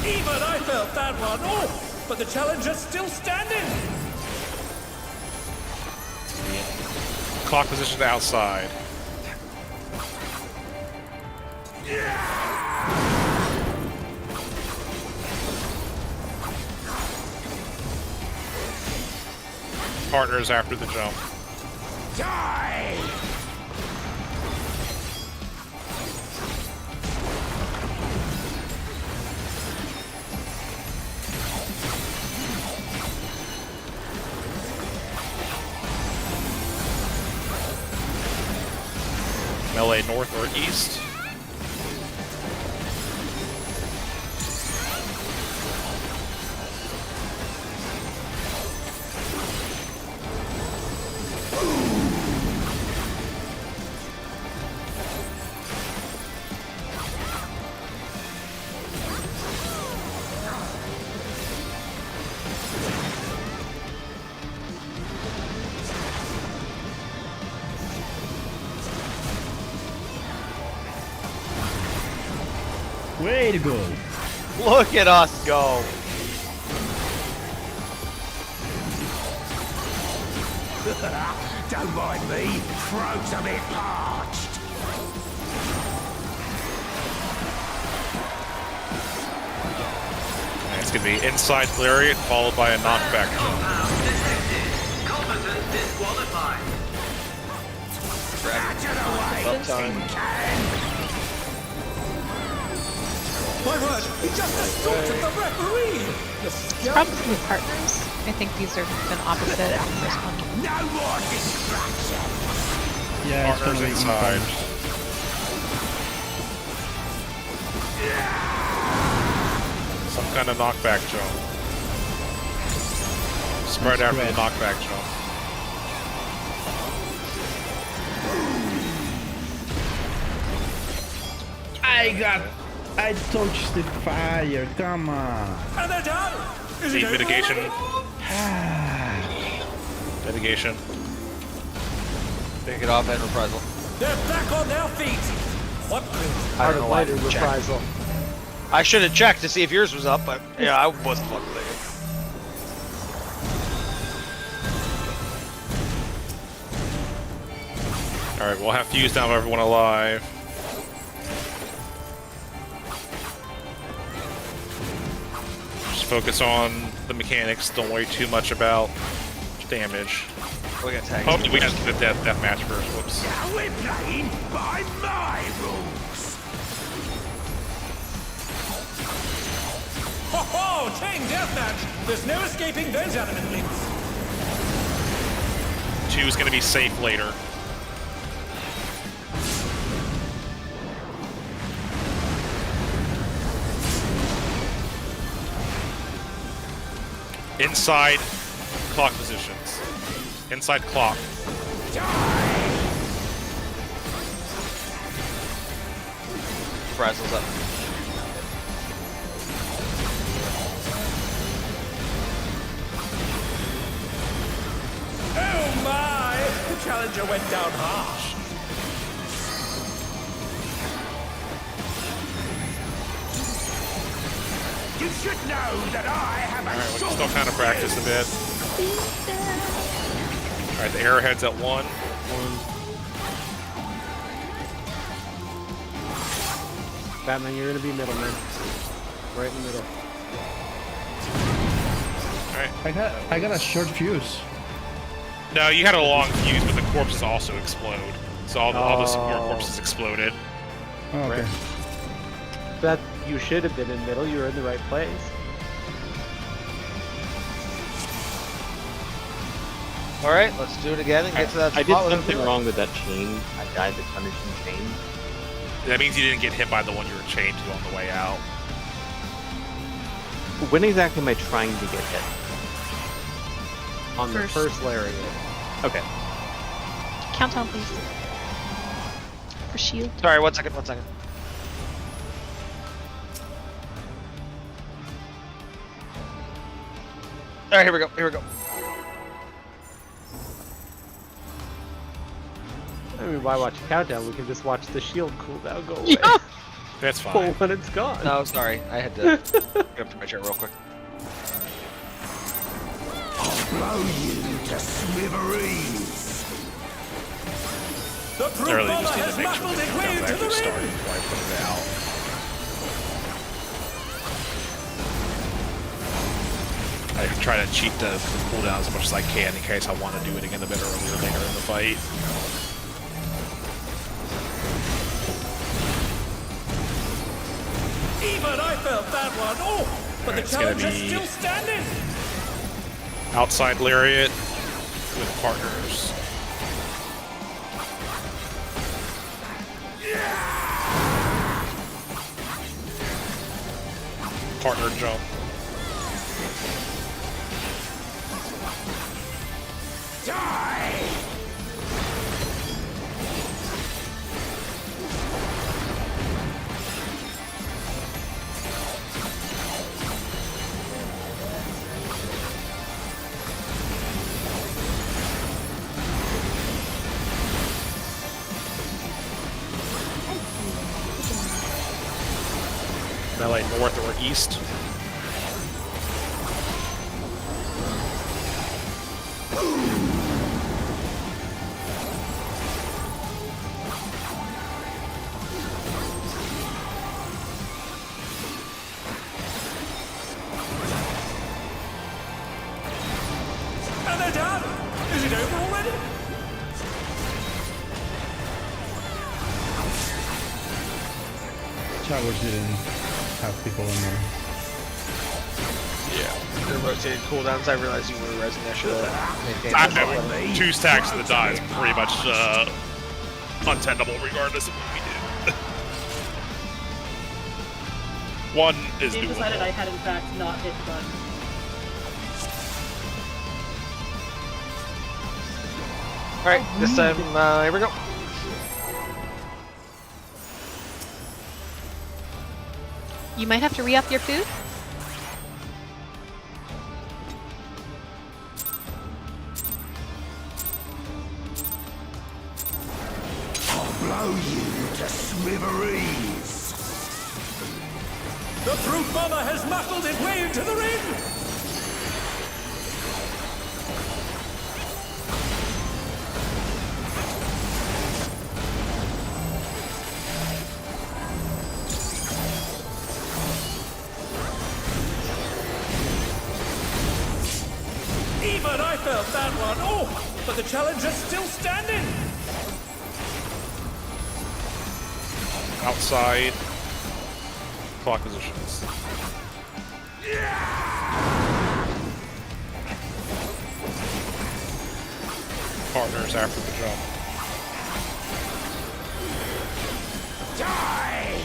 Speaker 12: Even I felt that one! Oh! But the challenger's still standing!
Speaker 5: Clock position to outside. Partners after the jump.
Speaker 9: Die!
Speaker 5: Melee north or east.
Speaker 6: Way to go.
Speaker 3: Look at us go.
Speaker 9: Don't mind me. Throat's a bit parched.
Speaker 5: And it's gonna be inside Lariat followed by a knockback.
Speaker 12: My word, he just assaulted the referee!
Speaker 4: It's probably partners. I think these are been opposite in the first one.
Speaker 9: No more distraction.
Speaker 6: Yeah, it's
Speaker 5: Partners
Speaker 6: gonna be
Speaker 5: inside. Some kind of knockback jump. Spread out for the knockback jump.
Speaker 6: I touched the fire, come on.
Speaker 12: And they're done! Is
Speaker 5: Need
Speaker 12: it
Speaker 5: mitigation.
Speaker 12: over?
Speaker 5: Mitigation.
Speaker 3: Pick it off and reprisal.
Speaker 12: They're back on their feet! What?
Speaker 3: I don't know why I didn't check.
Speaker 11: reprisal.
Speaker 3: I should have checked to see if yours was up, but yeah, I wasn't fucking thinking.
Speaker 5: Alright, we'll have fuse down everyone alive. Just focus on the mechanics, don't worry too much about damage.
Speaker 3: We got tagged.
Speaker 5: Oh, we got the death match first. Whoops.
Speaker 9: Now we're playing by my rules.
Speaker 12: Ho ho! Chain deathmatch! There's no escaping those animatlings!
Speaker 5: 2 is gonna be safe later. Inside clock positions. Inside clock.
Speaker 3: Reprisals up.
Speaker 12: Oh my! The challenger went down harsh.
Speaker 9: You should know that I have a
Speaker 5: Alright, we can
Speaker 9: sword.
Speaker 5: still kind of practice a bit. Alright, the arrowhead's at 1.
Speaker 11: Batman, you're gonna be middleman. Right in the middle.
Speaker 5: Alright.
Speaker 6: I got a short fuse.
Speaker 5: No, you had a long fuse, but the corpses also explode. So all the support corpses exploded.
Speaker 6: Oh, okay.
Speaker 11: That you should have been in middle. You were in the right place.
Speaker 3: All right, let's do it again and get to that
Speaker 7: I
Speaker 3: spot.
Speaker 7: did
Speaker 3: with
Speaker 7: something
Speaker 3: it.
Speaker 7: wrong with that chain. I died the punishing chain.
Speaker 5: That means you didn't get hit by the one you were chained to on the way out.
Speaker 7: When exactly am I trying to get hit?
Speaker 11: On the first lariat.
Speaker 7: Okay.
Speaker 4: Countdown, please. For shield.
Speaker 3: Sorry, 1 second, 1 second. All right, here we go. Here we go.
Speaker 11: I mean, why watch a countdown? We can just watch the shield cooldown go away.
Speaker 4: Yeah.
Speaker 5: That's
Speaker 11: Full
Speaker 5: fine.
Speaker 11: when it's gone.
Speaker 3: No, sorry, I had to get up to my chair real quick.
Speaker 9: Blow you to smithereens.
Speaker 12: The proof
Speaker 5: I really just
Speaker 12: bomber
Speaker 5: need
Speaker 12: has
Speaker 5: to make sure
Speaker 12: muffled
Speaker 5: the
Speaker 12: its way
Speaker 5: countdown's
Speaker 12: into the
Speaker 5: actually started
Speaker 12: ring!
Speaker 5: before I put it out. I try to cheat the cooldown as much as I can in case I want to do it again a bit earlier later in the fight.
Speaker 12: Even I felt that one! Oh! But
Speaker 5: Alright, it's
Speaker 12: the
Speaker 5: gonna
Speaker 12: challenger's
Speaker 5: be-
Speaker 12: still standing!
Speaker 5: Outside lariat with partners. Partner jump.
Speaker 12: Die!
Speaker 5: Melee north or east.
Speaker 12: And they're done! Is it over already?
Speaker 6: Towers didn't have people in there.
Speaker 3: Yeah, the rotated cooldowns. I realized you were resing. I should have maintained.
Speaker 5: 2 stacks of the die is pretty much untenable regardless of what we do. 1 is
Speaker 2: Dave decided I
Speaker 5: doable.
Speaker 2: had in fact not hit the button.
Speaker 3: All right, this time, here we go.
Speaker 4: You might have to re-up your food.
Speaker 12: I'll blow you to smithereens! The fruit bomber has muscled his way into the ring! Even I felt that one! Oh! But the challenger's still standing!
Speaker 5: Outside. Clock positions. Partners after the jump.
Speaker 12: Die!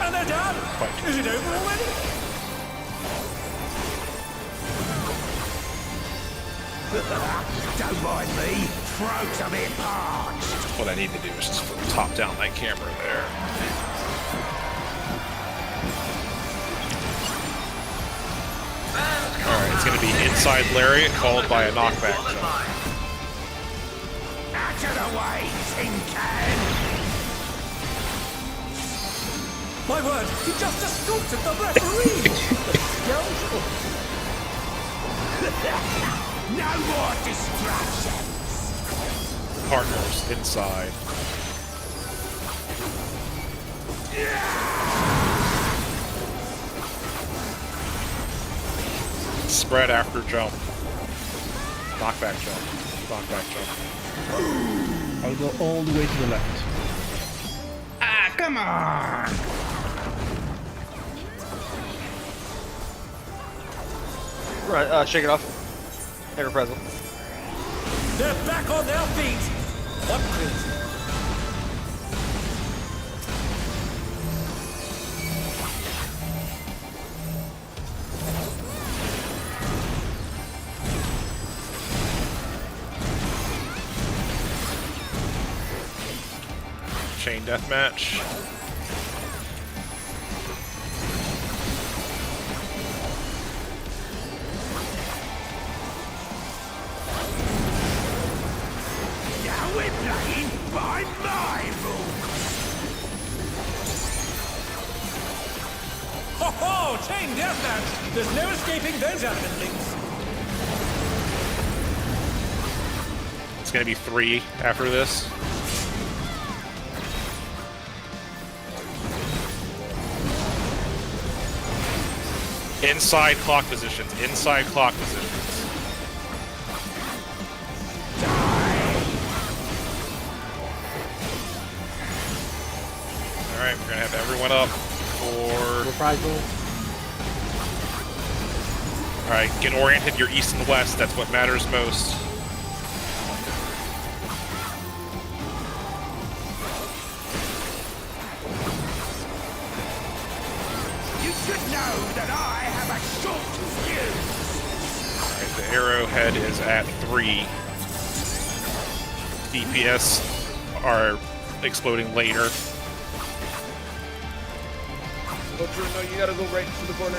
Speaker 12: And they're done! Is it over already? Don't mind me. Throat's a bit parched.
Speaker 5: What I need to do is just top down that camera there. Alright, it's going to be inside Lariat followed by a knockback jump.
Speaker 12: Out of the way, tin can! My word, he just assaulted the referee! The scoundrel! No more distractions!
Speaker 5: Partners inside. Spread after jump. Knockback jump. Knockback jump.
Speaker 6: I'll go all the way to the left. Ah, come on!
Speaker 3: Right, shake it off. Ever present.
Speaker 12: They're back on their feet! What crazy?
Speaker 5: Chain deathmatch.
Speaker 12: Now we're playing by my rules! deathmatch. There's no escaping those adamantings.
Speaker 5: It's gonna be 3 after this. Inside clock positions. Inside clock positions. Alright, we're gonna have everyone up for...
Speaker 11: Reprisal.
Speaker 5: Alright, get oriented your east and west. That's what matters most.
Speaker 12: You should know that I have a short fuse.
Speaker 5: Alright, the arrowhead is at 3. DPS are exploding later.
Speaker 3: No, you gotta go right to the corner.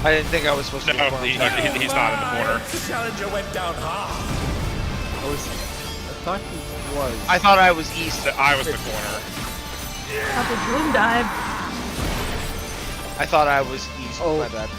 Speaker 3: I didn't think I was supposed to.
Speaker 5: No, he's not in the corner.
Speaker 12: The challenger went down hard.
Speaker 11: I thought he was.
Speaker 3: I thought I was east.
Speaker 5: I was the corner.
Speaker 2: Couple bloom dive.
Speaker 3: I thought I was east.
Speaker 11: Oh.
Speaker 3: My bad.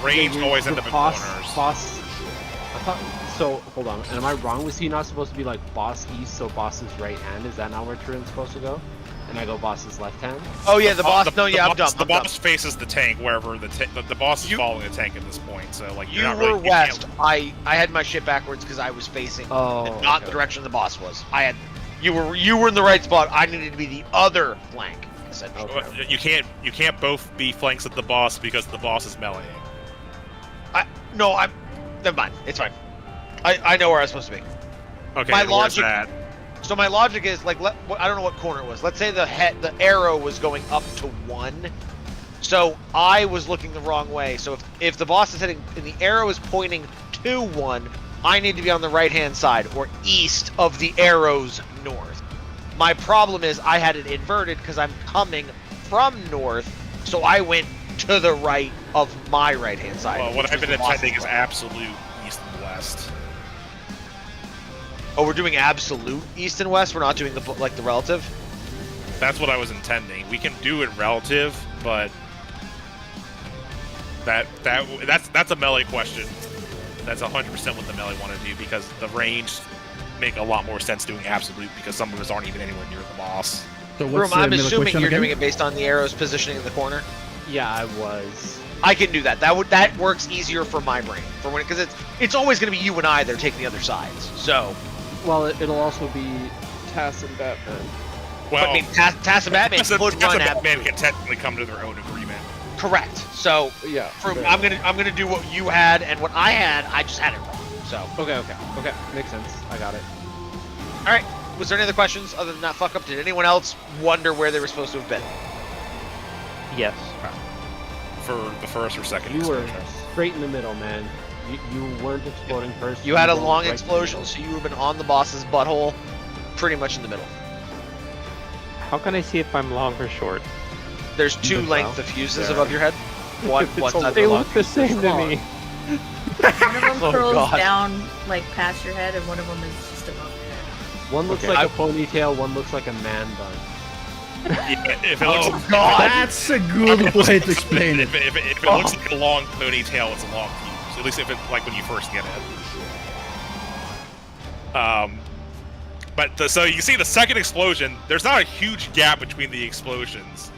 Speaker 5: Range always end up in corners.
Speaker 11: Boss. I thought. So hold on. Am I wrong? Was he not supposed to be like boss east, so boss's right hand? Is that not where Turin's supposed to go? And I go boss's left hand?
Speaker 3: Oh yeah, the boss. No, yeah, I'm dumb.
Speaker 5: The boss faces the tank wherever the boss is following the tank at this point. So like
Speaker 3: You
Speaker 5: you're not
Speaker 3: were
Speaker 5: really,
Speaker 3: west. I had my shit backwards because I was facing not the direction the boss was. You were in the right spot. I needed to be the other flank. Essentially.
Speaker 5: Okay. You can't both be flanks of the boss because the boss is meleeing.
Speaker 3: Never mind. It's fine. I know where I was supposed to be.
Speaker 5: Okay.
Speaker 3: My
Speaker 5: where's
Speaker 3: logic.
Speaker 5: that?
Speaker 3: So my logic is like, I don't know what corner it was. Let's say the arrow was going up to 1. So I was looking the wrong way. So if the boss is heading and the arrow is pointing to 1, I need to be on the right hand side or east of the arrow's north. My problem is I had it inverted because I'm coming from north, so I went to the right of my right hand side.
Speaker 5: Well, what I've been intending is absolute east and west.
Speaker 3: Oh, we're doing absolute east and west. We're not doing the relative.
Speaker 5: That's what I was intending. We can do it relative, but that's a melee question. That's 100% what the melee want to do because the range make a lot more sense doing absolute because some of us aren't even anywhere near the boss.
Speaker 6: So
Speaker 3: Room, I'm assuming you're doing it based on the arrows positioning in the corner.
Speaker 11: Yeah, I was.
Speaker 3: I can do that. That works easier for my brain because it's always going to be you and I that are taking the other sides. So.
Speaker 11: Well, it'll also be Tass and Batman.
Speaker 5: Well,
Speaker 3: but I mean, Tass and Batman could run
Speaker 5: Batman can technically come to their own agreement.
Speaker 3: Correct. So
Speaker 11: yeah,
Speaker 3: I'm gonna do what you had and what I had. I just had it wrong. So
Speaker 11: okay, makes sense. I got it.
Speaker 3: All right. Was there any other questions other than that fuck up? Did anyone else wonder where they were supposed to have been?
Speaker 7: Yes.
Speaker 5: For the first or second.
Speaker 11: You were straight in the middle, man. You weren't exploding first.
Speaker 3: You had a long explosion, so you would have been on the boss's butthole, pretty much in the middle.
Speaker 7: How can I see if I'm long or short?
Speaker 3: There's 2 lengths of fuses above your head. One side
Speaker 7: they look the same to me.
Speaker 2: One of them curls down like past your head, and one of them is just above your head.
Speaker 11: One looks like a ponytail. One looks like a man bun.
Speaker 5: If it looks
Speaker 3: God,
Speaker 6: that's a good way to explain it.
Speaker 5: If it looks like a long ponytail, it's a long fuse. At least if it's like when you first get it. So you see the second explosion. There's not a huge gap between the explosions.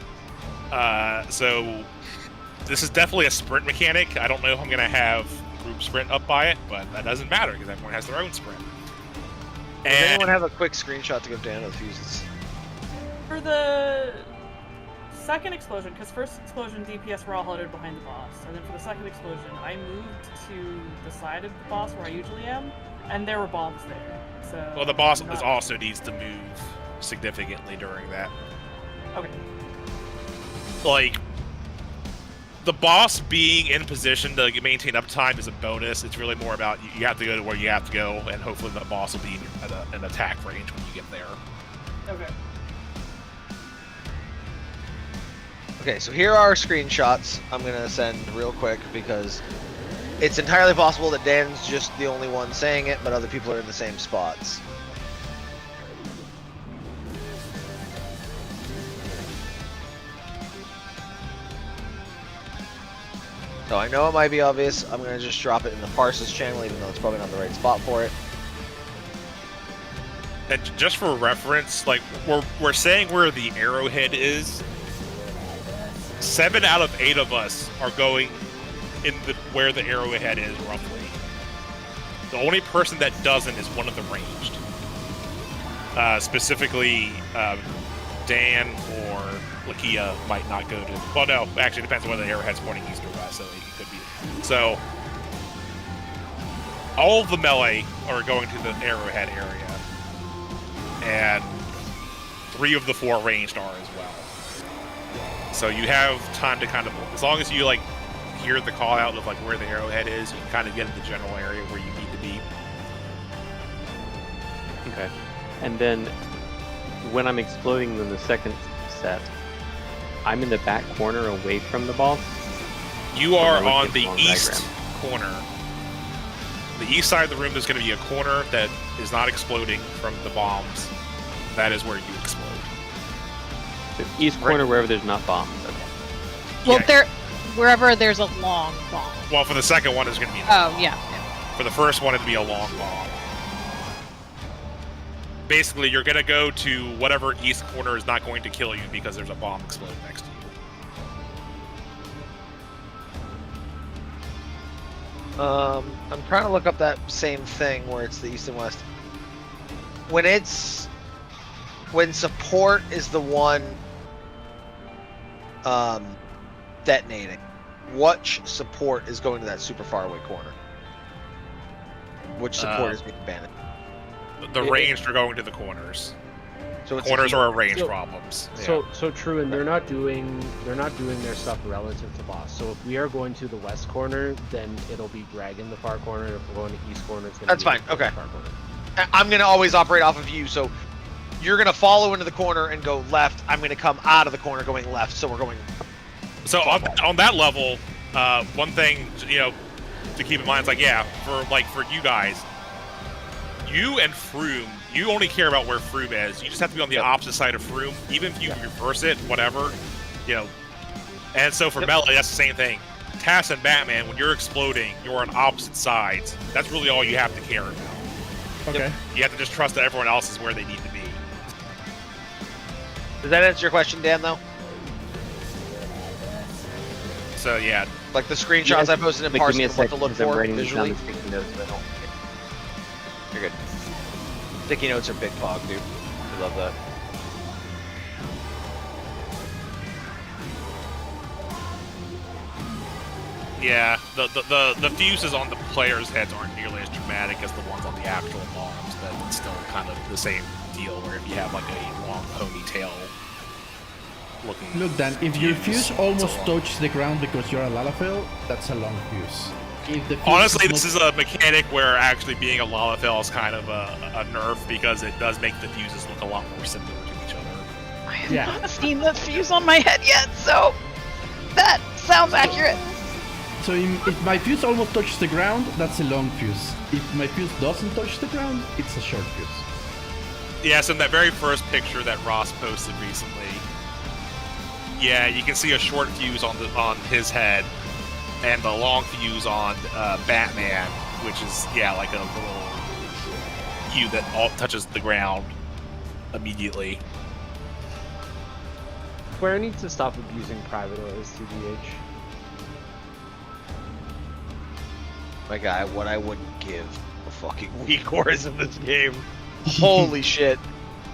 Speaker 5: So this is definitely a sprint mechanic. I don't know if I'm gonna have group sprint up by it, but that doesn't matter because everyone has their own sprint.
Speaker 3: Does anyone have a quick screenshot to go down to the fuses?
Speaker 2: For the second explosion, because first explosion DPS were all huddled behind the boss, and then for the second explosion, I moved to the side of the boss where I usually am, and there were bombs there. So
Speaker 5: well, the boss also needs to move significantly during that.
Speaker 2: Okay.
Speaker 5: Like the boss being in position to maintain uptime is a bonus. It's really more about you have to go to where you have to go, and hopefully the boss will be at an attack range when you get there.
Speaker 2: Okay.
Speaker 3: Okay, so here are screenshots I'm going to send real quick because it's entirely possible that Dan's just the only one saying it, but other people are in the same spots. So I know it might be obvious. I'm gonna just drop it in the Parses channel, even though it's probably not the right spot for it.
Speaker 5: And just for reference, like we're saying where the arrowhead is. 7 out of 8 of us are going in where the arrowhead is roughly. The only person that doesn't is one of the ranged. Specifically, Dan or Lakia might not go to. Well, no, actually, it depends on whether the arrowhead's pointing east or west, so it could be. So, all of the melee are going to the arrowhead area, and 3 of the 4 ranged are as well. So you have time to kind of, as long as you like hear the call out of like where the arrowhead is, you can kind of get in the general area where you need to be.
Speaker 7: Okay. And then when I'm exploding in the second set, I'm in the back corner away from the boss.
Speaker 5: You are on the east corner. The east side of the room, there's going to be a corner that is not exploding from the bombs. That is where you explode.
Speaker 7: The east corner, wherever there's not bombs. Okay.
Speaker 4: Well,
Speaker 5: Yeah.
Speaker 4: wherever there's a long bomb.
Speaker 5: Well, for the second one, it's going to be.
Speaker 4: Oh, yeah.
Speaker 5: For the first one, it'd be a long bomb. Basically, you're going to go to whatever east corner is not going to kill you because there's a bomb exploding next to you.
Speaker 3: I'm trying to look up that same thing where it's the east and west. When support is the one detonating, which support is going to that super far away corner? Which support is being banned?
Speaker 5: The ranged are going to the corners.
Speaker 3: So it's
Speaker 5: corners are range problems.
Speaker 11: So true, and they're not doing their stuff relative to boss. So if we are going to the west corner, then it'll be Greg in the far corner. If we're going to east corner, it's gonna be
Speaker 3: fine.
Speaker 11: in the
Speaker 3: Okay.
Speaker 11: far corner.
Speaker 3: I'm gonna always operate off of you, so you're gonna follow into the corner and go left. I'm gonna come out of the corner going left, so we're going.
Speaker 5: So on that level, one thing to keep in mind is for you guys, you and Froome, you only care about where Froome is. You just have to be on the opposite side of Froome, even if you reverse it, whatever, And so for melee, that's the same thing. Tass and Batman, when you're exploding, you're on opposite sides. That's really all you have to care about.
Speaker 6: Okay.
Speaker 5: You have to just trust that everyone else is where they need to be.
Speaker 3: Does that answer your question, Dan? Though.
Speaker 5: So yeah,
Speaker 3: like the screenshots I posted in Parsec of what to look for
Speaker 7: writing
Speaker 3: visually.
Speaker 7: down the sticky notes, so I don't.
Speaker 3: You're good. Sticky notes are big fog, dude. I love that.
Speaker 5: Yeah, the fuses on the players' heads aren't nearly as dramatic as the ones on the actual bombs, but it's still kind of the same deal where if you have like a long ponytail looking.
Speaker 6: Look, Dan, if your fuse almost touches the ground because you're a Lalafell, that's a long fuse. If the fuse
Speaker 5: Honestly, this is a mechanic where actually being a Lalafell is kind of a nerf because it does make the fuses look a lot more similar to each other.
Speaker 4: I have not seen the fuse on my head yet, so that sounds accurate.
Speaker 6: So if my fuse almost touches the ground, that's a long fuse. If my fuse doesn't touch the ground, it's a short fuse.
Speaker 5: Yes, in that very first picture that Ross posted recently, yeah, you can see a short fuse on his head, and the long fuse on Batman, which is like a little fuse that all touches the ground immediately.
Speaker 11: Square needs to stop abusing private OS, TBH.
Speaker 3: My guy, what I wouldn't give for fucking weak auras in this game. Holy shit.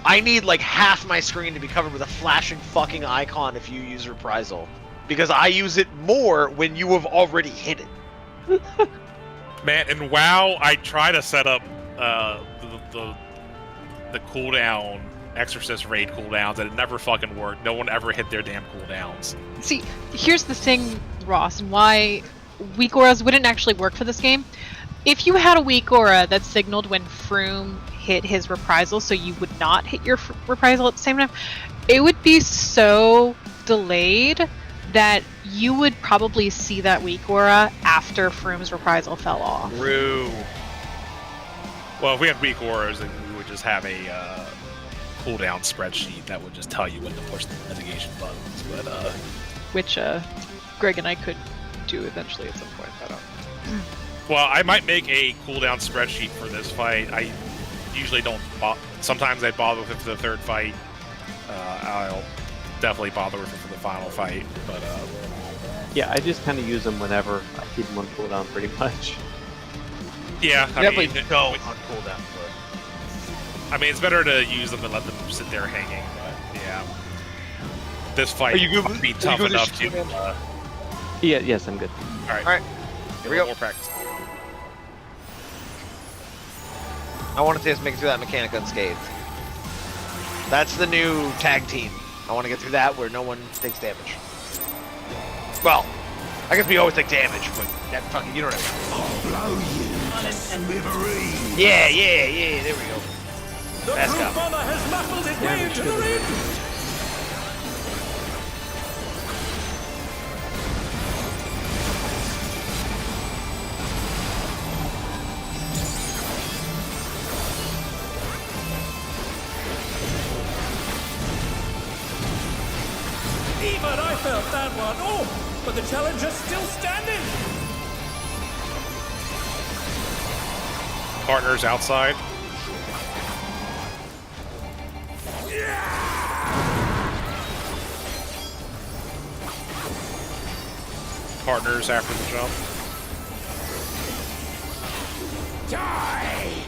Speaker 3: I need like half my screen to be covered with a flashing fucking icon if you use Reprisal. Because I use it more when you have already hit it.
Speaker 5: Man, in WoW, I try to set up the cooldown, Exorcist raid cooldowns, and it never fucking worked. No one ever hit their damn cooldowns.
Speaker 4: See, here's the thing, Ross, and why weak auras wouldn't actually work for this game. If you had a weak aura that signaled when Froome hit his reprisal, so you would not hit your reprisal at the same time, it would be so delayed that you would probably see that weak aura after Froome's reprisal fell off.
Speaker 5: True. Well, if we had weak auras, then we would just have a cooldown spreadsheet that would just tell you when to push the mitigation buttons. But
Speaker 4: which Greg and I could
Speaker 7: to eventually at some point. I don't.
Speaker 5: Well, I might make a cooldown spreadsheet for this fight. I usually don't. Sometimes I bother with it for the third fight. I'll definitely bother with it for the final fight. But
Speaker 7: yeah, I just kind of use them whenever. I keep them on cooldown pretty much.
Speaker 5: Yeah, I
Speaker 3: Definitely
Speaker 5: mean,
Speaker 3: go on cooldown.
Speaker 5: I mean, it's better to use them than let them sit there hanging. But yeah, this fight would be tough enough to.
Speaker 7: Yeah. Yes, I'm good.
Speaker 5: All right.
Speaker 3: All right. Here we go.
Speaker 5: More practice.
Speaker 3: I want to see us make it through that mechanic unscathed. That's the new tag team. I want to get through that where no one takes damage. Well, I guess we always take damage, but that fucking, you know what I mean.
Speaker 9: I'll blow you to smithereens.
Speaker 3: Yeah, there we go.
Speaker 12: The
Speaker 3: Let's
Speaker 12: brute
Speaker 3: go.
Speaker 12: bomber has muffled his way into the ring. Even I felt that one. Oh, but the challenger's still standing.
Speaker 5: Partners outside. Partners after the jump.
Speaker 9: Die!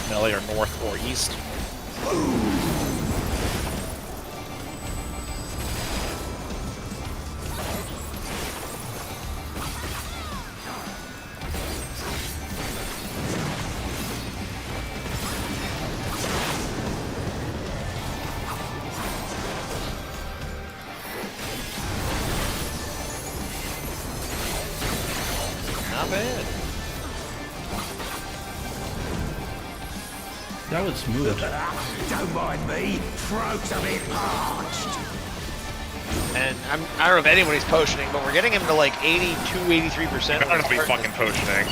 Speaker 5: Melee or north or east.
Speaker 3: Not bad.
Speaker 6: That was smooth.
Speaker 9: Don't mind me. Throat's a bit parched.
Speaker 3: And I don't know if anybody's potioning, but we're getting him to like 82, 83%.
Speaker 5: I don't be fucking potioning.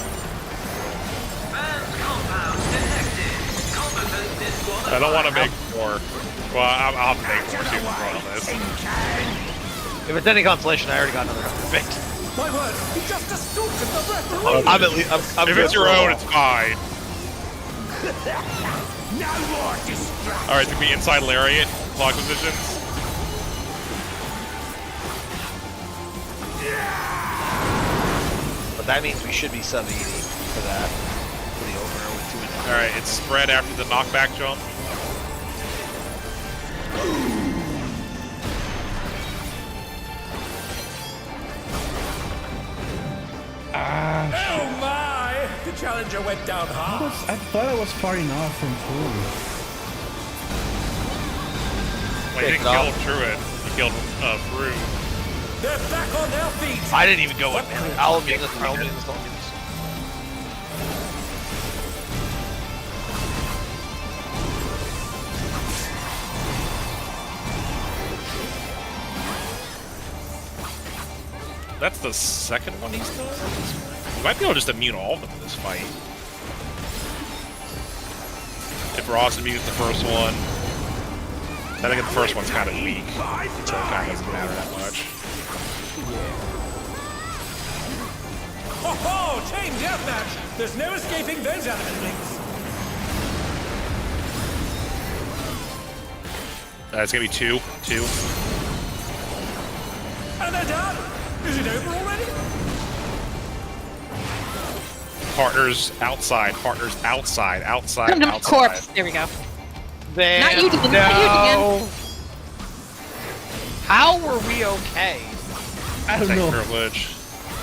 Speaker 5: I don't want to make more. Well, I'll have to make more too on this.
Speaker 3: If it's any consolation, I already got another 100 baked.
Speaker 12: My word, he just assaulted the referee.
Speaker 3: I'm at least. I'm
Speaker 5: If
Speaker 3: good
Speaker 5: it's your
Speaker 3: for a
Speaker 5: own,
Speaker 3: while.
Speaker 5: it's fine.
Speaker 9: No more distraction.
Speaker 5: Alright, to be inside lariat, clock positions.
Speaker 3: But that means we should be sub 80 for that. For the over with 2 minutes.
Speaker 5: Alright, it's spread after the knockback jump.
Speaker 12: Oh my! The challenger went down hard.
Speaker 6: I thought I was far enough from full.
Speaker 5: Well, you didn't kill Druid. You killed Brew.
Speaker 12: They're back on their feet.
Speaker 3: I didn't even go in. I'll immune this. I'll immune this.
Speaker 5: That's the second one he's done? You might be able to just immune all of them in this fight. If Ross immune the first one, I think the first one's kind of weak, so it kind of doesn't matter that much.
Speaker 12: Ho ho! Chain deathmatch! There's no escaping those element links.
Speaker 5: It's gonna be two.
Speaker 12: And they're done! Is it over already?
Speaker 5: Partners outside, outside.
Speaker 4: Corpse. There we go.
Speaker 3: Damn,
Speaker 4: Not you, Deegan. Not you, Deegan.
Speaker 3: How were we okay?
Speaker 6: I don't
Speaker 5: Take
Speaker 6: know.
Speaker 5: privilege.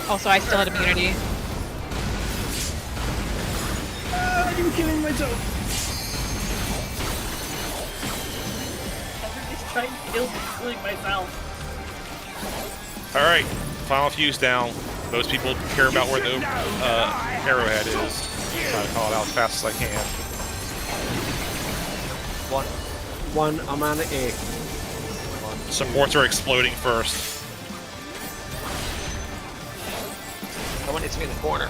Speaker 4: Also, I still had immunity.
Speaker 6: I'm killing myself.
Speaker 2: I'm just trying to killing myself.
Speaker 5: Alright, final fuse down. Most people care about where the arrowhead is. Try to call it out as fast as I can.
Speaker 11: One, I'm on an 8.
Speaker 5: Supports are exploding first.
Speaker 3: Someone hits me in the corner.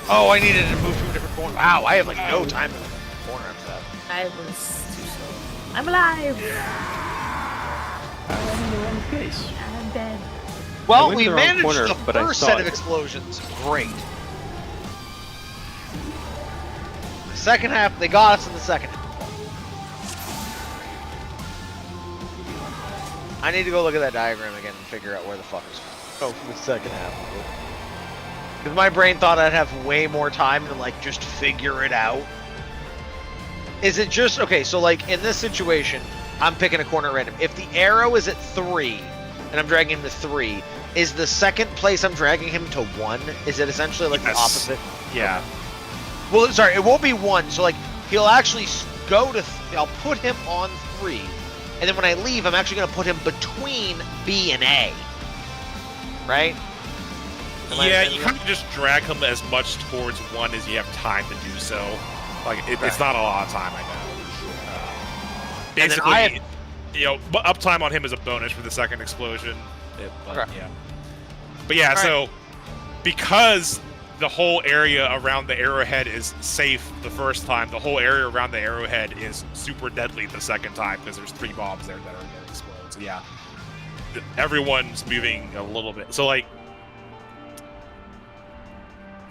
Speaker 3: Oh, I needed to move to a different corner. Wow, I have like no time in the corner after that.
Speaker 2: I was too slow. I'm alive!
Speaker 6: I'm in the wrong place.
Speaker 2: I'm dead.
Speaker 3: Well,
Speaker 7: went
Speaker 3: we
Speaker 7: the wrong
Speaker 3: managed
Speaker 7: corner,
Speaker 3: the
Speaker 7: but I
Speaker 3: first
Speaker 7: saw
Speaker 3: set
Speaker 7: it.
Speaker 3: of explosions. Great. The second half, they got us in the second half. I need to go look at that diagram again and figure out where the fuck is for the second half of it. Because my brain thought I'd have way more time to like just figure it out. Is it just okay? So like in this situation, I'm picking a corner at random. If the arrow is at 3 and I'm dragging him to 3, is the second place I'm dragging him to 1? Is it essentially like the opposite?
Speaker 5: Yeah.
Speaker 3: Well, sorry, it won't be 1. So like he'll actually go to. I'll put him on 3, and then when I leave, I'm actually going to put him between B and A. Right?
Speaker 5: Yeah, you kind of just drag him as much towards 1 as you have time to do so. Like, it's not a lot of time, I know. Basically, you know, uptime on him is a bonus for the second explosion. Yeah. But yeah, so because the whole area around the arrowhead is safe the first time, the whole area around the arrowhead is super deadly the second time because there's 3 bombs there that are going to explode. So yeah, everyone's moving a little bit. So like,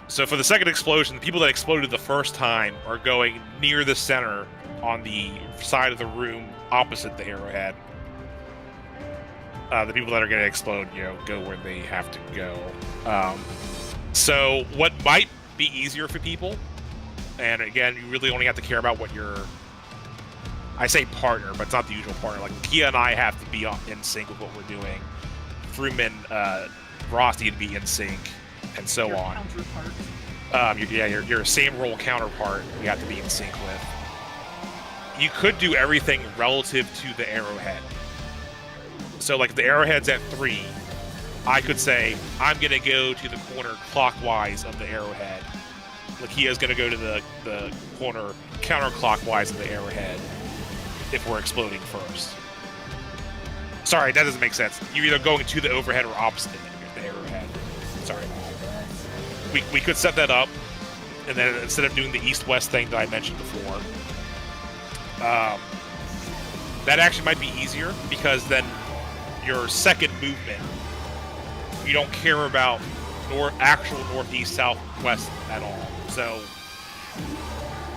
Speaker 5: so for the second explosion, the people that exploded the first time are going near the center on the side of the room opposite the arrowhead. The people that are going to explode, you know, go where they have to go. So what might be easier for people, and again, you really only have to care about what your, I say partner, but it's not the usual partner. Like Kia and I have to be in sync with what we're doing. Fruman, Ross need to be in sync, and so
Speaker 2: Your
Speaker 5: on.
Speaker 2: counterpart.
Speaker 5: Your same role counterpart you have to be in sync with. You could do everything relative to the arrowhead. So like if the arrowhead's at 3, I could say, I'm going to go to the corner clockwise of the arrowhead. Lakia's going to go to the corner counterclockwise of the arrowhead if we're exploding first. Sorry, that doesn't make sense. You're either going to the overhead or opposite the arrowhead. Sorry. We could set that up, and then instead of doing the east-west thing that I mentioned before, that actually might be easier, because then your second movement, you don't care about actual northeast, southwest at all. So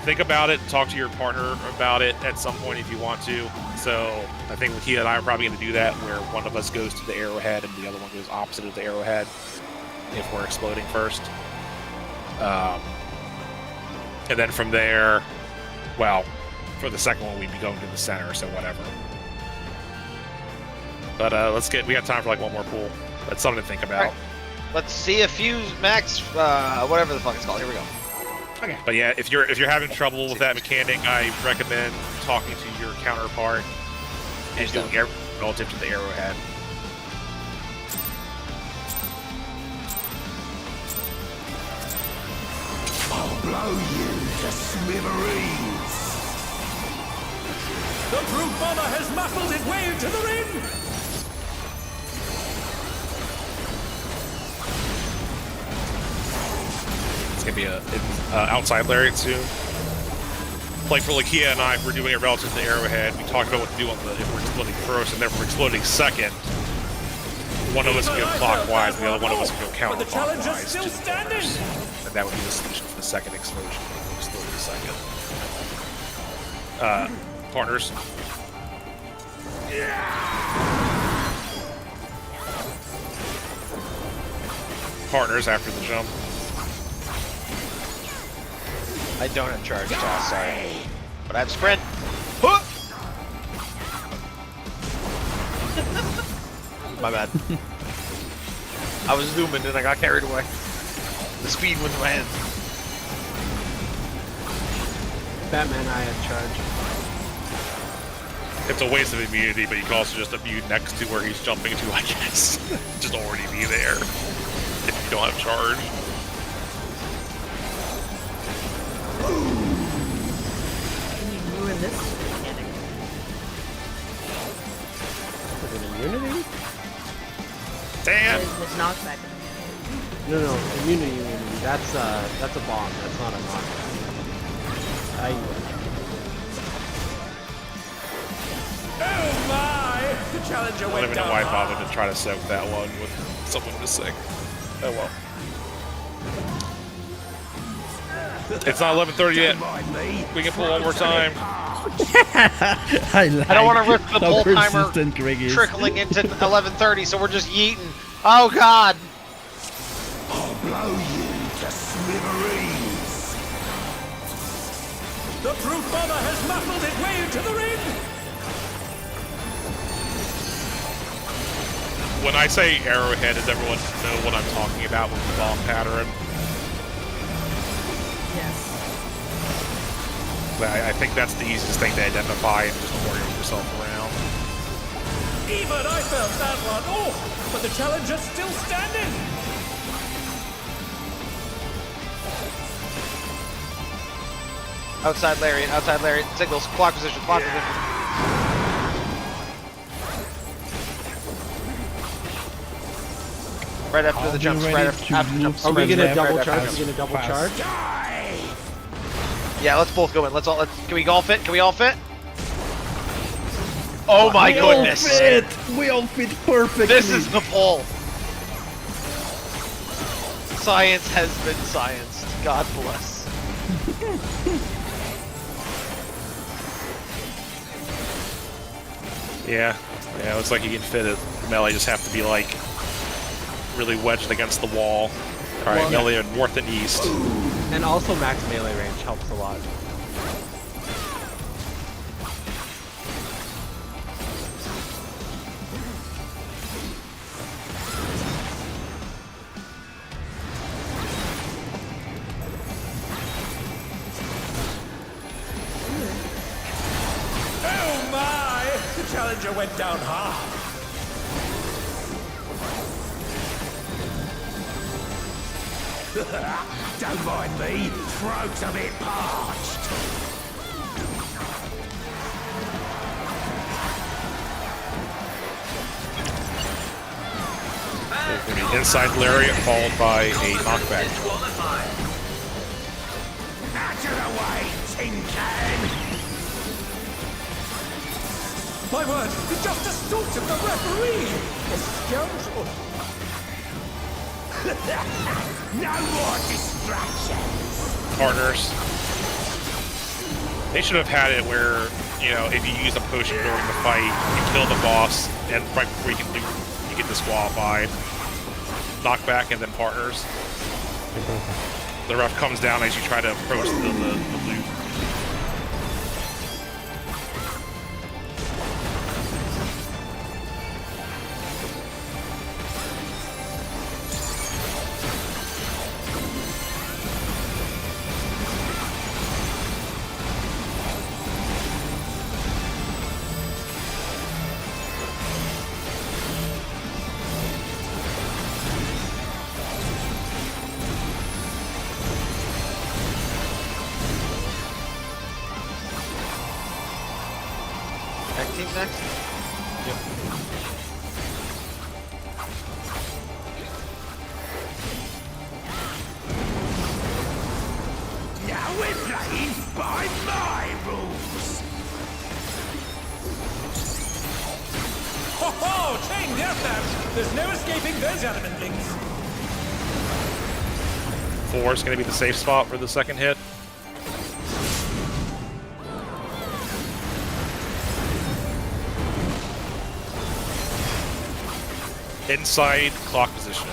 Speaker 5: think about it, talk to your partner about it at some point if you want to. So I think Lakia and I are probably going to do that, where one of us goes to the arrowhead and the other one goes opposite of the arrowhead if we're exploding first. And then from there, well, for the second one, we'd be going to the center, so whatever. But we got time for like one more pool. That's something to think about.
Speaker 3: Right. Let's see a fuse max, whatever the fuck it's called. Here we go.
Speaker 5: Okay. But yeah, if you're having trouble with that mechanic, I recommend talking to your counterpart and doing it relative to the arrowhead.
Speaker 9: I'll blow you to smithereens.
Speaker 12: The brute bomber has muscled his way into the ring!
Speaker 5: It's gonna be a outside lariat soon. Like for Lakia and I, if we're doing it relative to the arrowhead, we talked about what to do if we're exploding first, and then if we're exploding second, one of us can go clockwise, and the other one of us can go counterclockwise to the corners. And that would be the solution for the second explosion. We'll explode the second. Partners. Partners after the jump.
Speaker 3: I don't have charge at all, sorry. But I have sprint. Huh! My bad. I was zooming and I got carried away. The speed went to my head.
Speaker 11: Batman, I have charge.
Speaker 5: It's a waste of immunity, but you can also just immune next to where he's jumping to, I guess. Just already be there. don't have charge.
Speaker 2: Can you ruin this mechanic?
Speaker 11: Is it immunity?
Speaker 5: Damn!
Speaker 2: With knockback.
Speaker 11: No, immunity. That's a bomb. That's not a knockback.
Speaker 12: Oh my! The challenger
Speaker 5: I don't
Speaker 12: went
Speaker 5: even know
Speaker 12: down
Speaker 5: why I
Speaker 12: hard.
Speaker 5: bothered to try to soak that one with someone missing. Oh well. It's not 11:30 yet. We can pull one more time.
Speaker 3: I don't want to risk the
Speaker 6: how
Speaker 3: pull timer
Speaker 6: persistent Greg is.
Speaker 3: trickling into 11:30, so we're just yeeting. Oh God!
Speaker 9: I'll blow you to smithereens.
Speaker 12: The brute bomber has muffled his way into the ring!
Speaker 5: When I say arrowhead, does everyone know what I'm talking about with the bomb pattern?
Speaker 2: Yes.
Speaker 5: I think that's the easiest thing to identify and just orient yourself around.
Speaker 12: Even I felt that one! Oh! But the challenger's still standing!
Speaker 3: Outside Lariat, signals, clock position. Right after the jumps, right after the jumps.
Speaker 11: Are we gonna
Speaker 3: Right
Speaker 11: double
Speaker 3: after
Speaker 11: charge?
Speaker 3: the
Speaker 11: Are we gonna double
Speaker 3: jumps.
Speaker 11: charge?
Speaker 3: Yeah, let's both go in. Let's can we all fit? Can we all fit? Oh my goodness!
Speaker 6: We all fit perfectly.
Speaker 3: This is the pull. Science has been scienced. God bless.
Speaker 5: Yeah, it looks like you can fit it. Melee just have to be like really wedged against the wall. All right, melee are north and east.
Speaker 11: And also max melee range helps a lot.
Speaker 12: Oh my! The challenger went down hard.
Speaker 9: Don't mind me, throat's a bit parched.
Speaker 5: There's going to be inside lariat followed by a knockback.
Speaker 9: Out of the way, tin can!
Speaker 12: My word, it's just a suit of the referee! A scoundrel!
Speaker 9: No more distractions!
Speaker 5: Partners. They should have had it where, you know, if you use a potion during the fight, you kill the boss, and right before you get disqualified. Knockback and then partners. The ref comes down as you try to approach the loop.
Speaker 3: Tag team next?
Speaker 9: Now we're playing by my rules!
Speaker 12: Ho ho! Chain deathmatch! There's no escaping those adamant links!
Speaker 5: 4 is going to be the safe spot for the second hit. Inside clock position.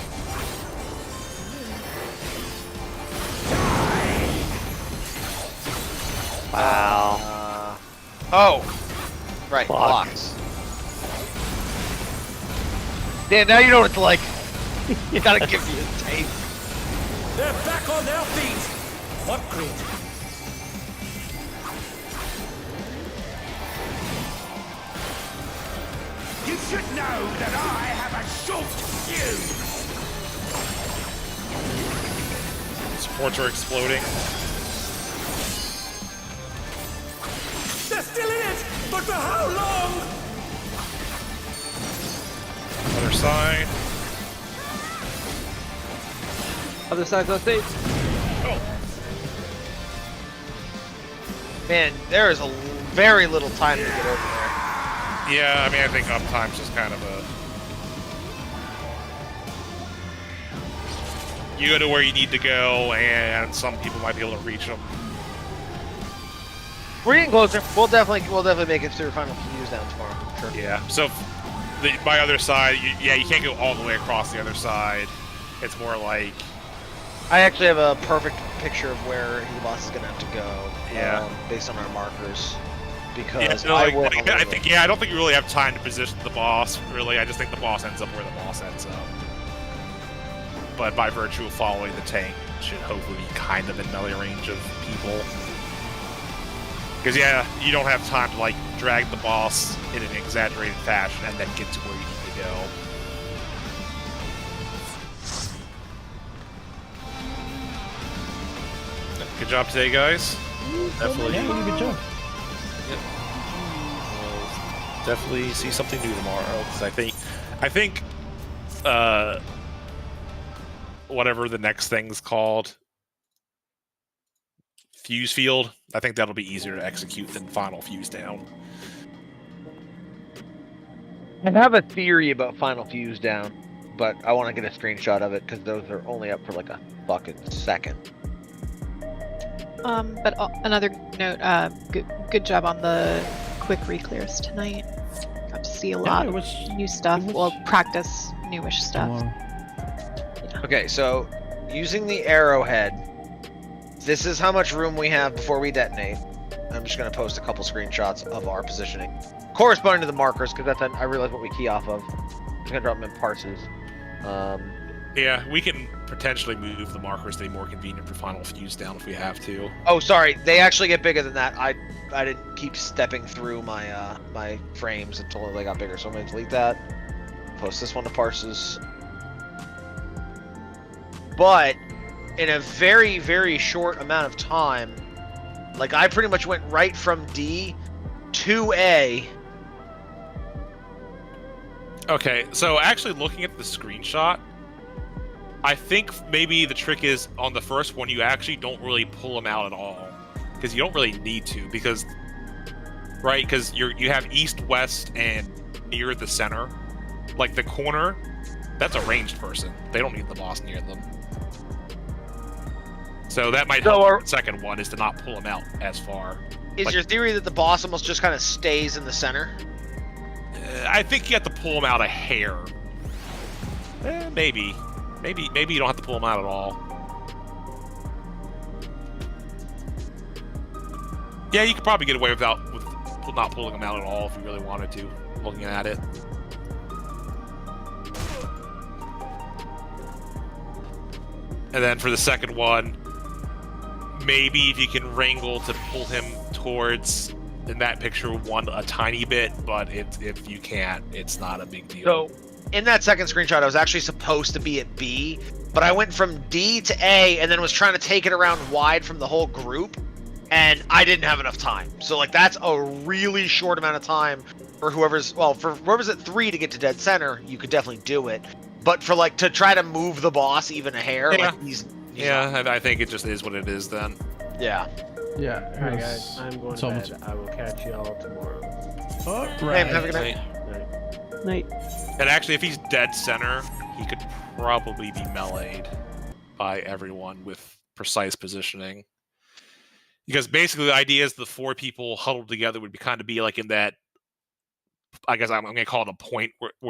Speaker 3: Wow. Oh! Right, blocks. Yeah, now you know what it's like. You gotta give me a tape.
Speaker 12: They're back on their feet! What great!
Speaker 9: You should know that I have a short fuse!
Speaker 5: supports are exploding.
Speaker 12: They're still in it, but for how long?
Speaker 5: Other side.
Speaker 11: Other side's on stage.
Speaker 3: Man, there is a very little time to get over there.
Speaker 5: Yeah, I mean, I think uptime's just kind of a... You go to where you need to go, and some people might be able to reach them.
Speaker 3: We're getting closer. We'll definitely make it through final fuse down tomorrow. Sure.
Speaker 5: Yeah. So, my other side, you can't go all the way across the other side. It's more like...
Speaker 3: I actually have a perfect picture of where the boss is gonna have to go.
Speaker 5: Yeah.
Speaker 3: Based on our markers. Because
Speaker 5: Yeah, no, I don't think you really have time to position the boss, really. I just think the boss ends up where the boss ends up. But by virtue of following the tank, it should hopefully be kind of in melee range of people. Because, yeah, you don't have time to, like, drag the boss in an exaggerated fashion and then get to where you need to go. Good job today, guys. Definitely.
Speaker 6: Yeah, really good job.
Speaker 5: Yep. We'll definitely see something new tomorrow. Because I think, whatever the next thing's called, Fuse Field, I think that'll be easier to execute than Final Fuse Down.
Speaker 3: I have a theory about Final Fuse Down, but I want to get a screenshot of it because those are only up for like a fucking second.
Speaker 4: But another note, good job on the quick re-clears tonight. Got to see a lot of new stuff. Well, practice newish stuff.
Speaker 6: Wow.
Speaker 3: Okay, so using the arrowhead, this is how much room we have before we detonate. I'm just going to post a couple screenshots of our positioning, corresponding to the markers, because that's I realize what we key off of. I'm just going to drop them in parses.
Speaker 5: Yeah, we can potentially move the markers to be more convenient for Final Fuse Down if we have to.
Speaker 3: Oh, sorry, they actually get bigger than that. I didn't keep stepping through my my frames until they got bigger, so I'm going to delete that. Post this one to parses. But in a very, very short amount of time, like I pretty much went right from D to A.
Speaker 5: Okay, so actually looking at the screenshot, I think maybe the trick is on the first one you actually don't really pull them out at all, because you don't really need to, because because you have east, west, and near the center, like the corner. That's a ranged person. They don't need the boss near them. So that might help. The second one is to not pull them out as far.
Speaker 3: Is your theory that the boss almost just kind of stays in the center?
Speaker 5: I think you have to pull them out a hair. Maybe you don't have to pull them out at all. Yeah, you could probably get away with not pulling them out at all if you really wanted to, looking at it. And then for the second one, maybe if you can wrangle to pull him towards, in that picture, a tiny bit, but if you can't, it's not a big deal.
Speaker 3: So, in that second screenshot, I was actually supposed to be at B, but I went from D to A and then was trying to take it around wide from the whole group, and I didn't have enough time. So, like, that's a really short amount of time for whoever's at 3 to get to dead center. You could definitely do it, but for like to try to move the boss even a hair,
Speaker 5: yeah.
Speaker 3: like he's
Speaker 5: I think it just is what it is then.
Speaker 3: Yeah.
Speaker 6: Yeah.
Speaker 11: Alright guys, I'm going to bed. I will catch y'all tomorrow.
Speaker 6: Alright.
Speaker 3: Hey, have a good night.
Speaker 11: Night.
Speaker 5: And actually, if he's dead center, he could probably be meleeed by everyone with precise positioning. Because basically the idea is the 4 people huddled together would be kind of be like in that, I guess I'm going to call it a point where